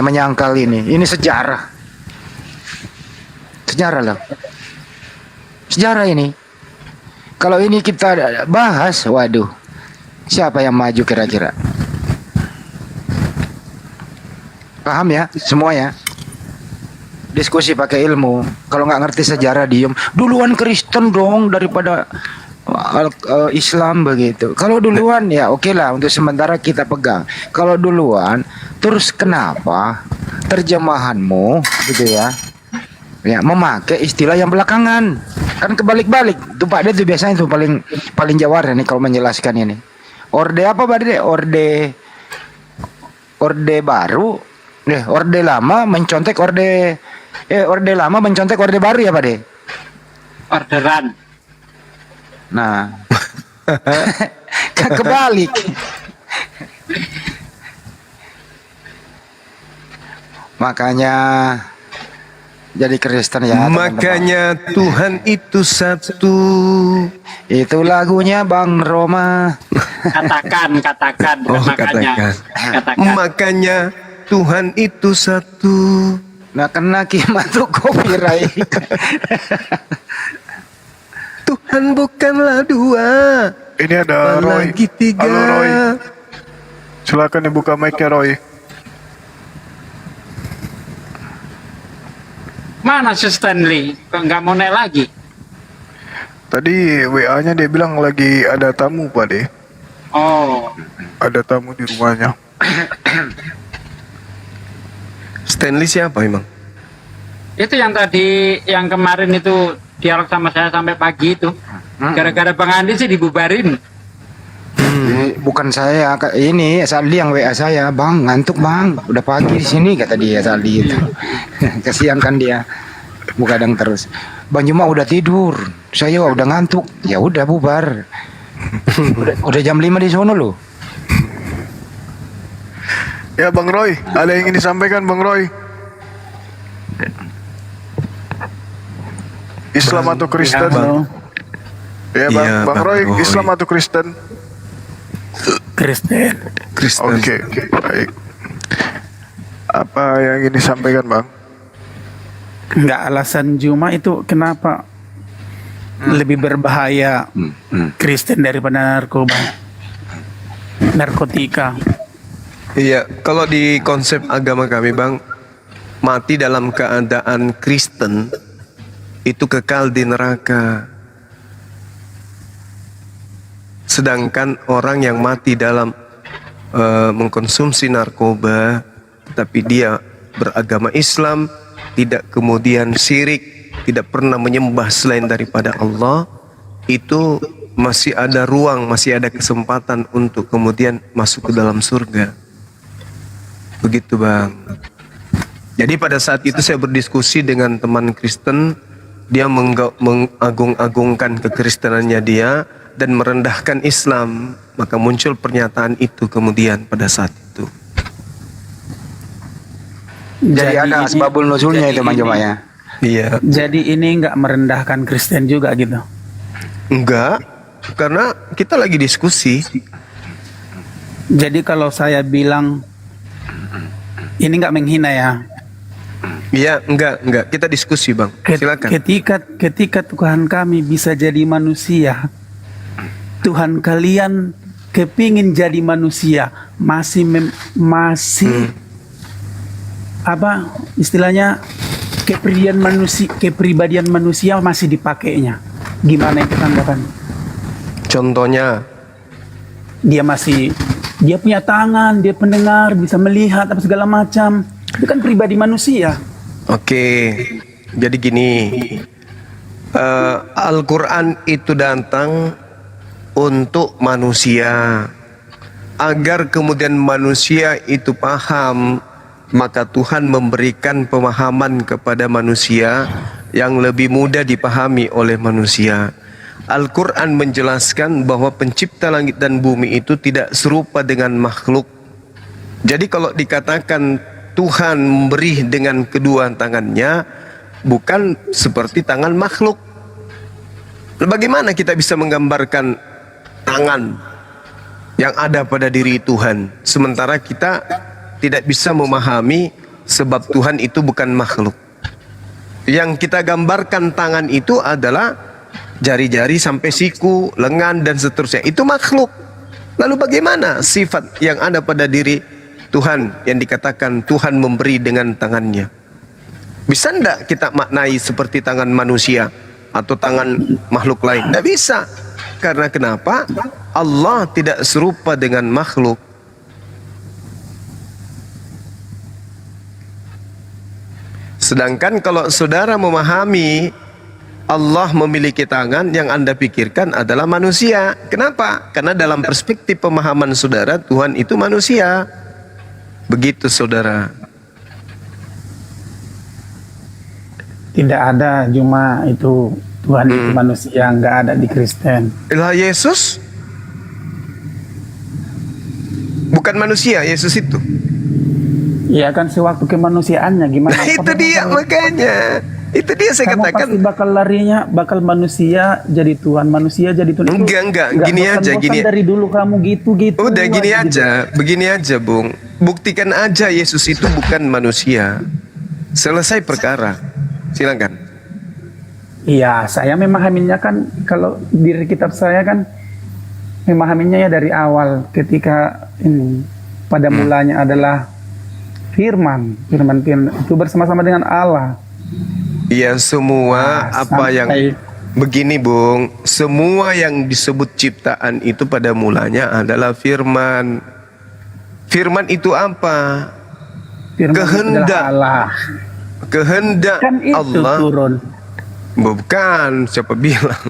menyangkal ini? Ini sejarah. Sejarah loh. Sejarah ini. Kalau ini kita bahas, waduh. Siapa yang maju kira-kira? Paham ya semua ya? Diskusi pakai ilmu. Kalau nggak ngerti sejarah diem. Duluan Kristen dong daripada Islam begitu. Kalau duluan ya oke lah, untuk sementara kita pegang. Kalau duluan, terus kenapa terjemahanmu gitu ya? Ya memakai istilah yang belakangan. Kan kebalik-balik. Tuh Pak De tuh biasanya tuh paling jawar nih kalau menjelaskan ini. Orde apa Pak De? Orde baru. Orde lama mencontek orde lama mencontek orde baru ya Pak De? Orderan. Nah. Kebalik. Makanya jadi Kristen ya. Makanya teman-teman. Tuhan itu satu. Itu lagunya Bang Roma. Katakan, Oh, makanya. Katakan. Makanya Tuhan itu satu. Nah kena kimatu copyright. Tuhan bukanlah dua. Ini ada Roy. Apalagi tiga. Halo Roy. Silakan dibuka mic-nya Roy. Mana si Stanley? Kok nggak mau naik lagi? Tadi WA-nya dia bilang lagi ada tamu Pak De. Oh, Ada tamu di rumahnya. Stanley siapa emang? itu yang tadi, yang kemarin itu dialog sama saya sampai pagi itu. Gara-gara Bang Andi sih dibubarin. Bukan saya, ini Saldi yang WA saya, Bang ngantuk Bang, udah pagi di sini kata dia Saldi itu. Kasihan kan dia, begadang terus. Bang Juma udah tidur, saya udah ngantuk, ya udah bubar. udah jam 5 di sono loh. Ya Bang Roy, ada yang ingin disampaikan Bang Roy? Islam atau Kristen? Ya Bang, Iya, Bang Bang Roy, Roy. Islam atau Kristen? Kristen. Oke, baik. Apa yang ingin disampaikan Bang? Enggak, alasan Juma itu kenapa lebih berbahaya Kristen daripada narkotika. Iya, kalau di konsep agama kami Bang, mati dalam keadaan Kristen itu kekal di neraka. Sedangkan orang yang mati dalam mengkonsumsi narkoba, tapi dia beragama Islam, tidak kemudian syirik, tidak pernah menyembah selain daripada Allah, itu masih ada ruang, masih ada kesempatan untuk kemudian masuk ke dalam surga. Begitu Bang. Jadi pada saat itu saya berdiskusi dengan teman Kristen, dia mengagung-agungkan kekristenannya dia dan merendahkan Islam, maka muncul pernyataan itu kemudian pada saat itu. Jadi ada asbabul nuzulnya itu Bang Juma ya. Iya. Jadi ini enggak merendahkan Kristen juga gitu. Enggak, karena kita lagi diskusi. Jadi kalau saya bilang ini enggak menghina ya. Iya, enggak. Kita diskusi, Bang. Silakan. Ketika Tuhan kami bisa jadi manusia, Tuhan kalian kepingin jadi manusia, masih apa istilahnya, kepribadian manusia masih dipakainya. Gimana itu tanggapan? Contohnya, dia punya tangan, dia pendengar, bisa melihat apa segala macam. Itu kan pribadi manusia. oke, jadi gini, Al-Quran itu datang untuk manusia, agar kemudian manusia itu paham, maka Tuhan memberikan pemahaman kepada manusia yang lebih mudah dipahami oleh manusia. Al-Quran menjelaskan bahwa pencipta langit dan bumi itu tidak serupa dengan makhluk. Jadi kalau dikatakan Tuhan memberi dengan kedua tangannya, bukan seperti tangan makhluk. Bagaimana kita bisa menggambarkan tangan yang ada pada diri Tuhan, sementara kita tidak bisa memahami sebab Tuhan itu bukan makhluk. Yang kita gambarkan tangan itu adalah jari-jari sampai siku, lengan dan seterusnya. Itu makhluk. Lalu bagaimana sifat yang ada pada diri Tuhan yang dikatakan Tuhan memberi dengan tangannya? Bisa enggak kita maknai seperti tangan manusia atau tangan makhluk lain? Tidak bisa. Karena kenapa? Allah tidak serupa dengan makhluk. Sedangkan kalau saudara memahami Allah memiliki tangan, yang Anda pikirkan adalah manusia. Kenapa? Karena dalam perspektif pemahaman saudara, Tuhan itu manusia. Begitu saudara. Tidak ada cuma itu Tuhan itu manusia, nggak ada di Kristen. Lah Yesus bukan manusia, Yesus itu. Iya kan sewaktu kemanusiaannya gimana? Nah, itu dia makanya. Itu dia saya Kamu katakan. pasti bakal larinya, bakal manusia jadi Tuhan, manusia jadi Tuhan. Enggak, gini aja, gini. Dari dulu kamu gitu. Udah gini gitu. aja, begini aja, Bung. Buktikan aja Yesus itu bukan manusia. Selesai perkara. Silakan. Iya, saya memahaminya kan, kalau di kitab saya kan memahaminya ya dari awal, ketika ini pada mulanya adalah firman itu bersama-sama dengan Allah. Ya semua apa yang begini Bung, semua yang disebut ciptaan itu pada mulanya adalah firman. Firman itu apa? Firman kehendak Allah. Kehendak Kan itu Allah turun. Bukan, siapa bilang?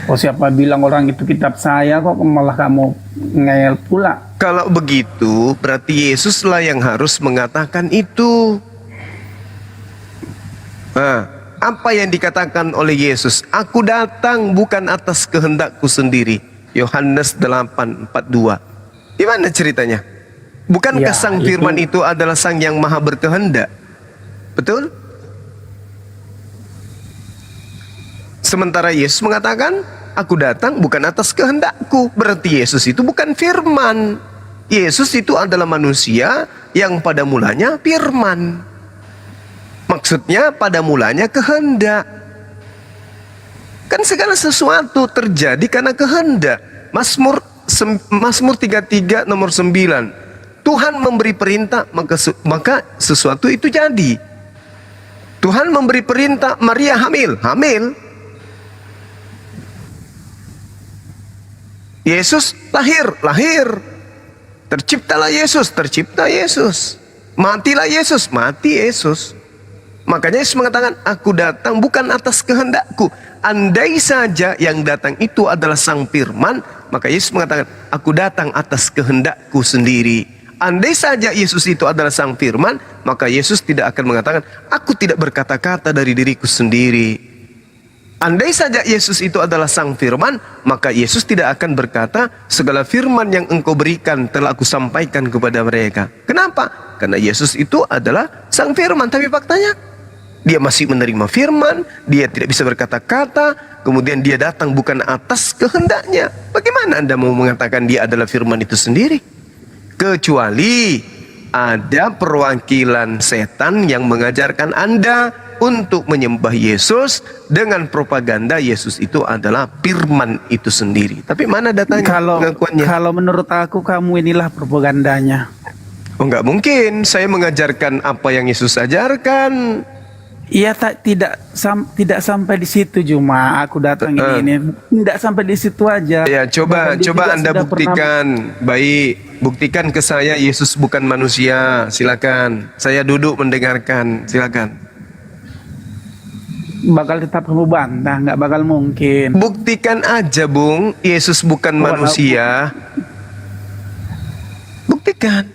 Oh, siapa bilang orang itu kitab saya, kok malah kamu ngeyel pula? Kalau begitu berarti Yesuslah yang harus mengatakan itu. Nah, apa yang dikatakan oleh Yesus? Aku datang bukan atas kehendakku sendiri. Yohanes 8:42. Gimana ceritanya? Bukankah sang firman itu adalah sang yang maha berkehendak? Betul? Sementara Yesus mengatakan, aku datang bukan atas kehendakku. Berarti Yesus itu bukan firman. Yesus itu adalah manusia yang pada mulanya firman. Maksudnya pada mulanya kehendak. Kan segala sesuatu terjadi karena kehendak. Mazmur 33 nomor 9. Tuhan memberi perintah, maka sesuatu itu jadi. Tuhan memberi perintah, Maria hamil. Yesus lahir. Tercipta Yesus. Matilah Yesus, mati Yesus. Makanya Yesus mengatakan, aku datang bukan atas kehendakku. Andai saja yang datang itu adalah sang firman, maka Yesus mengatakan, aku datang atas kehendakku sendiri. Andai saja Yesus itu adalah sang firman, maka Yesus tidak akan mengatakan, aku tidak berkata-kata dari diriku sendiri. Andai saja Yesus itu adalah sang firman, maka Yesus tidak akan berkata, segala firman yang engkau berikan telah aku sampaikan kepada mereka. Kenapa? Karena Yesus itu adalah sang firman. Tapi faktanya, dia masih menerima firman, dia tidak bisa berkata-kata, kemudian dia datang bukan atas kehendaknya. Bagaimana Anda mau mengatakan dia adalah firman itu sendiri? Kecuali ada perwakilan setan yang mengajarkan Anda untuk menyembah Yesus dengan propaganda Yesus itu adalah firman itu sendiri. Tapi mana datanya, pengakuannya? Kalau menurut aku kamu inilah propagandanya. Oh, nggak mungkin. Saya mengajarkan apa yang Yesus ajarkan. Iya, tidak sampai di situ, cuma aku datang ini tidak sampai di situ aja. Ya, coba Bahkan dia juga Anda sudah buktikan. Baik, buktikan ke saya Yesus bukan manusia. Silakan. Saya duduk mendengarkan. Silakan. Bakal tetap kamu bantah, nggak bakal mungkin. Buktikan aja, Bung, Yesus bukan manusia. Buktikan.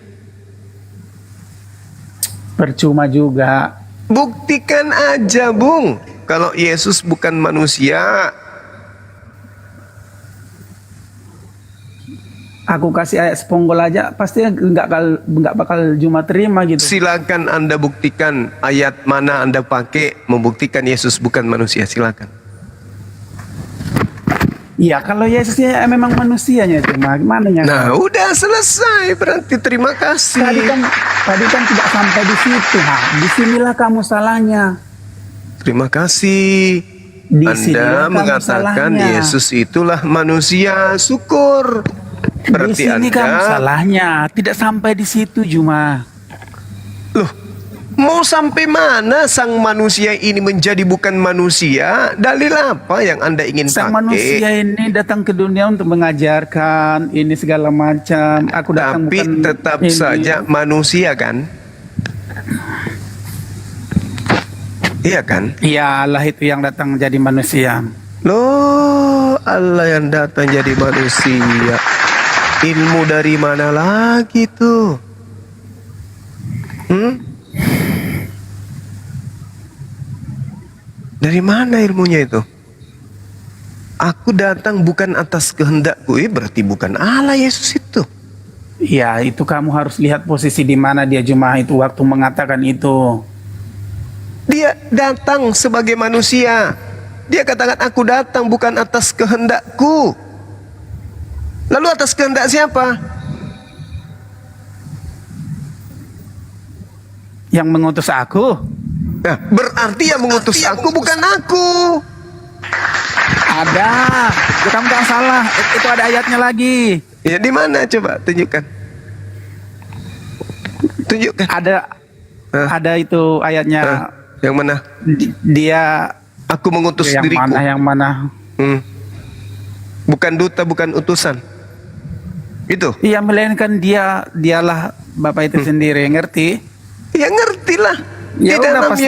Percuma juga. Buktikan aja, Bung, kalau Yesus bukan manusia. Aku kasih ayat seponggol aja, pasti nggak bakal cuma terima gitu. Silakan Anda buktikan ayat mana Anda pakai membuktikan Yesus bukan manusia. Silakan. Iya, kalau Yesusnya memang manusianya, cuma gimana ya? Nah, udah selesai. Berarti terima kasih. Tadi kan tidak sampai di situ. Nah, disinilah kamu salahnya. Terima kasih. Anda mengatakan Yesus itulah manusia. Syukur. Berarti di sini Anda kamu salahnya. Tidak sampai di situ, Juma. Loh, mau sampai mana sang manusia ini menjadi bukan manusia? Dalil apa yang Anda ingin Sang pakai? manusia ini datang ke dunia untuk mengajarkan ini segala macam. Aku datang Tapi bukan tetap ini. saja manusia kan? Iya kan? Iya, Allah itu yang datang jadi manusia. Loh, Allah yang datang jadi manusia. Ilmu dari mana lagi tuh? Dari mana ilmunya itu? Aku datang bukan atas kehendakku, berarti bukan Allah Yesus itu. Ya, itu kamu harus lihat posisi di mana dia Juma itu waktu mengatakan itu. Dia datang sebagai manusia. Dia katakan aku datang bukan atas kehendakku. Lalu atas kehendak siapa? Yang mengutus aku. Nah, berarti yang mengutus aku bukan aku. Ada. Ya, kamu jangan salah. Itu ada ayatnya lagi. Ya di mana coba tunjukkan. Tunjukkan. Ada itu ayatnya. Yang mana? Dia aku mengutus yang diriku. Yang mana? Bukan duta, bukan utusan. Itu. Iya, melainkan dialah Bapak itu sendiri, ngerti? Ya ngertilah. Ya Di dalam udah,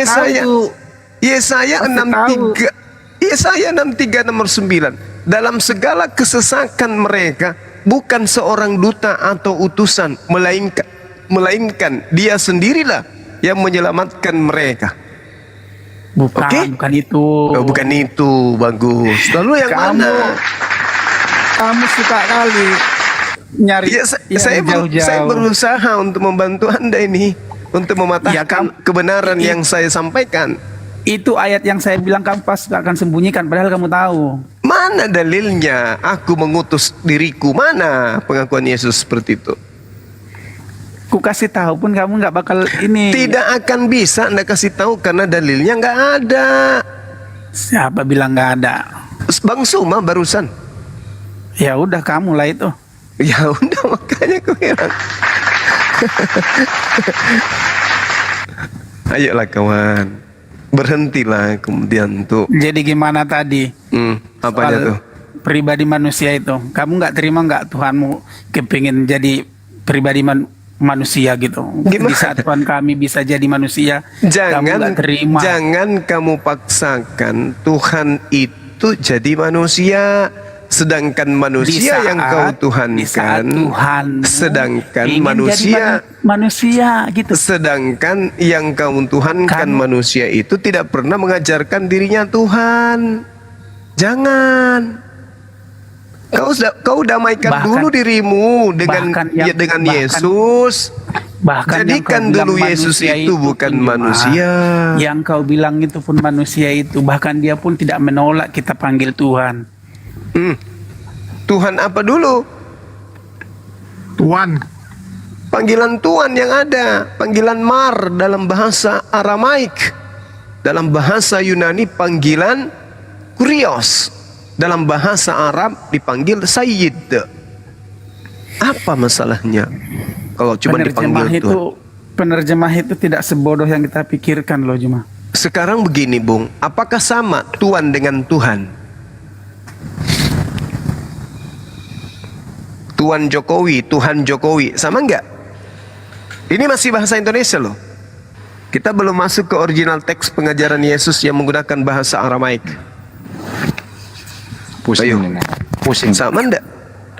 Yesaya 63 Yesaya 63 nomor 9. Dalam segala kesesakan mereka bukan seorang duta atau utusan, melainkan dia sendirilah yang menyelamatkan mereka. Bukan itu. Oh, bukan itu. Bagus. Lalu yang mana? Kamu suka kali nyari saya berusaha untuk membantu Anda ini, untuk mematahkan kebenaran yang saya sampaikan. Itu ayat yang saya bilang kamu pas akan sembunyikan, padahal kamu tahu. Mana dalilnya? Aku mengutus diriku. Mana pengakuan Yesus seperti itu? Ku kasih tahu pun kamu nggak bakal ini. Tidak akan bisa Anda kasih tahu karena dalilnya nggak ada. Siapa bilang nggak ada? Bang Suma barusan. Ya udah, kamu lah itu. Ya udah, makanya aku heran. Ayolah kawan, berhentilah kemudian tuh. Jadi gimana tadi? Apanya tuh? Pribadi manusia itu, kamu nggak terima nggak Tuhanmu kepingin jadi pribadi manusia gitu? Gimana? Di saat Tuhan kami bisa jadi manusia, kamu nggak terima. Jangan kamu paksakan Tuhan itu jadi manusia. Sedangkan manusia yang kau tuhankan, sedangkan manusia gitu. Sedangkan yang kau tuhankan manusia itu tidak pernah mengajarkan dirinya Tuhan. Jangan. Kau damaikan dulu dirimu dengan Yesus. Jadikan dulu Yesus itu bukan manusia. Yang kau bilang itu pun manusia itu, bahkan dia pun tidak menolak kita panggil Tuhan. Tuhan apa dulu? Tuhan. Panggilan Tuhan yang ada, panggilan Mar dalam bahasa Aramaik. Dalam bahasa Yunani panggilan kurios. Dalam bahasa Arab dipanggil sayyid. Apa masalahnya kalau cuma dipanggil Tuhan? Penerjemah itu tidak sebodoh yang kita pikirkan loh Juma. Sekarang begini Bung, apakah sama Tuhan dengan Tuhan? Tuan Jokowi, Tuhan Jokowi, sama enggak? Ini masih bahasa Indonesia loh. Kita belum masuk ke original teks pengajaran Yesus yang menggunakan bahasa Aramaik. Pusing. Ayo. Pusing. Sama enggak?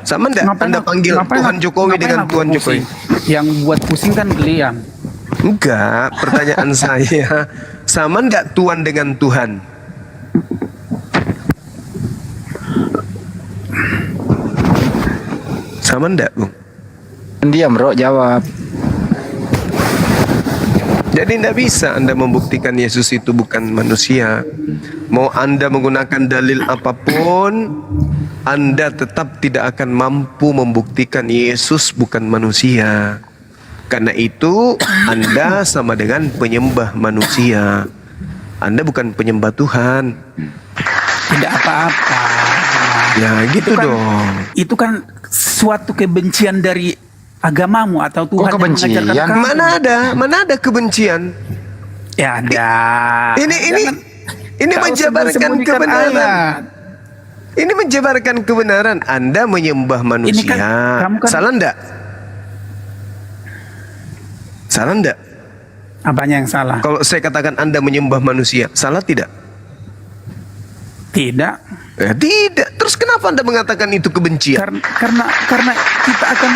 Sama enggak? Anda panggil Tuhan Jokowi dengan Tuhan Jokowi? Yang buat pusing kan kalian. Enggak, pertanyaan saya, sama enggak Tuhan dengan Tuhan? Sama enggak, Bung? Diam bro, jawab. Jadi tidak bisa Anda membuktikan Yesus itu bukan manusia. Mau Anda menggunakan dalil apapun, Anda tetap tidak akan mampu membuktikan Yesus bukan manusia. Karena itu Anda sama dengan penyembah manusia. Anda bukan penyembah Tuhan. Tidak apa-apa. Ya gitu kan, dong. Itu kan suatu kebencian dari agamamu atau Tuhan yang kebencian? mengajarkan kamu. Mana ada kebencian? Ya ada. Ini menjabarkan kebenaran. Ini menjabarkan kebenaran. Anda menyembah manusia. Kamu kan, salah enggak? Salah enggak? apanya yang salah? Kalau saya katakan Anda menyembah manusia, salah tidak? Tidak. Tidak. Terus kenapa Anda mengatakan itu kebencian? Karena kita akan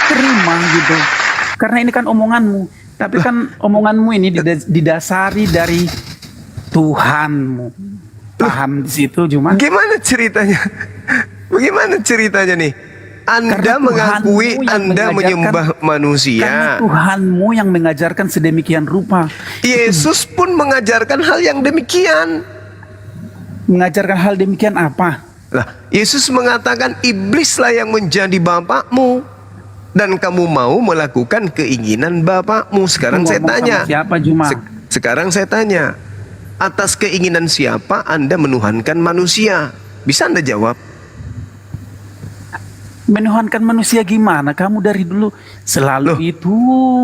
terima gitu. Karena ini kan omonganmu. Tapi kan omonganmu ini didasari dari Tuhanmu. Paham di situ cuma. Gimana ceritanya? Bagaimana ceritanya nih? Anda mengakui Anda menyembah manusia. Karena Tuhanmu yang mengajarkan sedemikian rupa. Yesus pun mengajarkan hal yang demikian. Mengajarkan hal demikian apa? Lah, Yesus mengatakan iblislah yang menjadi bapakmu dan kamu mau melakukan keinginan bapakmu. Sekarang saya tanya. Siapa Juma? Sekarang saya tanya. Atas keinginan siapa Anda menuhankan manusia? Bisa Anda jawab? Menuhankan manusia gimana? Kamu dari dulu selalu itu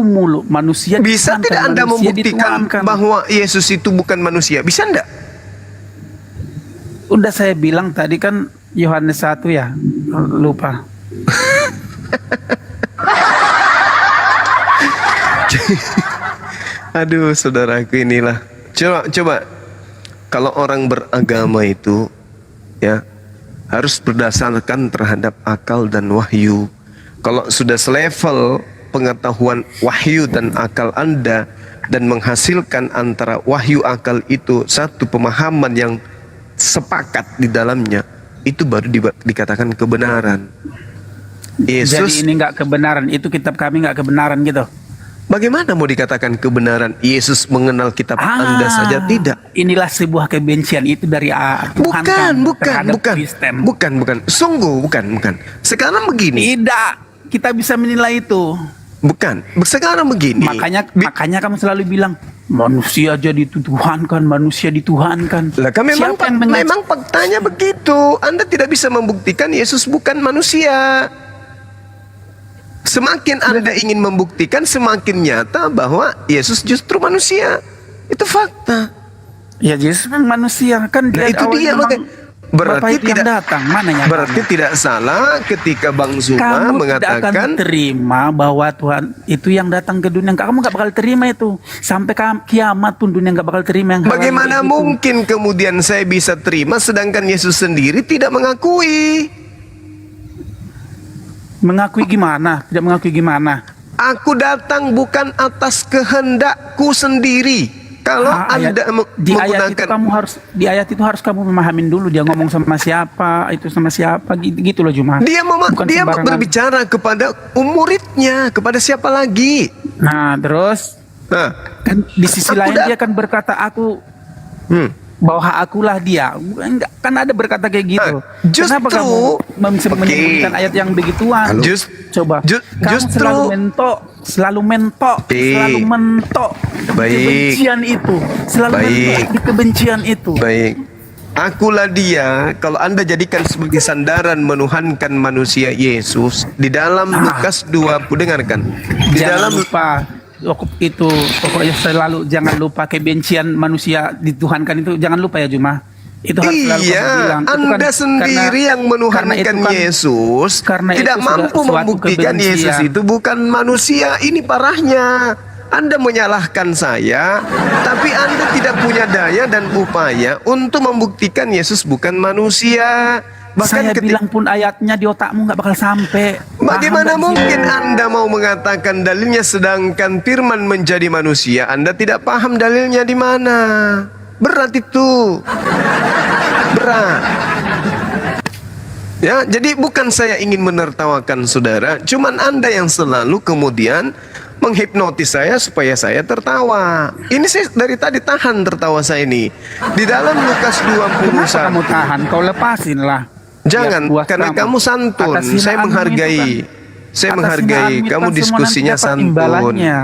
mulu manusia. Bisa tidak Anda membuktikan bahwa Yesus itu bukan manusia? Bisa enggak? Udah saya bilang tadi kan Yohanes 1 ya. Lupa. Aduh, saudaraku inilah. Coba kalau orang beragama itu ya harus berdasarkan terhadap akal dan wahyu. Kalau sudah selevel pengetahuan wahyu dan akal Anda dan menghasilkan antara wahyu akal itu satu pemahaman yang sepakat di dalamnya, itu baru dikatakan kebenaran. Yesus, jadi ini nggak kebenaran, itu kitab kami nggak kebenaran gitu. Bagaimana mau dikatakan kebenaran? Yesus mengenal kitab Anda saja tidak. Inilah sebuah kebencian itu dari Tuhan bukan. Sungguh bukan. Sekarang begini. Tidak, kita bisa menilai itu. Bukan. Sekarang begini. Makanya kamu selalu bilang manusia jadi dituhankan, manusia dituhankan. Lah, memang faktanya begitu. Anda tidak bisa membuktikan Yesus bukan manusia. Semakin Anda ingin membuktikan, semakin nyata bahwa Yesus justru manusia. Itu fakta. Ya Yesus manusia kan. Nah, itu dia berarti tidak datang. Mananya berarti tidak salah ketika Bang Zuma mengatakan tidak akan terima bahwa Tuhan itu yang datang ke dunia. Kamu nggak bakal terima itu sampai kiamat pun dunia nggak bakal terima yang. Bagaimana mungkin kemudian saya bisa terima sedangkan Yesus sendiri tidak mengakui? Mengakui gimana? Tidak mengakui gimana? Aku datang bukan atas kehendakku sendiri. Kalau Anda di ayat itu harus kamu memahamin dulu dia ngomong sama siapa, itu sama siapa gitu loh Juma. Dia berbicara kepada muridnya, kepada siapa lagi? Nah, terus kan di sisi lain dia kan berkata aku bahwa akulah dia. Kan ada berkata kayak gitu. Kenapa kamu menyebutkan ayat yang begituan? Kamu selalu mentok selalu mentok, selalu mentok Baik. kebencian itu, selalu mentok di kebencian itu. Baik. Akulah dia, kalau Anda jadikan sebagai sandaran menuhankan manusia Yesus di dalam Lukas 20, dengarkan. Di Jangan dalam lupa itu, pokoknya selalu jangan lupa kebencian manusia dituhankan itu, jangan lupa ya Juma. Itu harus selalu kamu iya, bilang. Itu Anda kan- sendiri yang menuhankan Yesus, karena tidak itu mampu suatu membuktikan Yesus kebencian. itu bukan manusia. Ini parahnya. Anda menyalahkan saya, tapi Anda tidak punya daya dan upaya untuk membuktikan Yesus bukan manusia. Saya bilang pun ayatnya di otakmu nggak bakal sampai. Bagaimana Paham nggak mungkin sih? Anda mau mengatakan dalilnya sedangkan firman menjadi manusia? Anda tidak paham dalilnya di mana. Berat itu. Berat. Ya, jadi bukan saya ingin menertawakan saudara, cuman Anda yang selalu kemudian menghipnotis saya supaya saya tertawa. Ini saya dari tadi tahan tertawa saya ini. Di dalam Lukas 21. Kenapa kamu tahan? Kau lepasin lah. Jangan, Biar puas karena kamu santun. Atas Saya hinaanmu menghargai. itu kan. Saya Atas menghargai hinaanmu itu kamu kan semua diskusinya nanti dapat santun. imbalannya.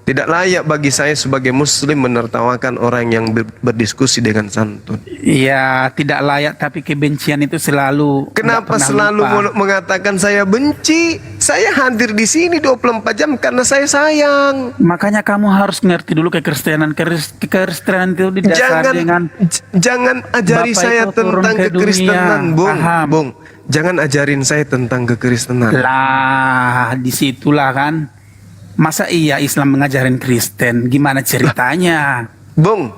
Tidak layak bagi saya sebagai muslim menertawakan orang yang berdiskusi dengan santun. Iya, tidak layak, tapi kebencian itu selalu. Kenapa nggak pernah selalu lupa. mengatakan saya benci? Saya hadir di sini 24 jam karena saya sayang. Makanya kamu harus ngerti dulu kekristenan. Kekristenan itu didasari dengan Jangan ajari Bapak saya itu turun tentang ke kekristenan, dunia. Bung. Paham. Bung, jangan ajarin saya tentang kekristenan. lah disitulah kan. Masa iya Islam mengajarin Kristen? Gimana ceritanya? Bung,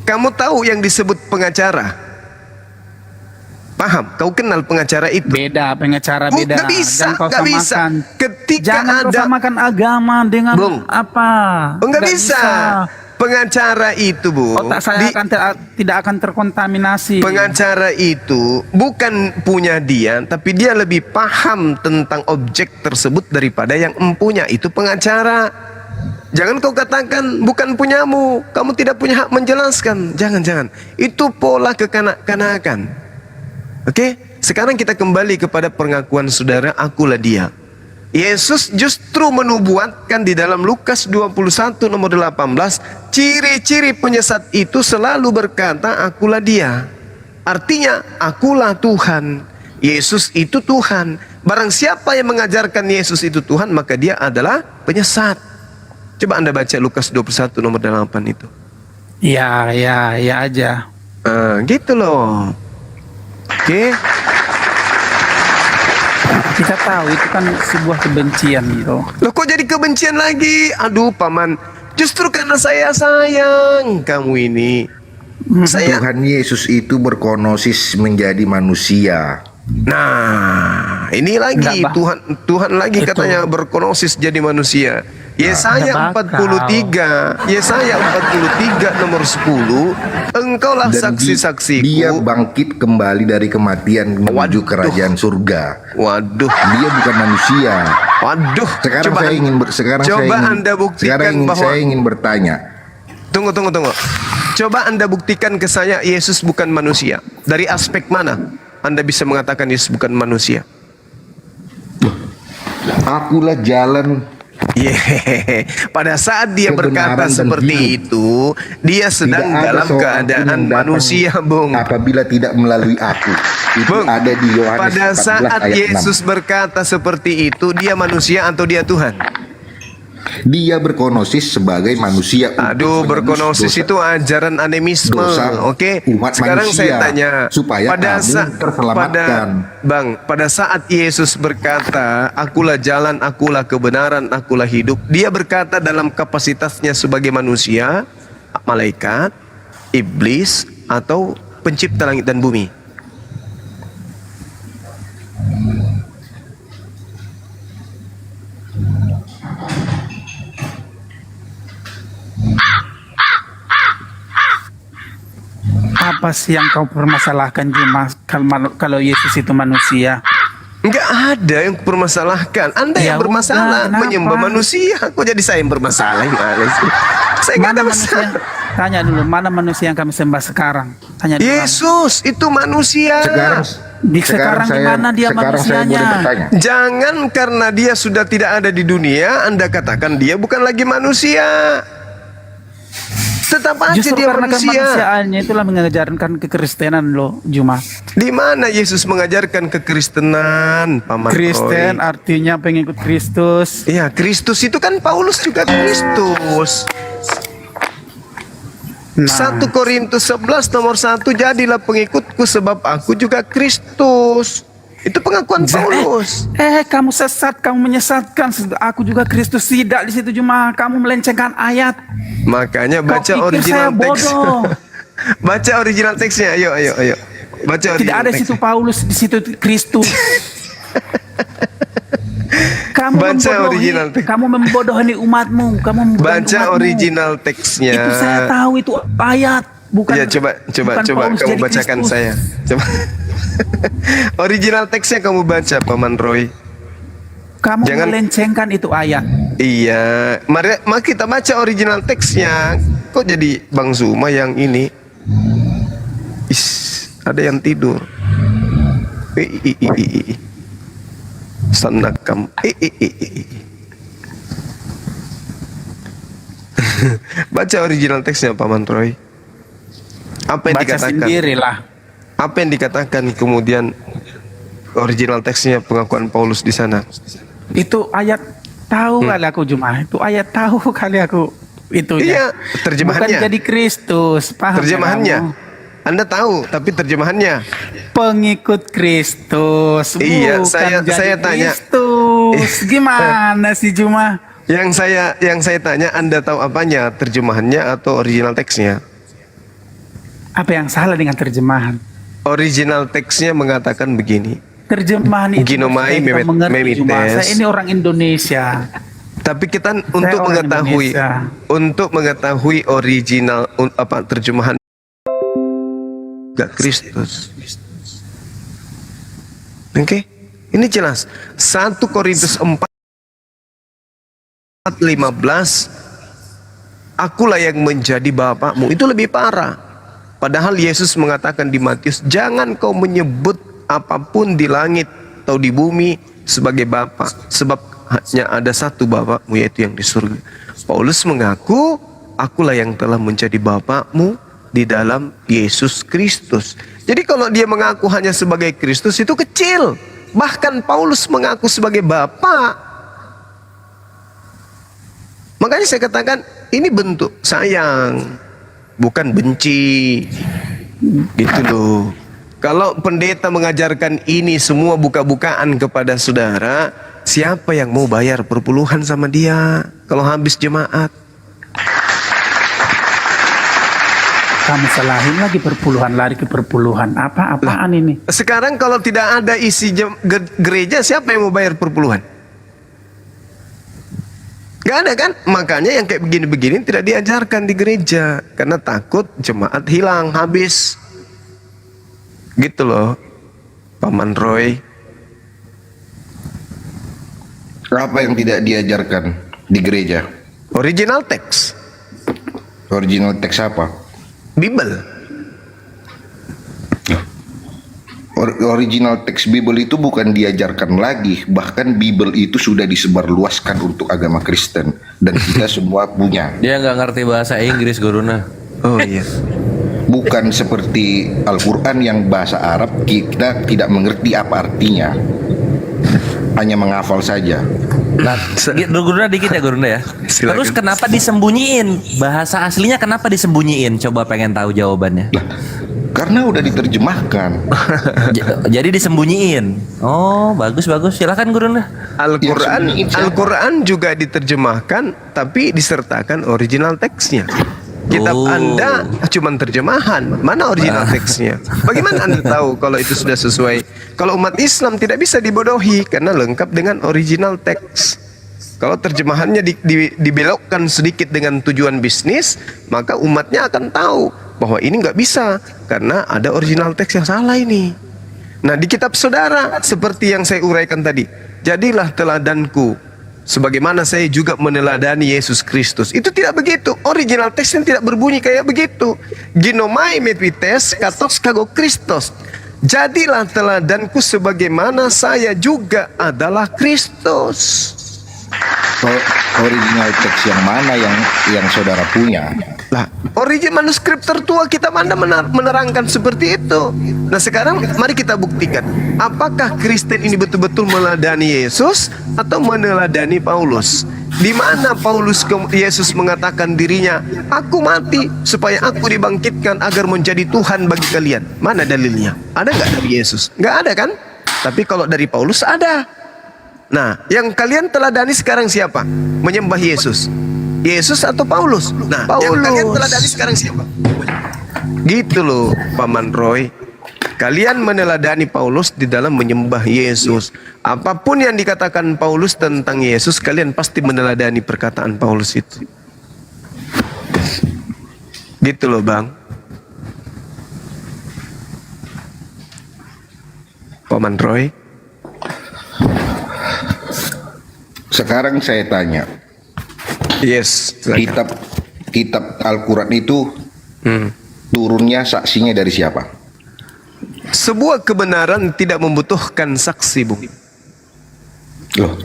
kamu tahu yang disebut pengacara? Paham? Kau kenal pengacara itu? Beda, pengacara beda. Nggak bisa, Jangan kau nggak bisa. samakan. Ketika Jangan kau ada samakan agama dengan Bung. apa? Nggak bisa. Pengacara itu, Bung. Otak saya tidak akan terkontaminasi. Pengacara itu bukan punya dia, tapi dia lebih paham tentang objek tersebut daripada yang empunya. Itu pengacara. Jangan kau katakan bukan punyamu, kamu tidak punya hak menjelaskan. Jangan. Itu pola kekanak-kanakan. Oke? Sekarang kita kembali kepada pengakuan saudara, akulah dia. Yesus justru menubuatkan di dalam Lukas 21 nomor 18, ciri-ciri penyesat itu selalu berkata, akulah dia. Artinya, akulah Tuhan. Yesus itu Tuhan. Barang siapa yang mengajarkan Yesus itu Tuhan, maka dia adalah penyesat. Coba Anda baca Lukas 21 nomor 8 itu. Ya aja. Gitu loh. Oke. Kita tahu itu kan sebuah kebencian gitu. Loh kok jadi kebencian lagi? Aduh paman, justru karena saya sayang kamu ini. Tuhan Yesus itu berkonosis menjadi manusia. Nah, ini lagi Tuhan lagi katanya berkonosis jadi manusia. Yesaya 43 nomor 10, engkaulah saksi-saksiku. Dia bangkit kembali dari kematian menuju kerajaan surga. Waduh, dia bukan manusia. Waduh. Sekarang saya ingin bertanya. Tunggu. Coba Anda buktikan ke saya Yesus bukan manusia. Dari aspek mana Anda bisa mengatakan Yesus bukan manusia? Akulah jalan. Pada saat dia berkata seperti itu, dia sedang dalam keadaan manusia, Bung. Apabila tidak melalui aku. Itu Bung, ada di Yohanes pada 14 saat ayat Yesus 6. berkata seperti itu, dia manusia atau dia Tuhan? Dia berkonosis sebagai manusia. Aduh, berkonosis itu ajaran animisme. Oke. Sekarang manusia, saya tanya, supaya kamu terselamatkan. Pada saat Yesus berkata, akulah jalan, akulah kebenaran, akulah hidup, dia berkata dalam kapasitasnya sebagai manusia, malaikat, iblis, atau pencipta langit dan bumi? Apa sih yang kau permasalahkan Juma kalau Yesus itu manusia? Enggak ada yang permasalahkan. Anda Ya yang bermasalah udah, menyembah kenapa? manusia. Kok jadi saya yang bermasalah? Gimana sih? Saya nggak ada masalah. Tanya dulu, mana manusia yang kami sembah sekarang? Tanya dia. Yesus itu manusia. Sekarang di mana dia sekarang saya boleh manusianya? bertanya. Jangan karena dia sudah tidak ada di dunia, Anda katakan dia bukan lagi manusia. Tetap aja Justru dia karena manusia. kemanusiaannya itulah mengajarkan kekristenan loh, Juma. Di mana Yesus mengajarkan kekristenan, Paman Kristen Roy? artinya pengikut Kristus. Iya, Kristus itu kan Paulus juga Kristus. 1 Korintus 11 nomor 1, jadilah pengikutku sebab aku juga Kristus. Itu pengakuan Paulus. Kamu sesat, kamu menyesatkan. Aku juga Kristus, tidak di situ, Juma. Kamu melencengkan ayat. Makanya Kau baca pikir original saya teks. bodoh? Baca original teksnya. Ayo. Baca original Tidak ada di situ teksnya. Paulus, di situ Kristus. Kamu Baca membodohi, original teks. kamu membodohi umatmu. Kamu membodohi Baca umatmu. original teksnya. Itu saya tahu, itu ayat. Bukan. Iya, coba bukan Paulus kamu jadi bacakan Kristus. saya. Coba. Original teksnya kamu baca, Paman Roy. Kamu Jangan- melencengkan itu ayat. Iya, mari kita baca original teksnya. Kok jadi Bang Zuma yang ini? Ada yang tidur. Sanakam. Baca original teksnya, Paman Roy. Apa yang Baca dikatakan? sendirilah. Apa yang dikatakan kemudian original teksnya pengakuan Paulus di sana? Itu ayat tahu kali aku, Juma. Itu ayat tahu kali aku. Itu Iya, terjemahannya. Bukan jadi Kristus, paham? Terjemahannya. ya kamu? Anda tahu, tapi terjemahannya. Pengikut Kristus. Iya, bukan jadi saya tanya. Kristus. Gimana sih, Juma? Yang saya tanya, Anda tahu apanya? Terjemahannya atau original teksnya? Apa yang salah dengan terjemahan? Original teksnya mengatakan begini. Terjemahan itu Ginomai supaya kita mengerti, memites. Juma. Saya ini orang Indonesia. Tapi kita untuk orang mengetahui original terjemahan gak Kristus. Oke, ini jelas. 1 Korintus 4:15, akulah yang menjadi bapakmu. Itu lebih parah. Padahal Yesus mengatakan di Matius, jangan kau menyebut apapun di langit atau di bumi sebagai bapa, sebab hanya ada satu bapakmu, yaitu yang di surga. Paulus mengaku, akulah yang telah menjadi bapakmu di dalam Yesus Kristus. Jadi kalau dia mengaku hanya sebagai Kristus itu kecil. Bahkan Paulus mengaku sebagai Bapa. Makanya saya katakan ini bentuk sayang, bukan benci. Gitu loh. Kalau pendeta mengajarkan ini semua buka-bukaan kepada saudara, siapa yang mau bayar perpuluhan sama dia kalau habis jemaat? Kamu salahin lagi perpuluhan, lari ke perpuluhan. Apaan ini? Sekarang kalau tidak ada isi gereja, siapa yang mau bayar perpuluhan? Gak ada kan? Makanya yang kayak begini-begini tidak diajarkan di gereja, karena takut jemaat hilang, habis. Gitu loh, Paman Roy. Apa yang tidak diajarkan di gereja? Original text. Original teks apa? Bible. Original teks Bible itu bukan diajarkan lagi, bahkan Bible itu sudah disebarluaskan untuk agama Kristen dan kita semua punya. Dia nggak ngerti bahasa Inggris, Guruna. Oh iya. Bukan seperti Al-Quran yang bahasa Arab kita tidak mengerti apa artinya, hanya menghafal saja. Nah, Guruna dikit ya, Guruna ya. Silakan. Terus kenapa disembunyiin? Bahasa aslinya kenapa disembunyiin? Coba pengen tahu jawabannya. Karena udah diterjemahkan. Jadi disembunyiin. Oh, bagus. Silakan, Guruna. Al-Quran juga diterjemahkan, tapi disertakan original teksnya. Kitab Anda cuma terjemahan, mana original teksnya? Bagaimana Anda tahu kalau itu sudah sesuai? Kalau umat Islam tidak bisa dibodohi karena lengkap dengan original teks. Kalau terjemahannya dibelokkan sedikit dengan tujuan bisnis, maka umatnya akan tahu bahwa ini nggak bisa karena ada original teks yang salah ini. Nah, di kitab saudara seperti yang saya uraikan tadi, jadilah teladanku sebagaimana saya juga meneladani Yesus Kristus. Itu tidak begitu. Original teksnya tidak berbunyi kayak begitu. ginomai mepites katos kago Kristus. Jadilah teladanku sebagaimana saya juga adalah Kristus. Original teks yang mana yang saudara punya? Lah, origin manuskrip tertua kita mana menerangkan seperti itu. Nah sekarang mari kita buktikan, apakah Kristen ini betul-betul meneladani Yesus atau meneladani Paulus? Di mana Yesus mengatakan dirinya, aku mati supaya aku dibangkitkan agar menjadi Tuhan bagi kalian. Mana dalilnya? Ada nggak dari Yesus? Nggak ada kan? Tapi kalau dari Paulus ada. Nah, yang kalian teladani sekarang siapa? Menyembah Yesus. Yesus atau Paulus? Nah, yang kalian teladani sekarang siapa? Gitu loh, Paman Roy. Kalian meneladani Paulus di dalam menyembah Yesus. Apapun yang dikatakan Paulus tentang Yesus, kalian pasti meneladani perkataan Paulus itu. Gitu loh, Bang. Paman Roy. Sekarang saya tanya, yes, kitab Al-Quran itu turunnya saksinya dari siapa? Sebuah kebenaran tidak membutuhkan saksi, Bung. Loh.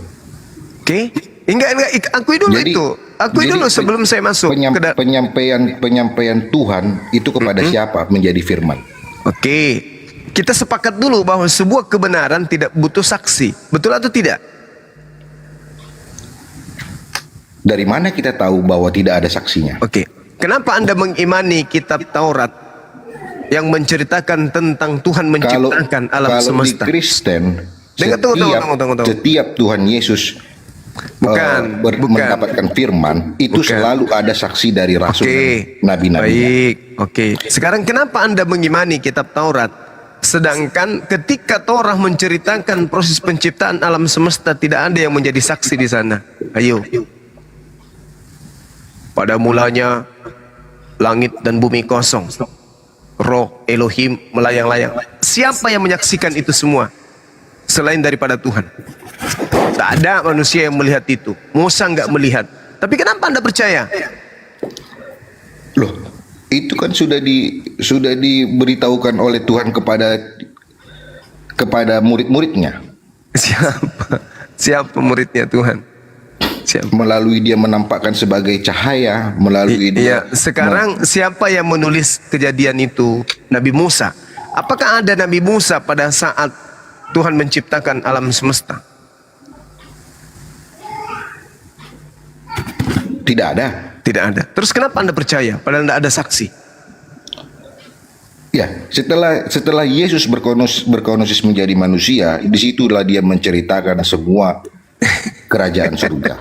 Oke? Enggak, akui dulu Jadi- itu. Akui jadi dulu sebelum saya masuk. Penyampaian Tuhan itu kepada siapa menjadi firman? Oke. Kita sepakat dulu bahwa sebuah kebenaran tidak butuh saksi. Betul atau tidak? Dari mana kita tahu bahwa tidak ada saksinya? Oke. Kenapa Anda mengimani kitab Taurat yang menceritakan tentang Tuhan menciptakan alam kalau semesta? di Kristen, tunggu. setiap Tuhan Yesus Bukan. mendapatkan firman, itu selalu ada saksi dari rasul dan nabi-nabi. Baik. Oke. Sekarang kenapa Anda mengimani kitab Taurat? Sedangkan ketika Torah menceritakan proses penciptaan alam semesta, tidak ada yang menjadi saksi di sana. Ayo. Pada mulanya langit dan bumi kosong. Roh Elohim melayang-layang. Siapa yang menyaksikan itu semua selain daripada Tuhan? Tak ada manusia yang melihat itu. Musa nggak melihat. Tapi kenapa Anda percaya? Loh, itu kan sudah diberitahukan oleh Tuhan kepada murid-muridnya. Siapa muridnya Tuhan? Siapa? Melalui dia menampakkan sebagai cahaya, melalui dia. Sekarang siapa yang menulis kejadian itu? Nabi Musa. Apakah ada Nabi Musa pada saat Tuhan menciptakan alam semesta? Tidak ada. Tidak ada. Terus kenapa Anda percaya? Padahal tidak ada saksi. Ya, setelah Yesus berkonosis menjadi manusia, disitulah dia menceritakan semua kerajaan surga.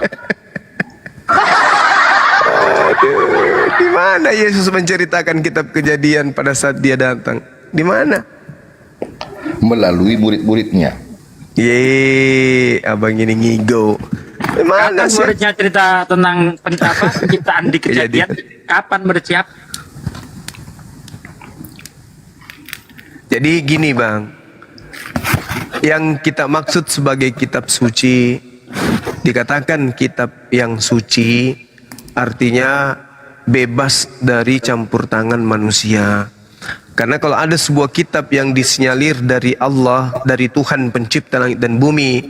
Aduh, di mana Yesus menceritakan kitab Kejadian pada saat dia datang? Di mana? Melalui murid-muridnya. Abang ini ngigo. Di mana Kapan sih? muridnya cerita tentang penciptaan di Kejadian? Kapan bersiap? Jadi gini, Bang. Yang kita maksud sebagai kitab suci, dikatakan kitab yang suci, artinya bebas dari campur tangan manusia. Karena kalau ada sebuah kitab yang disinyalir dari Allah, dari Tuhan pencipta langit dan bumi,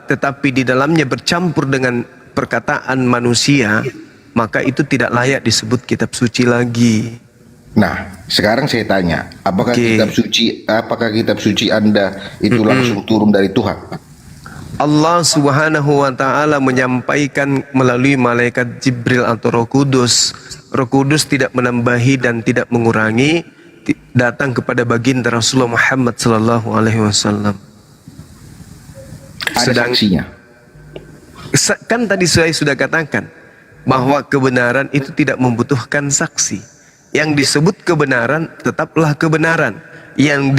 tetapi di dalamnya bercampur dengan perkataan manusia, maka itu tidak layak disebut kitab suci lagi. Nah, sekarang saya tanya, apakah kitab suci Anda itu langsung turun dari Tuhan? Allah Subhanahu wa taala menyampaikan melalui malaikat Jibril atau Roh Kudus. Roh Kudus tidak menambahi dan tidak mengurangi, datang kepada baginda Rasulullah Muhammad sallallahu alaihi wasallam. Ada saksinya. Kan tadi saya sudah katakan bahwa kebenaran itu tidak membutuhkan saksi. Yang disebut kebenaran tetaplah kebenaran. Yang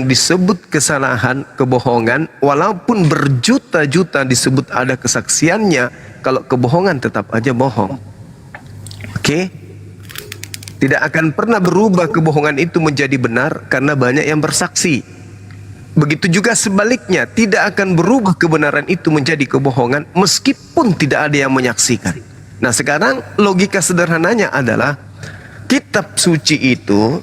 disebut kesalahan, kebohongan, walaupun berjuta-juta disebut ada kesaksiannya, kalau kebohongan tetap aja bohong. Oke? Tidak akan pernah berubah kebohongan itu menjadi benar karena banyak yang bersaksi. Begitu juga sebaliknya, tidak akan berubah kebenaran itu menjadi kebohongan meskipun tidak ada yang menyaksikan. Nah sekarang logika sederhananya adalah, kitab suci itu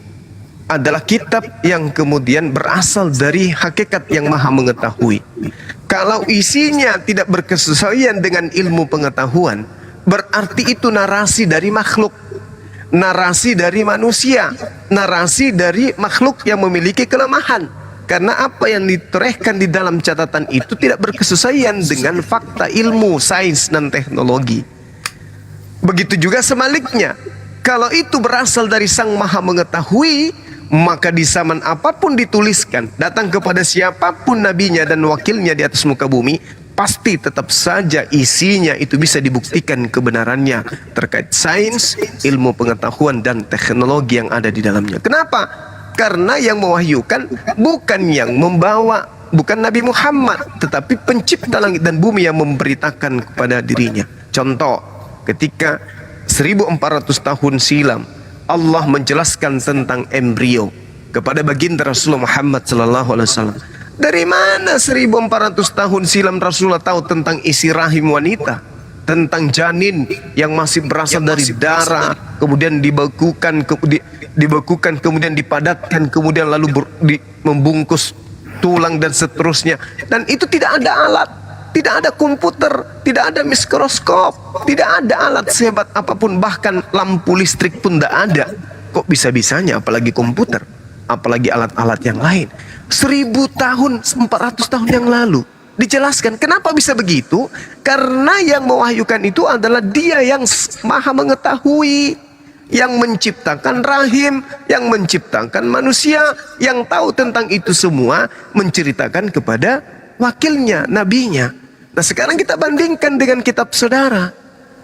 adalah kitab yang kemudian berasal dari hakikat yang maha mengetahui. Kalau isinya tidak berkesesuaian dengan ilmu pengetahuan, berarti itu narasi dari makhluk, narasi dari manusia, narasi dari makhluk yang memiliki kelemahan. Karena apa yang ditorehkan di dalam catatan itu tidak berkesesuaian dengan fakta ilmu, sains, dan teknologi. Begitu juga sebaliknya, kalau itu berasal dari Sang Maha Mengetahui, maka di zaman apapun dituliskan, datang kepada siapapun nabinya dan wakilnya di atas muka bumi, pasti tetap saja isinya itu bisa dibuktikan kebenarannya terkait sains, ilmu pengetahuan, dan teknologi yang ada di dalamnya. Kenapa? Karena yang mewahyukan bukan yang membawa, bukan Nabi Muhammad, tetapi pencipta langit dan bumi yang memberitakan kepada dirinya. Contoh, ketika 1400 tahun silam Allah menjelaskan tentang embrio kepada baginda Rasulullah Muhammad SAW. Dari mana 1400 tahun silam Rasulullah tahu tentang isi rahim wanita, tentang janin yang masih berasal dari darah, kemudian dibekukan, kemudian dipadatkan, kemudian lalu membungkus tulang dan seterusnya. Dan itu tidak ada alat, tidak ada komputer, tidak ada mikroskop, tidak ada alat sehebat apapun, bahkan lampu listrik pun tidak ada. Kok bisa-bisanya apalagi komputer, apalagi alat-alat yang lain. 1000 tahun, 400 tahun yang lalu dijelaskan. Kenapa bisa begitu? Karena yang mewahyukan itu adalah Dia yang maha mengetahui, yang menciptakan rahim, yang menciptakan manusia, yang tahu tentang itu semua, menceritakan kepada wakilnya, nabinya. Nah sekarang kita bandingkan dengan kitab saudara.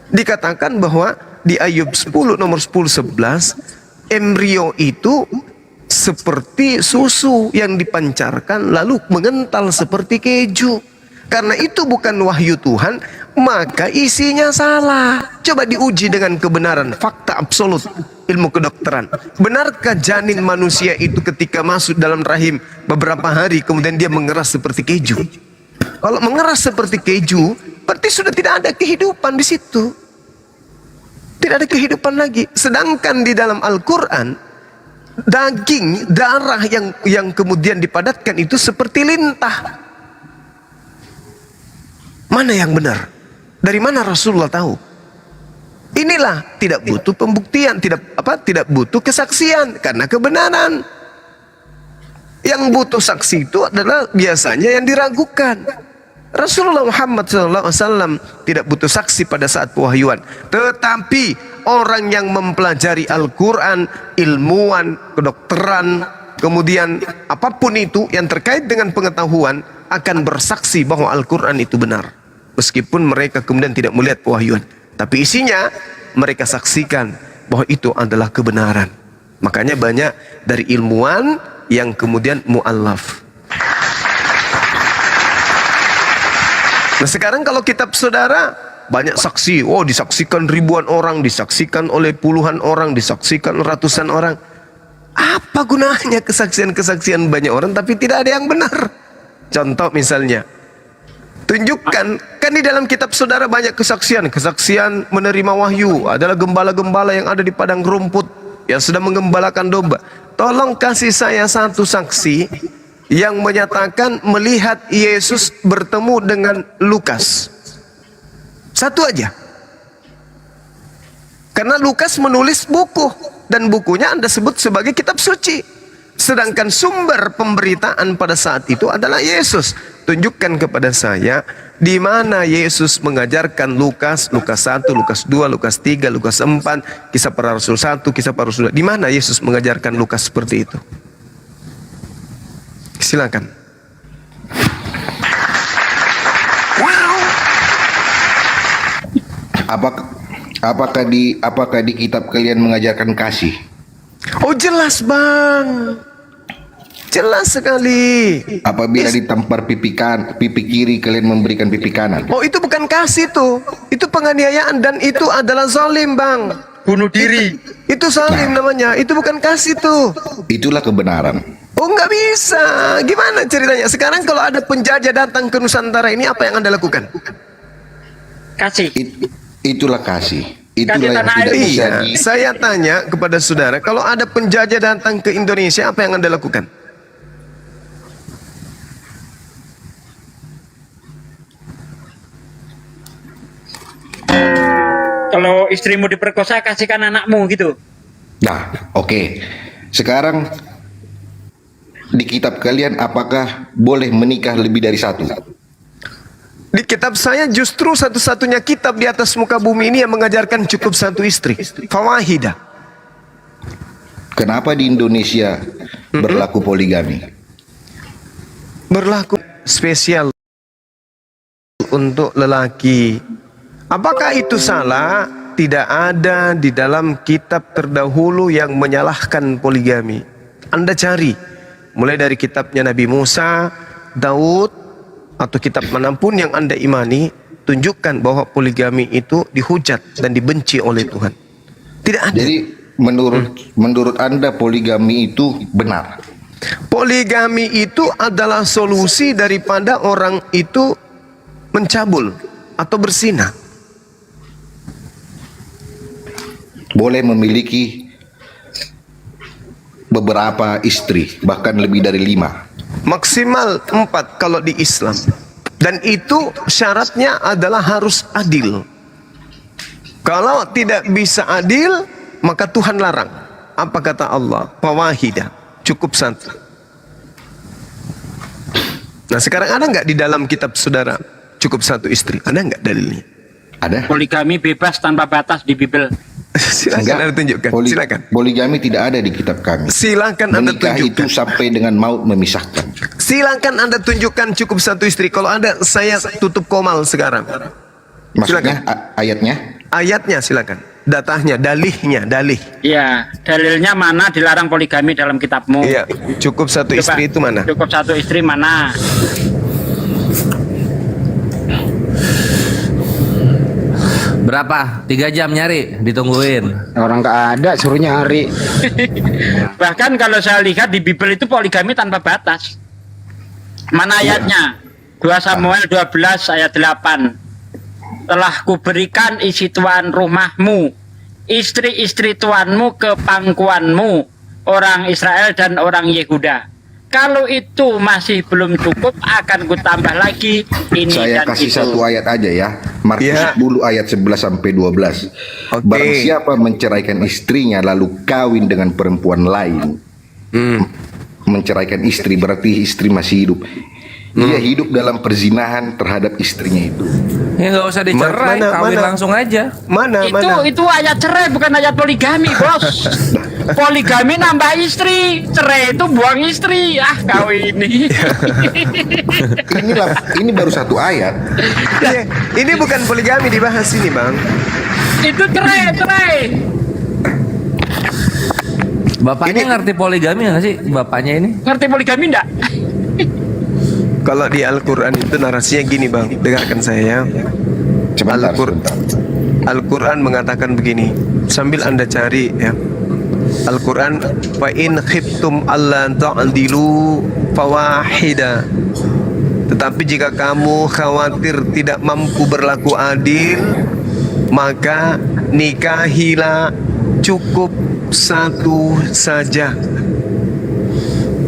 Dikatakan bahwa di Ayub 10 nomor 10-11, embrio itu seperti susu yang dipancarkan lalu mengental seperti keju. Karena itu bukan wahyu Tuhan, maka isinya salah. Coba diuji dengan kebenaran, fakta absolut ilmu kedokteran. Benarkah janin manusia itu ketika masuk dalam rahim beberapa hari kemudian dia mengeras seperti keju? Kalau mengeras seperti keju, berarti sudah tidak ada kehidupan di situ. Tidak ada kehidupan lagi. Sedangkan di dalam Al-Quran, daging, darah yang kemudian dipadatkan itu seperti lintah. Mana yang benar? Dari mana Rasulullah tahu? Inilah tidak butuh pembuktian, tidak butuh kesaksian, karena kebenaran. Yang butuh saksi itu adalah biasanya yang diragukan. Rasulullah Muhammad SAW tidak butuh saksi pada saat pewahyuan, tetapi orang yang mempelajari Al-Quran, ilmuwan, kedokteran, kemudian apapun itu yang terkait dengan pengetahuan akan bersaksi bahwa Al-Quran itu benar, meskipun mereka kemudian tidak melihat pewahyuan, tapi isinya mereka saksikan bahwa itu adalah kebenaran. Makanya banyak dari ilmuwan yang kemudian mu'allaf. Nah sekarang kalau kitab saudara banyak saksi, oh disaksikan ribuan orang, disaksikan oleh puluhan orang, disaksikan ratusan orang. Apa gunanya kesaksian-kesaksian banyak orang tapi tidak ada yang benar? Contoh misalnya, tunjukkan, kan di dalam kitab saudara banyak kesaksian menerima wahyu adalah gembala-gembala yang ada di padang rumput yang sedang menggembalakan domba. Tolong kasih saya satu saksi yang menyatakan melihat Yesus bertemu dengan Lukas. Satu aja. Karena Lukas menulis buku, dan bukunya Anda sebut sebagai kitab suci. Sedangkan sumber pemberitaan pada saat itu adalah Yesus. Tunjukkan kepada saya di mana Yesus mengajarkan Lukas 1, Lukas 2, Lukas 3, Lukas 4, Kisah Para Rasul 1, Kisah Para Rasul 2. Di mana Yesus mengajarkan Lukas seperti itu? Silakan. Apakah di kitab kalian mengajarkan kasih? Oh jelas bang, jelas sekali. Apabila ditampar pipi kiri kalian memberikan pipi kanan. Oh itu bukan kasih tuh, itu penganiayaan dan itu adalah zalim bang. Bunuh diri. Itu zalim namanya, itu bukan kasih tuh. Itulah kebenaran. Oh nggak bisa, gimana ceritanya? Sekarang kalau ada penjajah datang ke Nusantara ini, apa yang Anda lakukan? Kasih. Itulah kasih. Itulah yang tanah tidak air. bisa Iya, saya tanya kepada saudara, kalau ada penjajah datang ke Indonesia, apa yang Anda lakukan? Kalau istrimu diperkosa, kasihkan anakmu gitu. Nah, oke. Sekarang di kitab kalian apakah boleh menikah lebih dari satu? Di kitab saya justru satu-satunya kitab di atas muka bumi ini yang mengajarkan cukup satu istri. Fawahidah. Kenapa di Indonesia berlaku poligami? Berlaku spesial untuk lelaki. Apakah itu salah? Tidak ada di dalam kitab terdahulu yang menyalahkan poligami. Anda cari mulai dari kitabnya Nabi Musa, Daud, atau kitab manapun yang Anda imani, tunjukkan bahwa poligami itu dihujat dan dibenci oleh Tuhan. Tidak ada. Jadi menurut Anda poligami itu benar? Poligami itu adalah solusi daripada orang itu mencabul atau berzina. Boleh memiliki beberapa istri, bahkan lebih dari 5. Maksimal 4 kalau di Islam. Dan itu syaratnya adalah harus adil. Kalau tidak bisa adil, maka Tuhan larang. Apa kata Allah? Fawahidah. Cukup satu. Nah, sekarang ada nggak di dalam kitab saudara cukup satu istri? Ada nggak dalilnya? Ada. Poligami bebas tanpa batas di Bible. Silakan Anda tunjukkan. Silakan. Poligami tidak ada di kitab kami. Silakan Anda Menikah tunjukkan. itu sampai dengan maut memisahkan. Silakan Anda tunjukkan cukup satu istri. Kalau ada, saya tutup komal sekarang. Maksudnya ayatnya? Ayatnya silakan. Datanya, dalih. Iya, dalilnya mana dilarang poligami dalam kitabmu? Iya, cukup satu Coba, istri itu mana? Cukup satu istri mana? Berapa? 3 jam nyari, ditungguin. Orang nggak ada, suruh nyari. Bahkan kalau saya lihat di Bible itu poligami tanpa batas. Mana ayatnya? 2 Samuel 12 ayat 8. Telah kuberikan isi tuan rumahmu, istri-istri tuanmu ke pangkuanmu, orang Israel dan orang Yehuda. Kalau itu masih belum cukup, akan kutambah lagi ini Saya dan kasih itu. satu ayat aja ya. Markus 10 ayat 11 sampai 12. Barang siapa menceraikan istrinya lalu kawin dengan perempuan lain. Menceraikan istri berarti istri masih hidup. Dia hidup dalam perzinahan terhadap istrinya itu. Ya nggak usah dicerai, kawin langsung aja. Itu ayat cerai, bukan ayat poligami, bos. Poligami nambah istri, cerai itu buang istri. Ah, kau ini. Ini baru satu ayat. Ini bukan poligami dibahas ini, Bang. Itu cerai. Bapaknya ngerti poligami nggak sih? Bapaknya ini? Ngerti poligami enggak? Kalau di Al-Quran itu narasinya gini, Bang. Dengarkan saya ya. Al-Quran mengatakan begini. Sambil Anda cari ya. Al-Quran, wa in khiftum alla ta'dilu fawahida. Tetapi jika kamu khawatir tidak mampu berlaku adil, maka nikahilah cukup satu saja.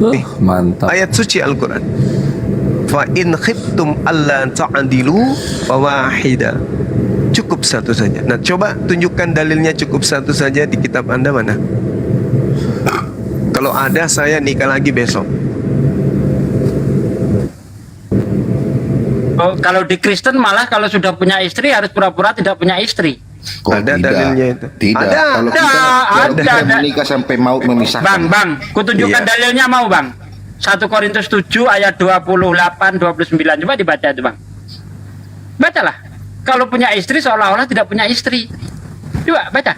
Nih, mantap. Ayat suci Al-Quran. Fa in khiftum alla ta'dilu fawahida. Cukup satu saja. Nah, coba tunjukkan dalilnya cukup satu saja di kitab Anda mana? Kalau ada, saya nikah lagi besok. Oh, kalau di Kristen malah kalau sudah punya istri harus pura-pura tidak punya istri. Ada dalilnya itu. Tidak. Kalau kita menikah sampai maut memisahkan. Bang, kutunjukkan dalilnya mau, Bang. 1 Korintus 7 ayat 28 29. Coba dibaca itu, Bang. Bacalah. Kalau punya istri seolah-olah tidak punya istri. Coba baca.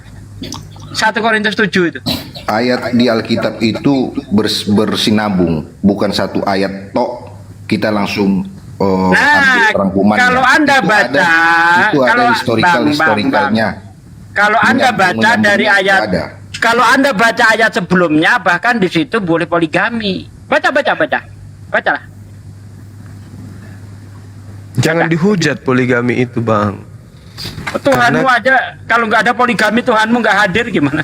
1 Korintus 7 itu. Ayat di Alkitab itu bersinambung, bukan satu ayat tok kita langsung ambil rangkumannya. Kalau Anda baca, itu ada historikalnya. Kalau Anda baca dari ayat, kalau Anda baca ayat sebelumnya, bahkan di situ boleh poligami. Bacalah. Jangan dihujat poligami itu, Bang. Tuhanmu aja kalau nggak ada poligami Tuhanmu nggak hadir gimana?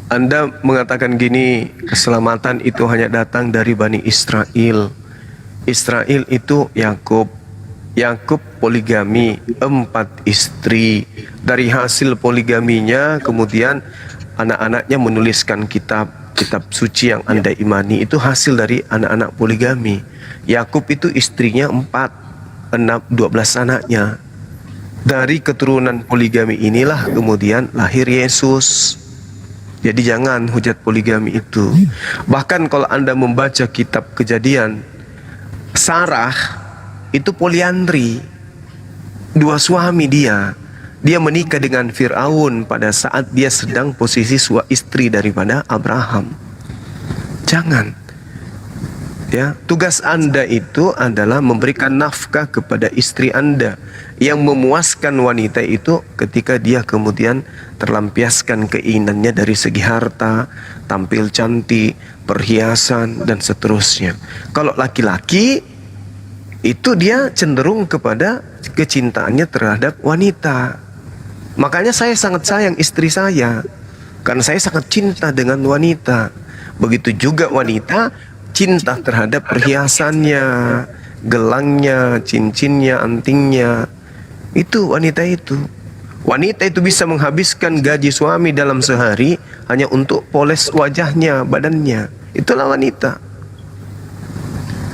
Anda mengatakan gini, keselamatan itu hanya datang dari Bani Israel. Israel itu Yakub. Yakub poligami 4 istri. Dari hasil poligaminya kemudian anak-anaknya menuliskan kitab suci yang Anda imani. Itu hasil dari anak-anak poligami. Yakub itu istrinya 12 anaknya. Dari keturunan poligami inilah kemudian lahir Yesus. Jadi jangan hujat poligami itu. Bahkan kalau Anda membaca kitab Kejadian, Sarah itu poliandri. 2 suami dia. Dia menikah dengan Fir'aun pada saat dia sedang posisi istri daripada Abraham. Jangan. Ya, tugas Anda itu adalah memberikan nafkah kepada istri Anda. Yang memuaskan wanita itu ketika dia kemudian terlampiaskan keinginannya dari segi harta, tampil cantik, perhiasan, dan seterusnya. Kalau laki-laki itu dia cenderung kepada kecintaannya terhadap wanita. Makanya saya sangat sayang istri saya, karena saya sangat cinta dengan wanita. Begitu juga wanita cinta terhadap perhiasannya, gelangnya, cincinnya, antingnya. Itu wanita itu. Wanita itu bisa menghabiskan gaji suami dalam sehari hanya untuk poles wajahnya, badannya. Itulah wanita.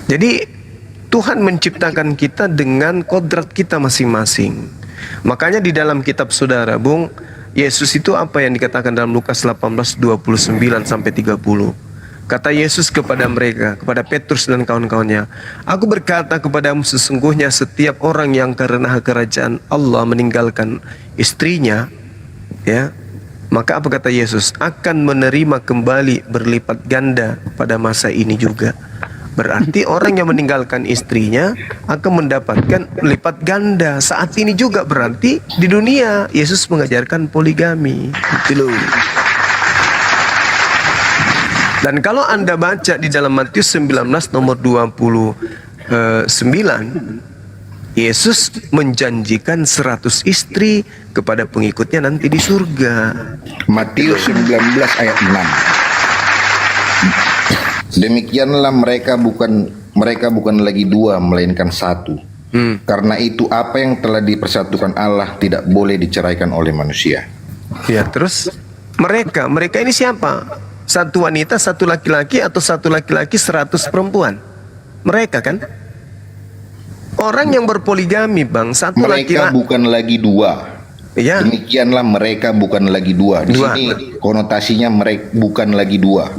Jadi Tuhan menciptakan kita dengan kodrat kita masing-masing. Makanya di dalam kitab saudara Bung, Yesus itu apa yang dikatakan dalam Lukas 18:29 sampai 30. Kata Yesus kepada mereka, kepada Petrus dan kawan-kawannya, "Aku berkata kepadamu, sesungguhnya setiap orang yang karena kerajaan Allah meninggalkan istrinya, ya, maka apa kata Yesus? Akan menerima kembali berlipat ganda pada masa ini juga." Berarti orang yang meninggalkan istrinya akan mendapatkan lipat ganda saat ini juga. Berarti di dunia Yesus mengajarkan poligami. Gitu loh. Dan kalau Anda baca di dalam Matius 19 nomor 29, Yesus menjanjikan 100 istri kepada pengikutnya nanti di surga. Matius 19 ayat 6. Demikianlah mereka bukan lagi 2 melainkan 1. Karena itu apa yang telah dipersatukan Allah tidak boleh diceraikan oleh manusia. Ya, terus mereka ini siapa? 1 wanita, 1 laki-laki, atau 1 laki-laki 100 perempuan? Mereka kan? Orang yang berpoligami, Bang, 1 laki-laki. Mereka bukan lagi 2. Ya. Demikianlah mereka bukan lagi 2. Di sini konotasinya mereka bukan lagi 2.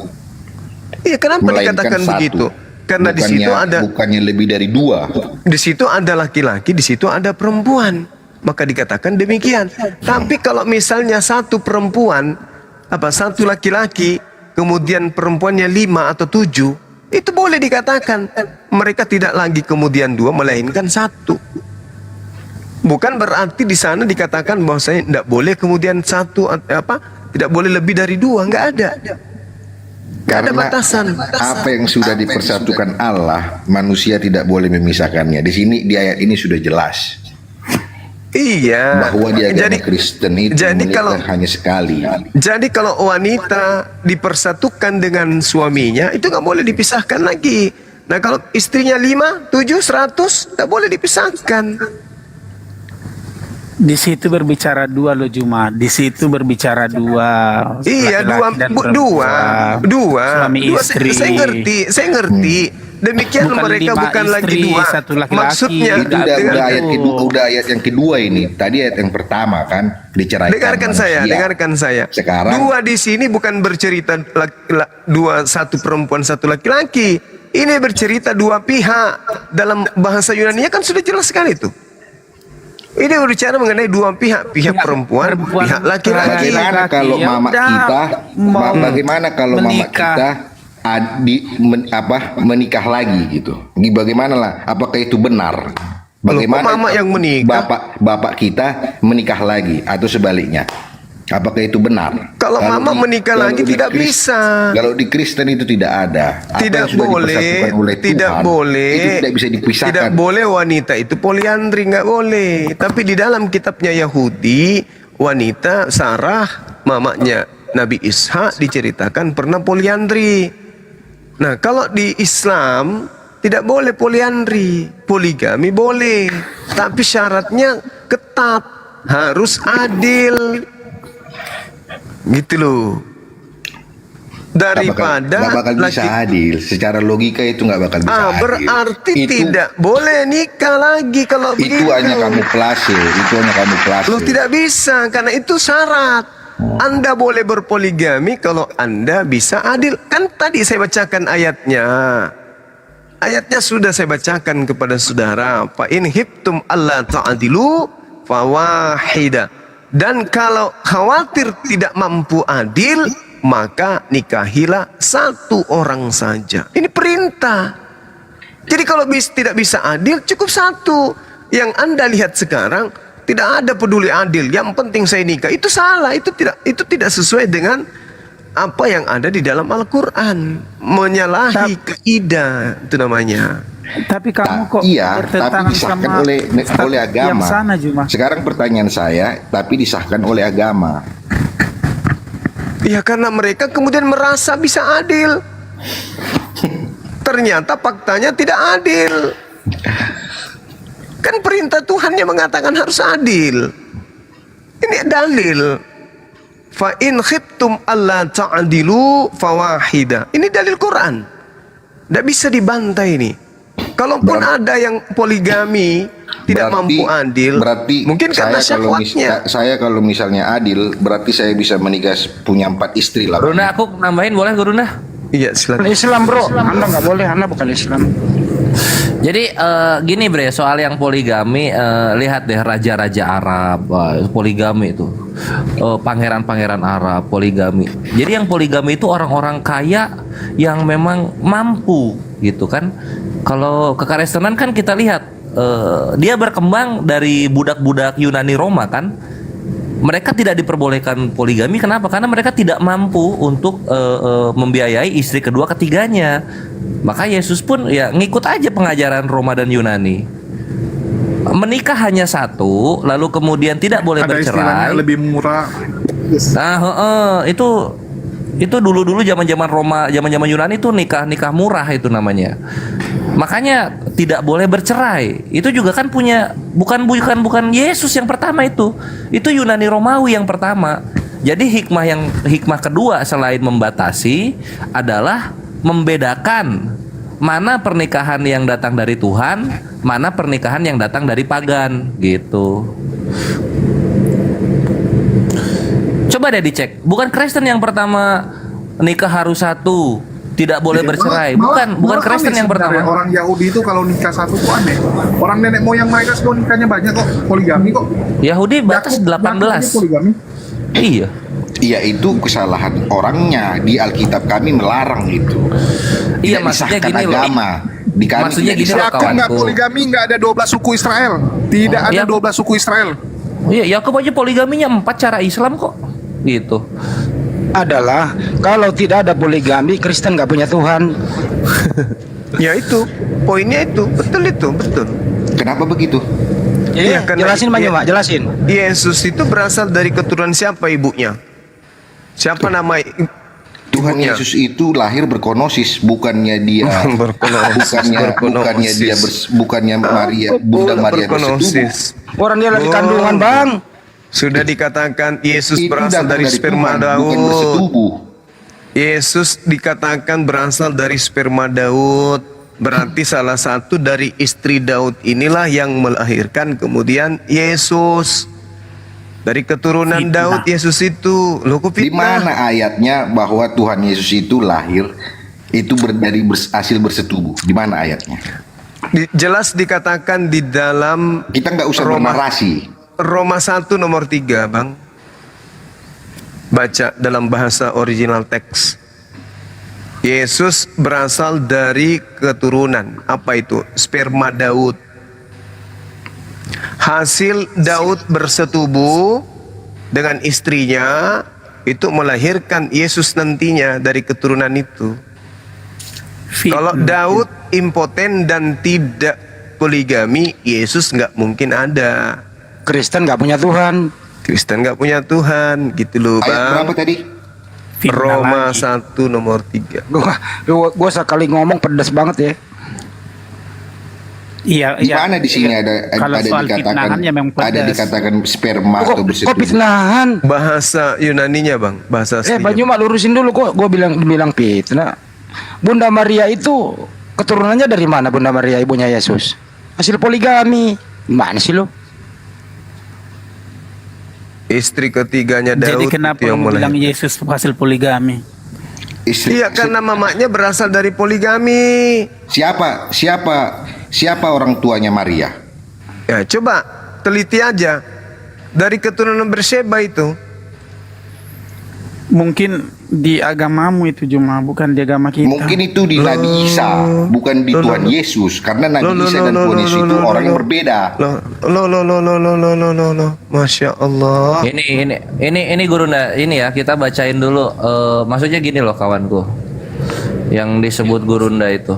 Iya, kenapa melainkan dikatakan 1. begitu? Karena di situ bukannya lebih dari 2. Di situ ada laki-laki, di situ ada perempuan. Maka dikatakan demikian. Tapi kalau misalnya 1 perempuan, 1 laki-laki, kemudian perempuannya 5 atau 7, itu boleh dikatakan mereka tidak lagi kemudian 2 melainkan 1. Bukan berarti di sana dikatakan bahwasanya tidak boleh kemudian 1 tidak boleh lebih dari 2, nggak ada. Nggak ada batasan. Apa yang sudah dipersatukan Allah, manusia tidak boleh memisahkannya. Di sini di ayat ini sudah jelas. Iya. Bahwa di agama Kristen itu hanya sekali. Jadi kalau wanita dipersatukan dengan suaminya, itu nggak boleh dipisahkan lagi. Nah kalau istrinya 5, 7, 100, nggak boleh dipisahkan. Di situ berbicara 2 loh Juma. Di situ berbicara 2. Iya, 2. Suami istri. Saya ngerti. Demikian bukan mereka bukan lagi 2. Maksudnya itu udah ayat yang kedua ini. Tadi ayat yang pertama kan diceraikan. Dengarkan saya. Sekarang 2 di sini bukan bercerita 1 perempuan 1 laki-laki. Ini bercerita 2 pihak. Dalam bahasa Yunani kan sudah jelas sekali itu. Ini berbicara mengenai 2 pihak, pihak perempuan, pihak laki-laki. Bagaimana kalau mama kita menikah lagi gitu? Bagaimana lah? Apakah itu benar? Bagaimana mama yang menikah? Bapak kita menikah lagi atau sebaliknya? Apakah itu benar? Kalau mama menikah lagi tidak bisa. Kalau di Kristen itu tidak ada. Apa Tidak yang sudah boleh, dipersatukan oleh tidak Tuhan, boleh. Itu tidak bisa dipisahkan. Tidak boleh wanita itu poliandri, nggak boleh. Tapi di dalam kitabnya Yahudi, wanita Sarah, mamanya Nabi Ishak diceritakan pernah poliandri. Nah, kalau di Islam tidak boleh poliandri, poligami boleh, tapi syaratnya ketat, harus adil. Gitu loh. Daripada nggak bakal bisa adil secara logika, itu nggak bakal bisa adil. Berarti Itu- tidak boleh nikah lagi kalau itu begitu. hanya kamuflase, itu hanya kamuflase. Loh, tidak bisa karena itu syarat. Anda boleh berpoligami kalau Anda bisa adil. Kan tadi saya bacakan ayatnya. Ayatnya sudah saya bacakan kepada saudara. Fa in hibtum alla ta'dilu fawahida. Dan kalau khawatir tidak mampu adil, maka nikahilah satu orang saja. Ini perintah. Jadi kalau tidak bisa adil, cukup satu. Yang Anda lihat sekarang tidak ada peduli adil. Yang penting saya nikah. Itu salah. Itu tidak sesuai dengan apa yang ada di dalam Al-Quran. Menyalahi kaidah itu namanya. Tapi kamu kok Iya, tapi bertentangan disahkan sama oleh yang agama. sana Juma. Sekarang pertanyaan saya, tapi disahkan oleh agama. Ya karena mereka kemudian merasa bisa adil. Ternyata faktanya tidak adil. Kan perintah Tuhan yang mengatakan harus adil. Ini dalil. Fa in khiftum alla ta'dilu fawahida. Ini dalil Quran. Tidak bisa dibantai ini. Kalaupun ada yang poligami tidak mampu adil, Berarti mungkin karena syahwatnya. saya kalau misalnya adil, berarti saya bisa menikah punya 4 istri lah. Guruna, aku nambahin boleh Guruna? Iya, silakan. Islam bro, Anda nggak boleh, Anda bukan Islam. Jadi gini bre, soal yang poligami, lihat deh raja-raja Arab, poligami itu, pangeran-pangeran Arab poligami. Jadi yang poligami itu orang-orang kaya yang memang mampu gitu kan. Kalau kekristenan kan kita lihat dia berkembang dari budak-budak Yunani Roma kan. Mereka tidak diperbolehkan poligami. Kenapa? Karena mereka tidak mampu untuk membiayai istri kedua ketiganya. Maka Yesus pun ya ngikut aja pengajaran Roma dan Yunani. Menikah hanya satu, lalu kemudian tidak boleh Ada istilahnya bercerai. lebih murah. Nah, itu dulu-dulu zaman-zaman Roma, zaman-zaman Yunani itu nikah murah itu namanya. Makanya tidak boleh bercerai. Itu juga kan punya bukan Yesus yang pertama itu. Itu Yunani Romawi yang pertama. Jadi hikmah kedua selain membatasi adalah membedakan mana pernikahan yang datang dari Tuhan, mana pernikahan yang datang dari pagan gitu. Coba deh dicek. Bukan Kristen yang pertama nikah harus satu, tidak boleh bercerai. Bukan Kristen yang pertama. Orang Yahudi itu kalau nikah satu tuh aneh. Orang nenek moyang mereka sebelum nikahnya banyak kok, poligami kok. Yahudi batas 18. Poligami. Iya. Iya, itu kesalahan orangnya. Di Alkitab kami melarang itu. Iya, Tidak maksudnya disahkan gini loh. agama. Di kami Maksudnya tidak gini loh, disahkan. Yakub nggak kawanku. poligami, nggak ada 12 suku Israel. Tidak Oh, ada iya. 12 suku Israel. Iya, Yakub aja poligaminya 4 cara Islam kok. Gitu. Adalah kalau tidak ada poligami, Kristen nggak punya Tuhan. Ya itu, poinnya itu, betul. Kenapa begitu? Iya, karena jelasin banyak Pak, jelasin. Yesus itu berasal dari keturunan siapa ibunya? Siapa nama Tuhan ibunya? Yesus itu lahir berkonosis, bukannya dia bukannya Maria, Bunda Maria bersetubuh. Berkonosis. Orang dia lagi kandungan Bang. Sudah dikatakan Yesus Itu berasal datang dari sperma Tuhan, bukan Daud. bersetubuh. Yesus dikatakan berasal dari sperma Daud. Berarti salah satu dari istri Daud inilah yang melahirkan kemudian Yesus. Dari keturunan Daud Yesus itu. Loh, kok Di fitnah? mana ayatnya bahwa Tuhan Yesus itu lahir itu hasil bersetubuh? Di mana ayatnya? Jelas dikatakan di dalam Kita nggak usah bernarasi. Roma 1 nomor 3, Bang. Baca dalam bahasa original teks. Yesus berasal dari keturunan apa itu? Sperma Daud. Hasil Daud bersetubuh dengan istrinya itu melahirkan Yesus nantinya dari keturunan itu. Kalau Daud impoten dan tidak poligami, Yesus nggak mungkin ada. Kristen nggak punya Tuhan. Kristen nggak punya Tuhan, gitu loh Ayat bang. berapa tadi? Roma 1 nomor 3. Gua sekali ngomong pedas banget ya. Iya, Di mana di sini ada Kalau soal dikatakan fitnahan ya memang pedas. ada dikatakan sperma atau Kok bersetubuh? fitnahan? Bahasa Yunaninya bang, bahasa Pak aslinya. Juma lurusin dulu kok. Gua bilang fitnah. Bunda Maria itu keturunannya dari mana? Bunda Maria ibunya Yesus. Hasil poligami. Mana sih lo? Istri ketiganya Daud Jadi kenapa itu yang kamu bilang melahirkan. Yesus hasil poligami? Iya karena mamanya berasal dari poligami. Siapa orang tuanya Maria? Ya coba teliti aja dari keturunan Berseba itu. Mungkin di agamamu itu Juma, bukan di agama kita. Mungkin itu di Nabi Isa, bukan di Tuhan Yesus, karena Nabi Isa dan Tuhan Yesus itu orang yang berbeda. Masya Allah. Ini Gurunda, ini ya kita bacain dulu. Maksudnya gini loh kawanku, yang disebut Gurunda itu.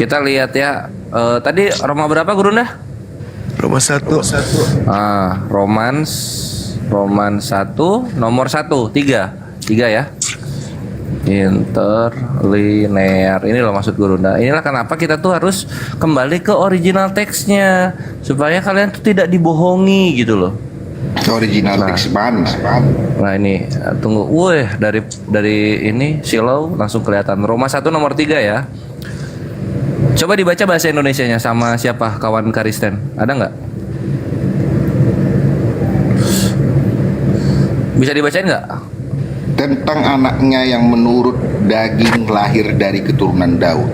Kita lihat ya. Tadi Roma berapa Gurunda? Roma 1. Roman 1 nomor 1 3 ya. Interlinear. Ini loh maksud Gurunda. Inilah kenapa kita tuh harus kembali ke original teksnya supaya kalian tuh tidak dibohongi gitu loh. Original teks mana? Nah ini tunggu. Wih, dari ini silau langsung kelihatan. Roma 1 nomor 3 ya. Coba dibaca bahasa Indonesianya sama siapa kawan Karisten? Ada nggak? Bisa dibacain nggak? Tentang anaknya yang menurut daging lahir dari keturunan Daud.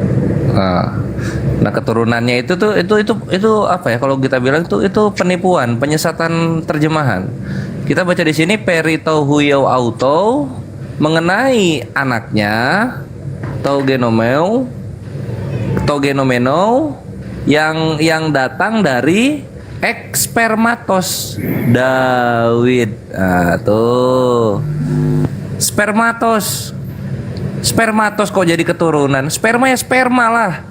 Nah keturunannya itu apa ya? Kalau kita bilang itu penipuan, penyesatan terjemahan. Kita baca di sini perito huyau auto mengenai anaknya togenomeno yang datang dari ekspermatos Daud. Tuh spermatos kok jadi keturunan. Sperma ya sperma lah.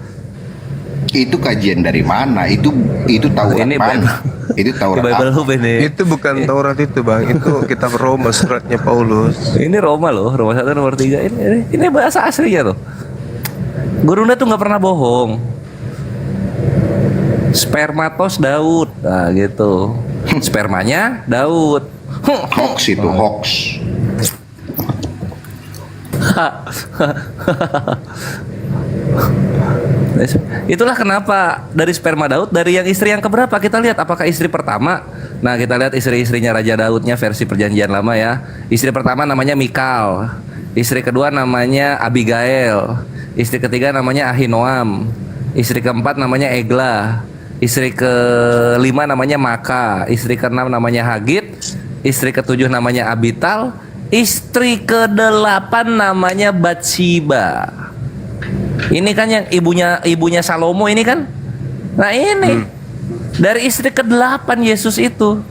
Itu kajian dari mana? Itu Taurat Ini mana? Itu Taurat Bible apa? Hub ini. Itu bukan Taurat itu bang, itu kitab Roma suratnya Paulus. Ini Roma loh, Roma 1 nomor 3. Ini bahasa aslinya tuh. Gurunda tuh nggak pernah bohong. Spermatos Daud, nah gitu. Spermanya Daud. Hoax itu hoax. Itulah kenapa dari sperma Daud, dari yang istri yang keberapa kita lihat apakah istri pertama. Nah kita lihat istri-istrinya Raja Daudnya versi Perjanjian Lama ya. Istri pertama namanya Mikal, istri kedua namanya Abigail, istri ketiga namanya Ahinoam, istri keempat namanya Eglah, istri kelima namanya Maka, istri keenam namanya Hagit, istri ketujuh namanya Abital, istri kedelapan namanya Batsiba. Ini kan yang ibunya Salomo ini kan. Nah ini dari istri ke-8 Yesus itu.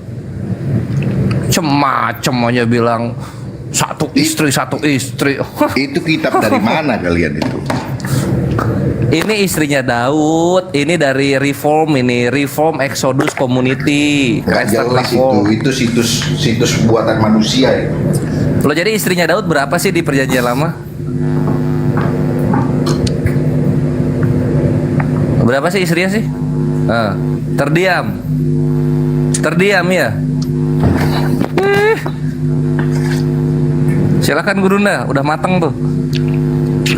Cem-macem aja bilang satu istri. Itu kitab dari mana kalian itu? Ini istrinya Daud, ini dari Reform Exodus Community. Gak Kristen jelas Reform. itu situs buatan manusia itu. Lo jadi istrinya Daud berapa sih di Perjanjian Lama? Berapa sih istrinya sih? Terdiam ya. Silakan Gurunda, udah matang tuh.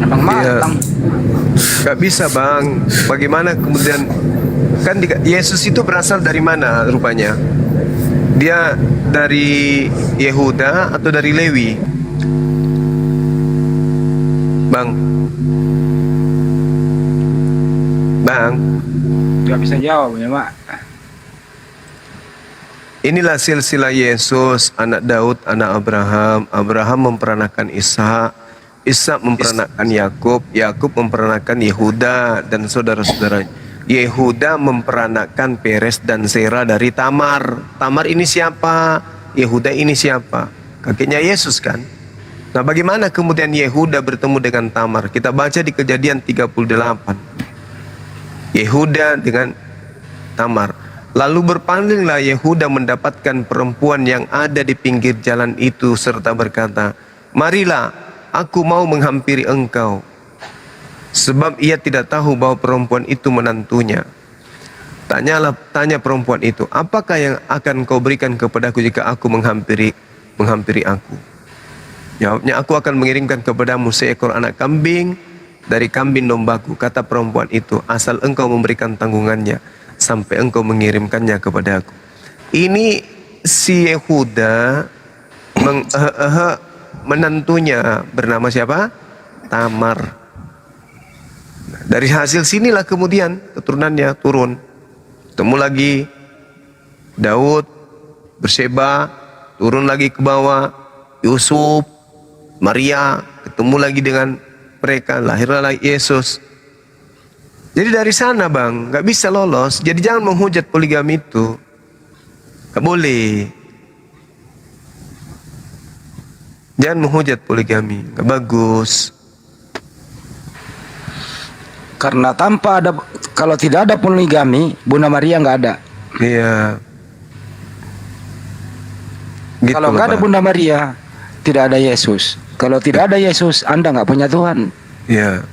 Matang. Gak bisa bang. Bagaimana kemudian kan Yesus itu berasal dari mana rupanya? Dia dari Yehuda atau dari Lewi? Bang. Gak bisa jawab ya Pak. Inilah silsilah Yesus, anak Daud, anak Abraham. Abraham memperanakan Ishak, Ishak memperanakan Yakub, Yakub memperanakan Yehuda dan saudara-saudaranya. Yehuda memperanakkan Peres dan Zera dari Tamar. Tamar ini siapa? Yehuda ini siapa? Kakeknya Yesus kan? Nah, bagaimana kemudian Yehuda bertemu dengan Tamar? Kita baca di Kejadian 38. Yehuda dengan Tamar. Lalu berpalinglah Yehuda mendapatkan perempuan yang ada di pinggir jalan itu serta berkata, "Marilah, aku mau menghampiri engkau." Sebab ia tidak tahu bahwa perempuan itu menantunya. Tanya perempuan itu, "Apakah yang akan kau berikan kepadaku jika aku menghampiri aku?" Jawabnya, "Aku akan mengirimkan kepadamu seekor anak kambing dari kambing dombaku." Kata perempuan itu, "Asal engkau memberikan tanggungannya sampai engkau mengirimkannya kepadaku." Ini si Yehuda menantunya bernama siapa? Tamar. Dari hasil sinilah kemudian keturunannya turun. Ketemu lagi Daud, Berseba, turun lagi ke bawah, Yusuf, Maria, ketemu lagi dengan mereka, lahirlah Yesus. Jadi dari sana bang, nggak bisa lolos. Jadi jangan menghujat poligami itu, nggak boleh. Jangan menghujat poligami, nggak bagus. Karena kalau tidak ada poligami, Bunda Maria nggak ada. Iya. Gitu Kalau nggak ada Bunda Maria, tidak ada Yesus. Kalau tidak ada Yesus, Anda nggak punya Tuhan. Iya.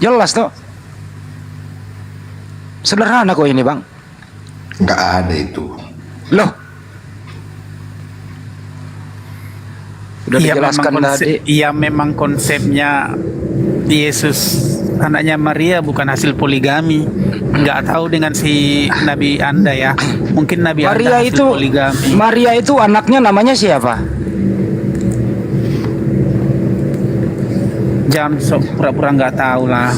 Jelas toh. Sederhana kok ini bang. Nggak ada itu. Loh. Udah dijelaskan tadi. Iya, memang konsepnya Yesus anaknya Maria bukan hasil poligami. Nggak tahu dengan si Nabi Anda ya. Mungkin Nabi Maria Anda hasil itu poligami. Maria itu anaknya namanya siapa? Jangan pura-pura nggak tahu lah.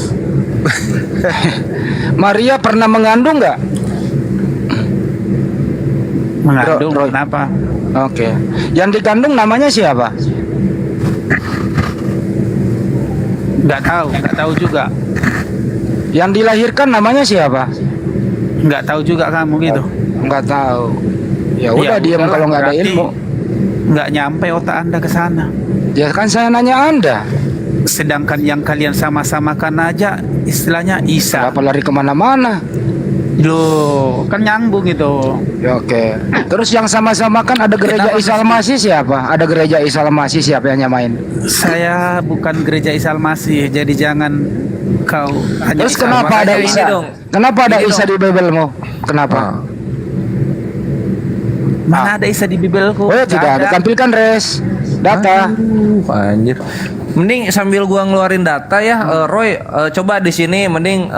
Maria pernah mengandung nggak? Mengandung, Roy. kenapa? Oke. Yang dikandung namanya siapa? Nggak tahu juga. Yang dilahirkan namanya siapa? Nggak tahu juga kamu gitu. Nggak tahu. Ya udah diam udahlah, kalau nggak ada berarti ilmu. Nggak nyampe otak Anda ke sana. Ya kan saya nanya Anda. Sedangkan yang kalian sama-samakan aja istilahnya Isa. Kenapa lari kemana-mana? Loh, kan nyambung itu. Ya oke. Terus yang sama-sama kan ada gereja Kenapa Isa Al-Masih siapa? Ada gereja Isa Al-Masih siapa yang nyamain? Saya bukan gereja Isa Al-Masih, jadi jangan kau hanya Terus Isa kenapa Al-Masih. ada Makanya Isa? ini dong. Kenapa ada Ini Isa dong. di Bibelmu? Kenapa? Mana ada Isa di Bibelku? Oh ya tidak ada. Tampilkan res data. Anjir. Mending sambil gua ngeluarin data ya, Roy, coba di sini mending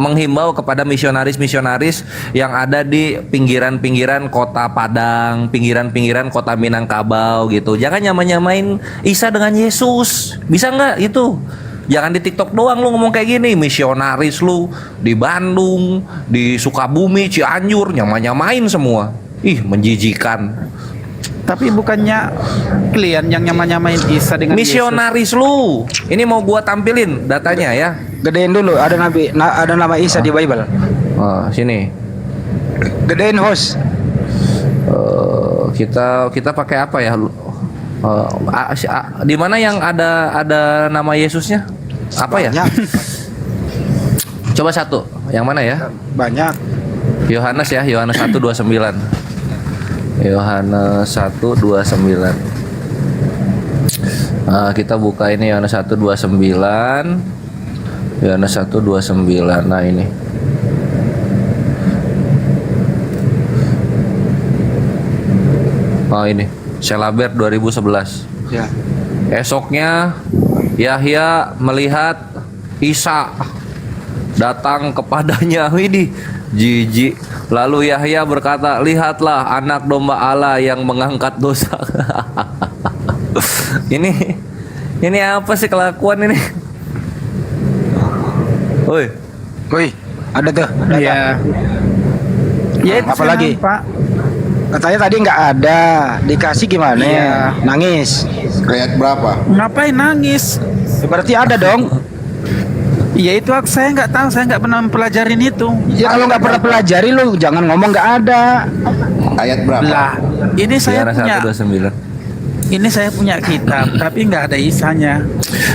menghimbau kepada misionaris-misionaris yang ada di pinggiran-pinggiran kota Padang, pinggiran-pinggiran kota Minangkabau gitu. Jangan nyamain Isa dengan Yesus. Bisa nggak itu? Jangan di TikTok doang lu ngomong kayak gini. Misionaris lu di Bandung, di Sukabumi, Cianjur nyamain semua. Ih, menjijikan. Tapi bukannya kalian yang nyamain Isa dengan Misionaris lu. Ini mau gua tampilin datanya ya. Gedein dulu. Ada nama Isa di Bible. Oh, sini. Gedein host. Kita pakai apa ya? Di mana yang ada nama Yesusnya? Apa ya? Banyak. Coba satu. Yang mana ya? Banyak. Yohanes ya, Yohanes 1:29. Yohanes 1:29. Kita buka ini Yohanes 1:29. Yohanes 1:29. Nah, ini. Oh, ini. Selaber 2011. Ya. Esoknya Yahya melihat Isa datang kepadanya. Widih, jijik. Lalu Yahya berkata, "Lihatlah anak domba Allah yang mengangkat dosa." Ini apa sih kelakuan ini? Woi, Ada tuh. Iya. Ya, itu Apa saya lagi? nampak. Katanya tadi nggak ada. Dikasih gimana? Iya. Nangis. Ayat berapa? Ngapain nangis? Berarti ada dong. Ya itu saya nggak tahu, saya nggak pernah mempelajarin itu. Ya kalau nggak pernah pelajari lu jangan ngomong nggak ada. Ayat berapa? Lah, ini saya Biara punya 129. ini saya punya kitab, tapi nggak ada Isanya.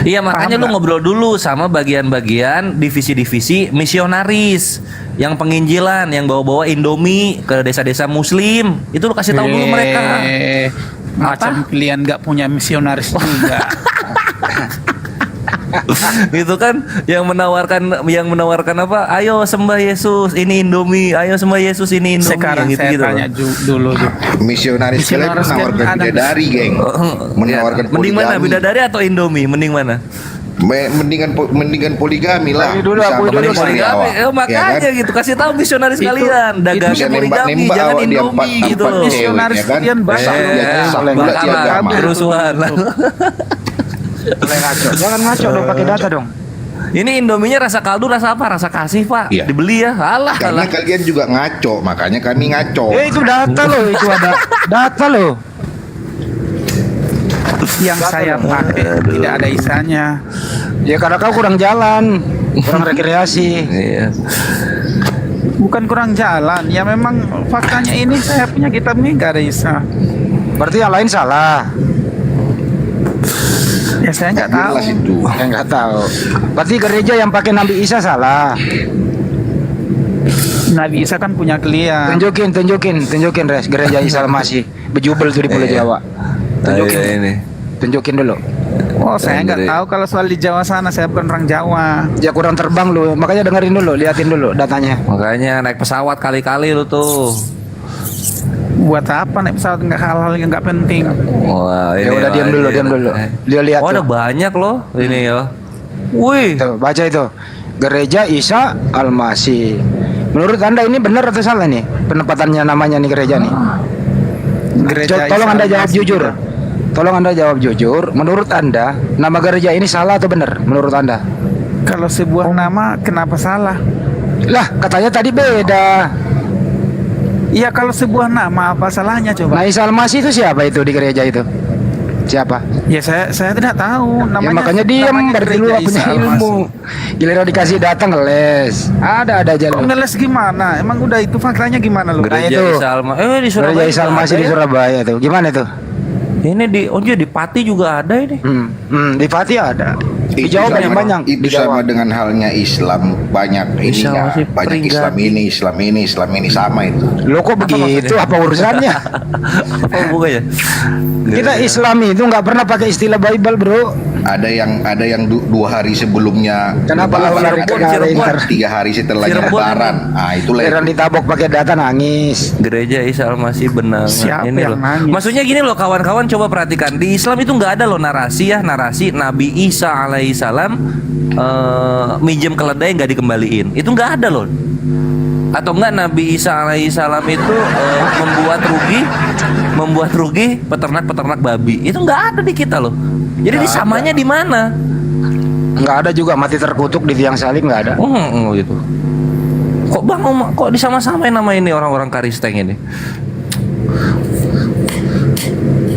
Iya makanya Paham lu nggak? ngobrol dulu sama bagian-bagian divisi-divisi misionaris yang penginjilan, yang bawa-bawa Indomie ke desa-desa Muslim. Itu lu kasih tahu dulu mereka. Macam pilihan nggak punya misionaris juga. Gitu kan yang menawarkan apa? Ayo sembah Yesus, ini Indomie. Ayo sembah Yesus, ini Indomie. Sekarang gitu, saya gitu tanya dulu. Misionaris kalian Misionaris kan menawarkan ada- bidadari, geng. Menawarkan Ya, mending mana poligami. bidadari atau Indomie? Mending mana? Mendingan poligami lah. Akui dulu, Bisa akui dulu. mending istri Poligami. awak. Makanya Ya kan? gitu kasih tahu misionaris kalian, dagang bisa poligami, nembak-nembak jangan awak dia Indomie empat- gitu empat loh. Misionaris ya kan? kalian basah loh. Dia sah pula Bakalan agama. kerusuhan. Boleh ngaco. Jangan ngaco dong, pakai data dong. Ini Indominya rasa kaldu, rasa apa? Rasa kasih, Pak. Iya. Dibeli ya. Alah, Karena alah. kalian juga ngaco, makanya kami ngaco. Itu data loh, itu ada data loh. Yang saya pakai tidak ada Isanya. Ya karena kau kurang jalan, kurang rekreasi. Iya. Bukan kurang jalan, ya memang faktanya ini saya punya kitab ini nggak ada Isa. Berarti yang lain salah. Ya saya nggak tahu. Jelas itu. Ya nggak tahu. Berarti gereja yang pakai Nabi Isa salah. Nabi Isa kan punya klien. Tunjukin res gereja Isa masih bejubel tuh di Pulau Iya. Jawa. Tunjukin, Ayo, ini. tunjukin dulu. Oh saya nggak tahu kalau soal di Jawa sana, saya bukan orang Jawa. Ya kurang terbang lu, makanya dengerin dulu, liatin dulu datanya. Makanya naik pesawat kali-kali lu tuh. Buat apa naik pesawat nggak hal-hal yang nggak penting. Wah, Ya udah diam dulu. Dia lihat Oh, ada tuh. banyak loh ini ya. Wih. Tuh, baca itu. Gereja Isa Al-Masih. Menurut Anda ini benar atau salah nih penempatannya namanya nih gereja nih? Gereja Tolong Isa Anda jawab Al-Masih jujur. juga. Tolong Anda jawab jujur. Menurut Anda nama gereja ini salah atau benar? Menurut Anda? Kalau sebuah nama kenapa salah? Lah katanya tadi beda. Iya kalau sebuah nama apa salahnya coba? Nah Isa Al-Masih itu siapa itu di gereja itu? Siapa? Ya saya tidak tahu Ya namanya. makanya diam, namanya berarti lu Gereja gak punya Isa Al-Masih. ilmu. Giliran dikasih data ngeles. Ada aja Kok lu. ngeles gimana? Emang udah itu faktanya gimana lu? Gereja itu. Isa Al-Masih. Di Surabaya. Gereja Isa juga Al-Masih ada di ya? Surabaya tuh. Gimana tuh? Ini di Pati juga ada ini. Di Pati ada. Di Itu Jawa sama- banyak. Itu Di Jawa. sama dengan halnya Islam, banyak Isa ininya, masih banyak Islam Pringgani. Islam ini sama itu. Lo kok begitu? Apa urusannya? Apa hubungannya? Kita Islam itu nggak pernah pakai istilah Bible, bro. Ada yang 2 hari sebelumnya. Kenapa Lebaran, lari ke ada kali yang ntar? 3 hari setelahnya Cirebon. Lebaran. Ah itulah. Heran ditabok pakai data nangis. Gereja Isa Al-Masih Benangan. Siapa ini yang loh. nangis? Maksudnya gini loh kawan-kawan, coba perhatikan. Di Islam itu nggak ada loh narasi Nabi Isa alaihissalam minjem keledai nggak dikembaliin. Itu nggak ada loh. Atau enggak Nabi Isa alaihissalam itu membuat rugi peternak babi. Itu nggak ada di kita loh. Jadi disamanya di mana? Nggak ada juga mati terkutuk di tiang salib, nggak ada. Gitu. Kok Bang kok disama-samain nama ini orang-orang Karisteng ini?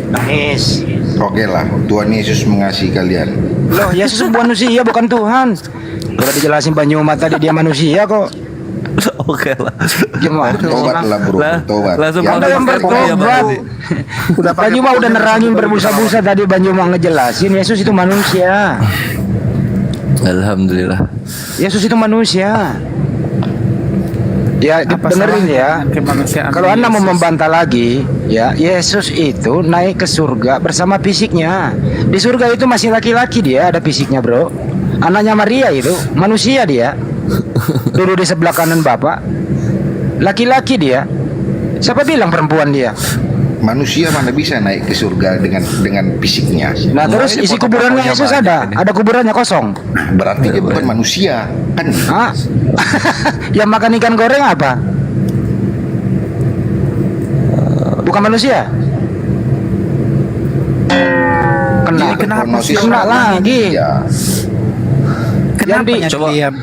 Nangis. Oke lah, Tuhan Yesus mengasihi kalian. Loh, Yesus manusia bukan Tuhan. Udah dijelasin Banyumat tadi dia manusia kok. Oke lah. Gimana? Tobatlah bro, tobat. Langsung Anda yang bertobat. Banyumat udah nerangin berbusa-busa tadi Banyumat ngejelasin Yesus itu manusia. Alhamdulillah. Yesus itu manusia. Ya Apa dengerin salahnya ya. dengan kemanusiaan Kalau Anda mau Yesus? membantah lagi, ya Yesus itu naik ke surga bersama fisiknya. Di surga itu masih laki-laki dia, ada fisiknya bro. Anaknya Maria itu manusia dia. Duduk di sebelah kanan Bapak. Laki-laki dia. Siapa bilang perempuan dia? Manusia mana bisa naik ke surga dengan fisiknya? Nah terus ini isi foto-fotonya kuburannya Yesus banyak ada, ini. ada kuburannya kosong. Berarti dia bukan manusia, kan? Hah? Yang makan ikan goreng apa? Bukan manusia? Kena, Jadi kenapa Berpronosis kena sebagai lagi. manusia. Kenapa Yang di- Coba. diam?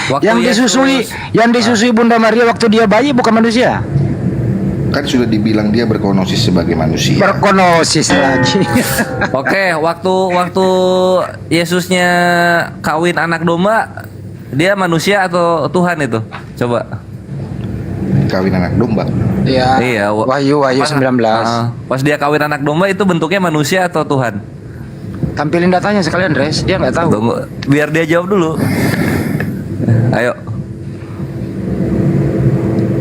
Waktu Yang disusui Bunda Maria waktu dia bayi bukan manusia. Kan sudah dibilang dia berkonosis sebagai manusia. Berkonosis lagi. Oke, waktu Yesusnya kawin anak domba, dia manusia atau Tuhan itu? Coba. Kawin anak domba. Iya. Iya. Wahyu 19. Pas dia kawin anak domba itu bentuknya manusia atau Tuhan? Tampilin datanya sekalian, Res. Dia nggak tahu. Tunggu, biar dia jawab dulu. Ayo.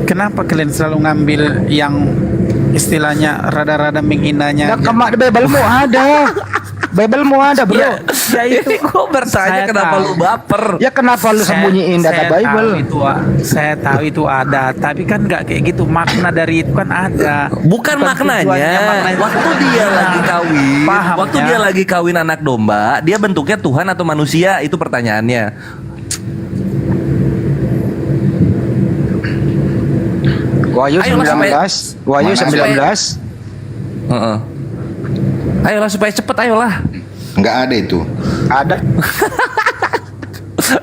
Kenapa kalian selalu ngambil yang istilahnya rada-rada menghinanya? Nah, Bible-mu ada. Bible-mu ada, Bro. Ya, ya itu. Ini gua bertanya Saya kenapa tahu. lu baper? Ya kenapa lu sembunyiin data Bible? Saya tahu itu ada, tapi kan nggak kayak gitu. Makna dari itu kan ada. Bukan maknanya. Waktu dia lagi kawin, Paham, waktu ya? dia lagi kawin anak domba, dia bentuknya Tuhan atau manusia? Itu pertanyaannya. Wahyu Ayolah, 19. Wahyu Mana 19. Heeh. Ayolah supaya cepet, ayolah. Nggak ada itu. Ada.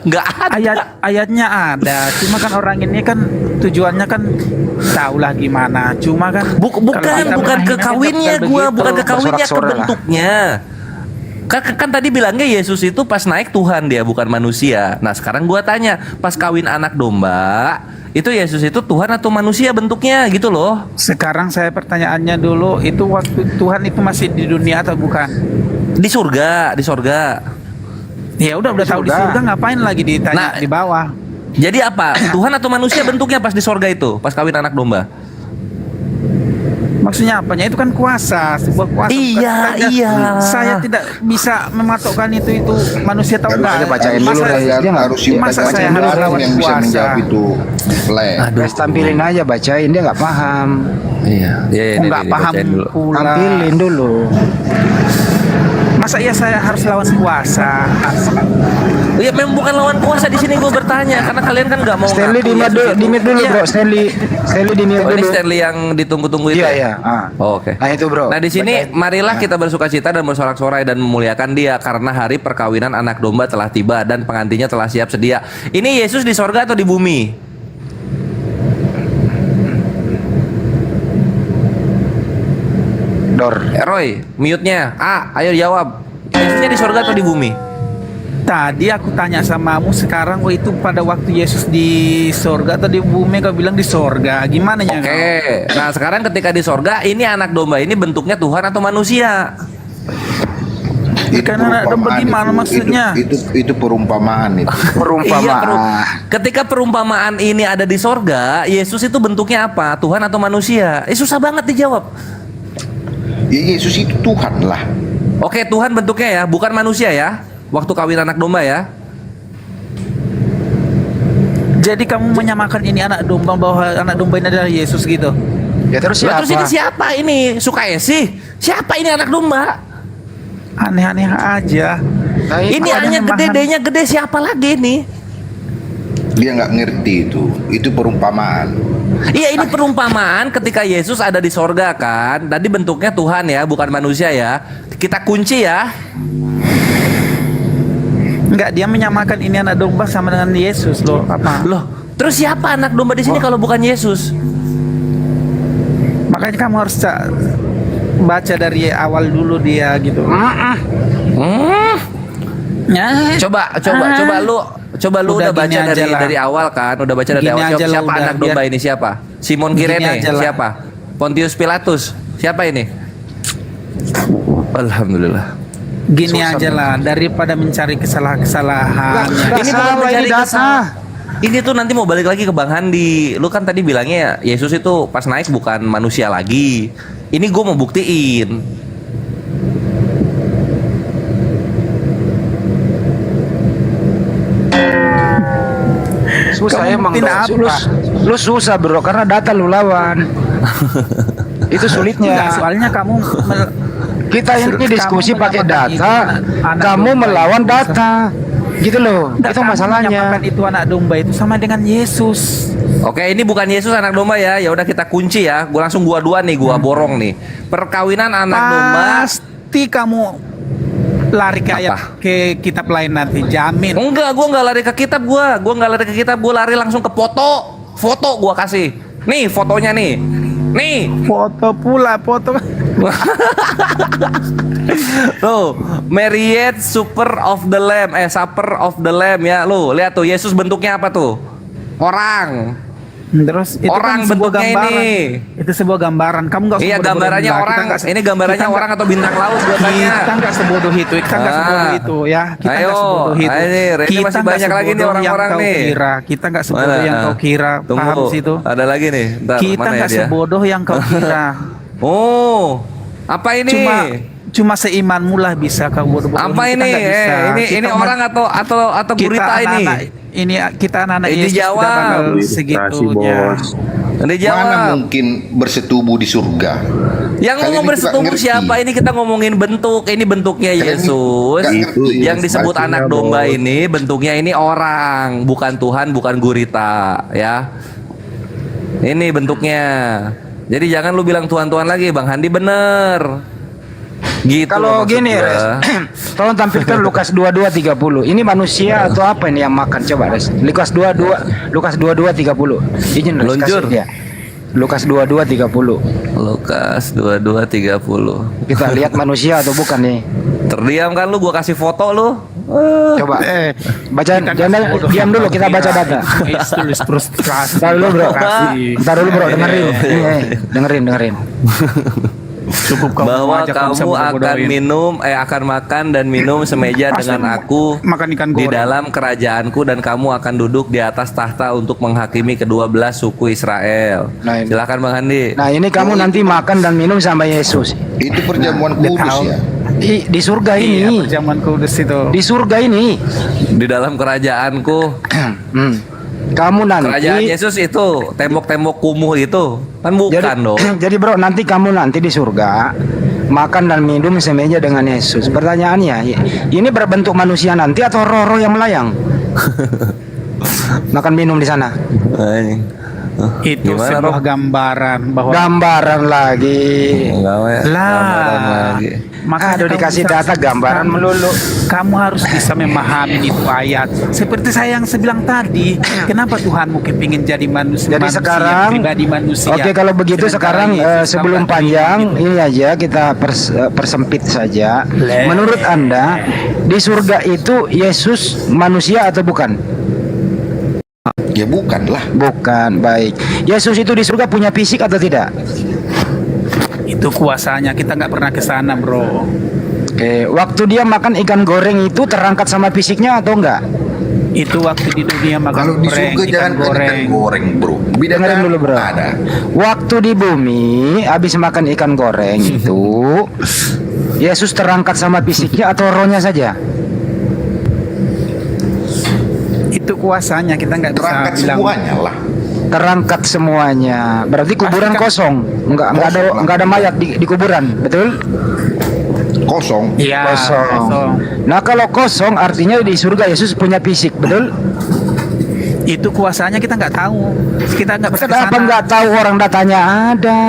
Nggak ada. Ayatnya ada, cuma kan orang ini kan tujuannya kan tahulah gimana. Cuma kan Bukan kalau kita ke menghina kawinnya kan gua, begitu. bukan ke kawinnya, ke Bersorak-sorak lah. bentuknya. Kan tadi bilangnya Yesus itu pas naik Tuhan dia, bukan manusia. Nah, sekarang gua tanya, pas kawin anak domba, itu Yesus itu Tuhan atau manusia bentuknya gitu loh. Sekarang saya pertanyaannya dulu, itu waktu Tuhan itu masih di dunia atau bukan? Di surga, di surga. Ya udah tahu di surga, ngapain lagi ditanya Nah, di bawah? Jadi apa? Tuhan atau manusia bentuknya pas di surga itu, pas kawin anak domba? Maksudnya apanya? Itu kan kuasa, sebuah kuasa. Iya, Bukan iya. Saya tidak bisa mematokkan itu manusia atau enggak. bacain dulu, Res. Dia nggak- harus masa saya bacain harus dulu lawan yang bisa kuasa? menjawab itu. Flash. Res tampilin aja, bacain, dia nggak paham. Iya, iya, Oh, nggak paham pula. Tampilin dulu. Masa iya saya harus lawan kuasa? Iya, memang bukan lawan kuasa di sini gue bertanya karena kalian kan nggak mau. Stanley ngaku di mute Yesus itu- di mute dulu, Iya. Bro. Stanley di mute Oh, ini dulu. Stanley yang ditunggu-tunggu itu. Iya, ya? iya. Ah. Oh, oke. Nah, itu, Bro. Nah, di sini marilah kita bersukacita dan bersorak-sorai dan memuliakan Dia karena hari perkawinan anak domba telah tiba dan pengantinnya telah siap sedia. Ini Yesus di sorga atau di bumi? Dor. Roy, mute-nya. Ayo jawab. Yesusnya di sorga atau di bumi? Tadi aku tanya samamu, sekarang itu pada waktu Yesus di sorga atau di bumi, kau bilang di sorga. Gimana ya? Oke. Nah, sekarang ketika di sorga, ini anak domba ini bentuknya Tuhan atau manusia? Karena anak domba perumpamaan gimana itu. maksudnya? Itu perumpamaan itu. Iya, ketika perumpamaan ini ada di sorga, Yesus itu bentuknya apa? Tuhan atau manusia? Susah banget dijawab. Ya, Yesus itu Tuhan lah. Oke, Tuhan bentuknya ya, bukan manusia ya. Waktu kawin anak domba ya. Jadi kamu menyamakan ini anak domba, bahwa anak domba ini adalah Yesus gitu? Ya terus Lah, siapa? terus ini siapa ini? Sukaesi? Siapa ini anak domba? Aneh-aneh aja. Nah, Ini makanya hanya gede, memahami. D-nya gede, siapa lagi ini? Dia nggak ngerti itu. Itu perumpamaan. Iya, ini perumpamaan ketika Yesus ada di sorga kan. Tadi bentuknya Tuhan ya, bukan manusia ya. Kita kunci ya. Enggak, dia menyamakan ini anak domba sama dengan Yesus loh. Apa? Loh, terus siapa anak domba di sini kalau bukan Yesus? Makanya kamu harus baca dari awal dulu dia gitu. Ya. Coba lu udah baca gini aja lah. dari awal kan? Udah baca dari Gini awal. aja lah Siapa udah, anak domba biar- ini siapa? Simon Gini Kirene aja lah. siapa? Pontius Pilatus siapa ini? Alhamdulillah. Gini aja lah, daripada mencari kesalahan-kesalahan. Ini bukan mencari Ini tuh nanti mau balik lagi ke Bang Handi. Lu kan tadi bilangnya Yesus itu pas naik bukan manusia lagi. Ini gue mau buktiin. Susah Kamu emang buktiin dong. apa? Lu susah, Bro, karena data lu lawan. Itu Enggak, sulitnya. soalnya kamu Kita ini diskusi Kamu pakai menyamakan data, itu anak kamu domba melawan itu data. Gitu loh. Enggak, Itu kamu masalahnya. menyamakan itu anak domba itu sama dengan Yesus. Oke, ini bukan Yesus anak domba ya. Ya udah kita kunci ya. Gua langsung dua nih, gua borong nih. Perkawinan anak domba. Pasti kamu lari ke ayat ke kitab lain nanti, jamin. Enggak, gua nggak lari ke kitab gua nggak lari ke kitab, gua lari langsung ke foto. Foto gua kasih. Nih fotonya nih. Nih, Foto pula, foto. tuh, Marriott Supper of the Lamb, Supper of the Lamb ya, lu lihat tuh Yesus bentuknya apa tuh? Orang. Terus itu Orang kan sebuah bentuknya gambaran. ini. Itu sebuah gambaran. Kamu nggak usah Iya, bodoh-bodohin gambarannya lah. orang. Kita nggak se- Ini gambarannya kita orang nggak- atau bintang laut gua tanya. Kita nggak sebodoh itu. Kita nggak sebodoh itu ya. Kita Ayo, nggak sebodoh itu. ayo nih, Reni Kita masih nggak banyak lagi nih sebodoh orang-orang yang kau nih. kira. Kita nggak sebodoh yang kau kira. Tunggu, Paham sih itu? ada lagi nih. Ntar, Kita mana ya nggak dia? sebodoh yang kau kira. Oh, apa ini? Cuma seimanmu lah bisa kau bodoh-bodohin. Apa Kita ini? nggak bisa. Ini Kita orang atau kita gurita ini? ini kita anak-anak Ini Yesus jawab. tidak bakal segitunya. Dijawab. Mana mungkin bersetubuh di surga? Yang Kalian ngomong ini juga bersetubuh ngerti. siapa? Ini kita ngomongin bentuk. Ini bentuknya Kalian Yesus. nggak ngerti. Yang disebut Pastinya, anak domba Bos. ini bentuknya ini orang, bukan Tuhan, bukan gurita, ya. Ini bentuknya. Jadi jangan lu bilang Tuhan-Tuhan lagi, Bang Handi bener. Gitu. Kalau loh gini, maksud Res, gua. tolong tampilkan Lukas 22:30. Ini manusia atau apa ini yang makan? Coba, Res. Lukas 22:30. Izin, Res, Luncur. kasih dia. Lukas 22:30. Lukas 22:30. Kita lihat manusia atau bukan nih? Terdiam kan lu, gua kasih foto lu. Coba. Baca, jangan diam dulu, kita baca data. Tulis frustrasi. Ntar dulu, Bro. Kasih. Ntar dulu, Bro, dengerin. Dengerin. Cukup kamu Bahwa ajak kamu bisa akan bodoh-bodohin. minum akan makan dan minum semeja dengan aku makan ikan di goreng. dalam kerajaanku, dan kamu akan duduk di atas tahta untuk menghakimi ke-12 suku Israel. Nah, ini. Silakan Bang Andi. Nah, ini kamu nanti makan dan minum sama Yesus. Itu perjamuan Dia kudus tahu. ya. Di surga Iya, ini. perjamuan kudus itu. Di surga ini. Di dalam kerajaanku. Kamu Kerajaan nanti Yesus itu tembok-tembok kumuh itu kan bukan dong. Jadi bro, nanti kamu nanti di surga makan dan minum semeja dengan Yesus. Pertanyaannya, ini berbentuk manusia nanti atau roh-roh yang melayang? Makan minum di sana. Itu Gimana, sebuah Rob? gambaran bahwa Gambaran lagi. Gambaran lah. lagi. Makanya Aduh, kamu dikasih bisa- data gambaran melulu. Kamu harus bisa memahami itu ayat. Seperti saya yang bilang tadi, kenapa Tuhanmu kepingin jadi manusia? Jadi sekarang, pribadi manusia. oke, kalau begitu Sementara sekarang Yesus sebelum tambah panjang gitu. ini aja kita persempit saja. Menurut Anda di surga itu Yesus manusia atau bukan? Ya bukan lah. Bukan, baik. Yesus itu di surga punya fisik atau tidak? Itu kuasanya, kita nggak pernah ke sana, bro. Oke, waktu dia makan ikan goreng itu terangkat sama fisiknya atau enggak? Itu waktu di dunia makan Kalau di goreng, surga jangan ikan goreng, bro. Dengerin dulu, bro. Ada. Waktu di bumi habis makan ikan goreng itu Yesus terangkat sama fisiknya atau rohnya saja? Itu kuasanya, kita nggak bisa Terangkat bilang. semuanya lah. Terangkat semuanya. Berarti kuburan kosong. Enggak ada mayat di kuburan, betul? Kosong. Iya, Kosong. Nah, kalau kosong artinya di surga Yesus punya fisik, betul? Itu kuasanya kita nggak tahu. Kita nggak pernah ke Kenapa sana. nggak tahu, orang datanya ada?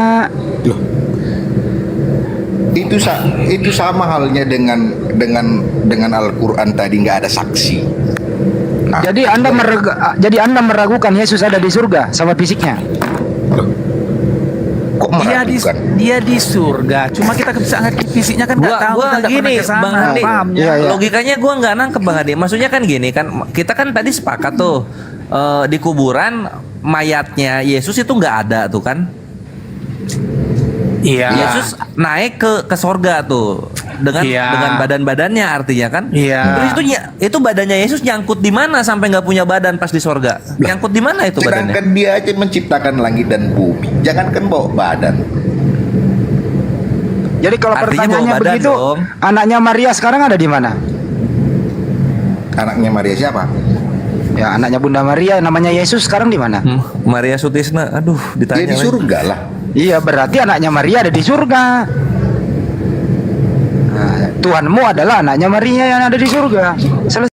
Itu sama halnya dengan Al-Qur'an tadi, nggak ada saksi. Nah, Jadi Anda meragukan Yesus ada di surga sama fisiknya? kok meragukan? Dia di surga. Cuma kita bisa ngerti fisiknya kan nggak tahu. Gua Kita nggak gini, pernah ke sana. Bang Handi, Pahamnya. Iya, iya. logikanya gua nggak nangkep Bang Handi. Maksudnya kan gini kan, kita kan tadi sepakat tuh di kuburan mayatnya Yesus itu nggak ada tuh kan. Iya. Yesus naik ke sorga tuh dengan Iya. dengan badan-badannya artinya kan. Iya. Terus itu badannya Yesus nyangkut di mana sampai nggak punya badan pas di sorga? Nyangkut di mana itu badannya? Sedangkan dia aja menciptakan langit dan bumi. Jangankan bawa badan. Jadi kalau Artinya pertanyaannya bawa badan begitu, dong. anaknya Maria sekarang ada di mana? Anaknya Maria siapa? Ya, anaknya Bunda Maria namanya Yesus sekarang di mana? Maria Sutisna, aduh ditanya Dia di lagi. surga lah. Iya, berarti anaknya Maria ada di surga. Nah, Tuhanmu adalah anaknya Maria yang ada di surga. Selesai.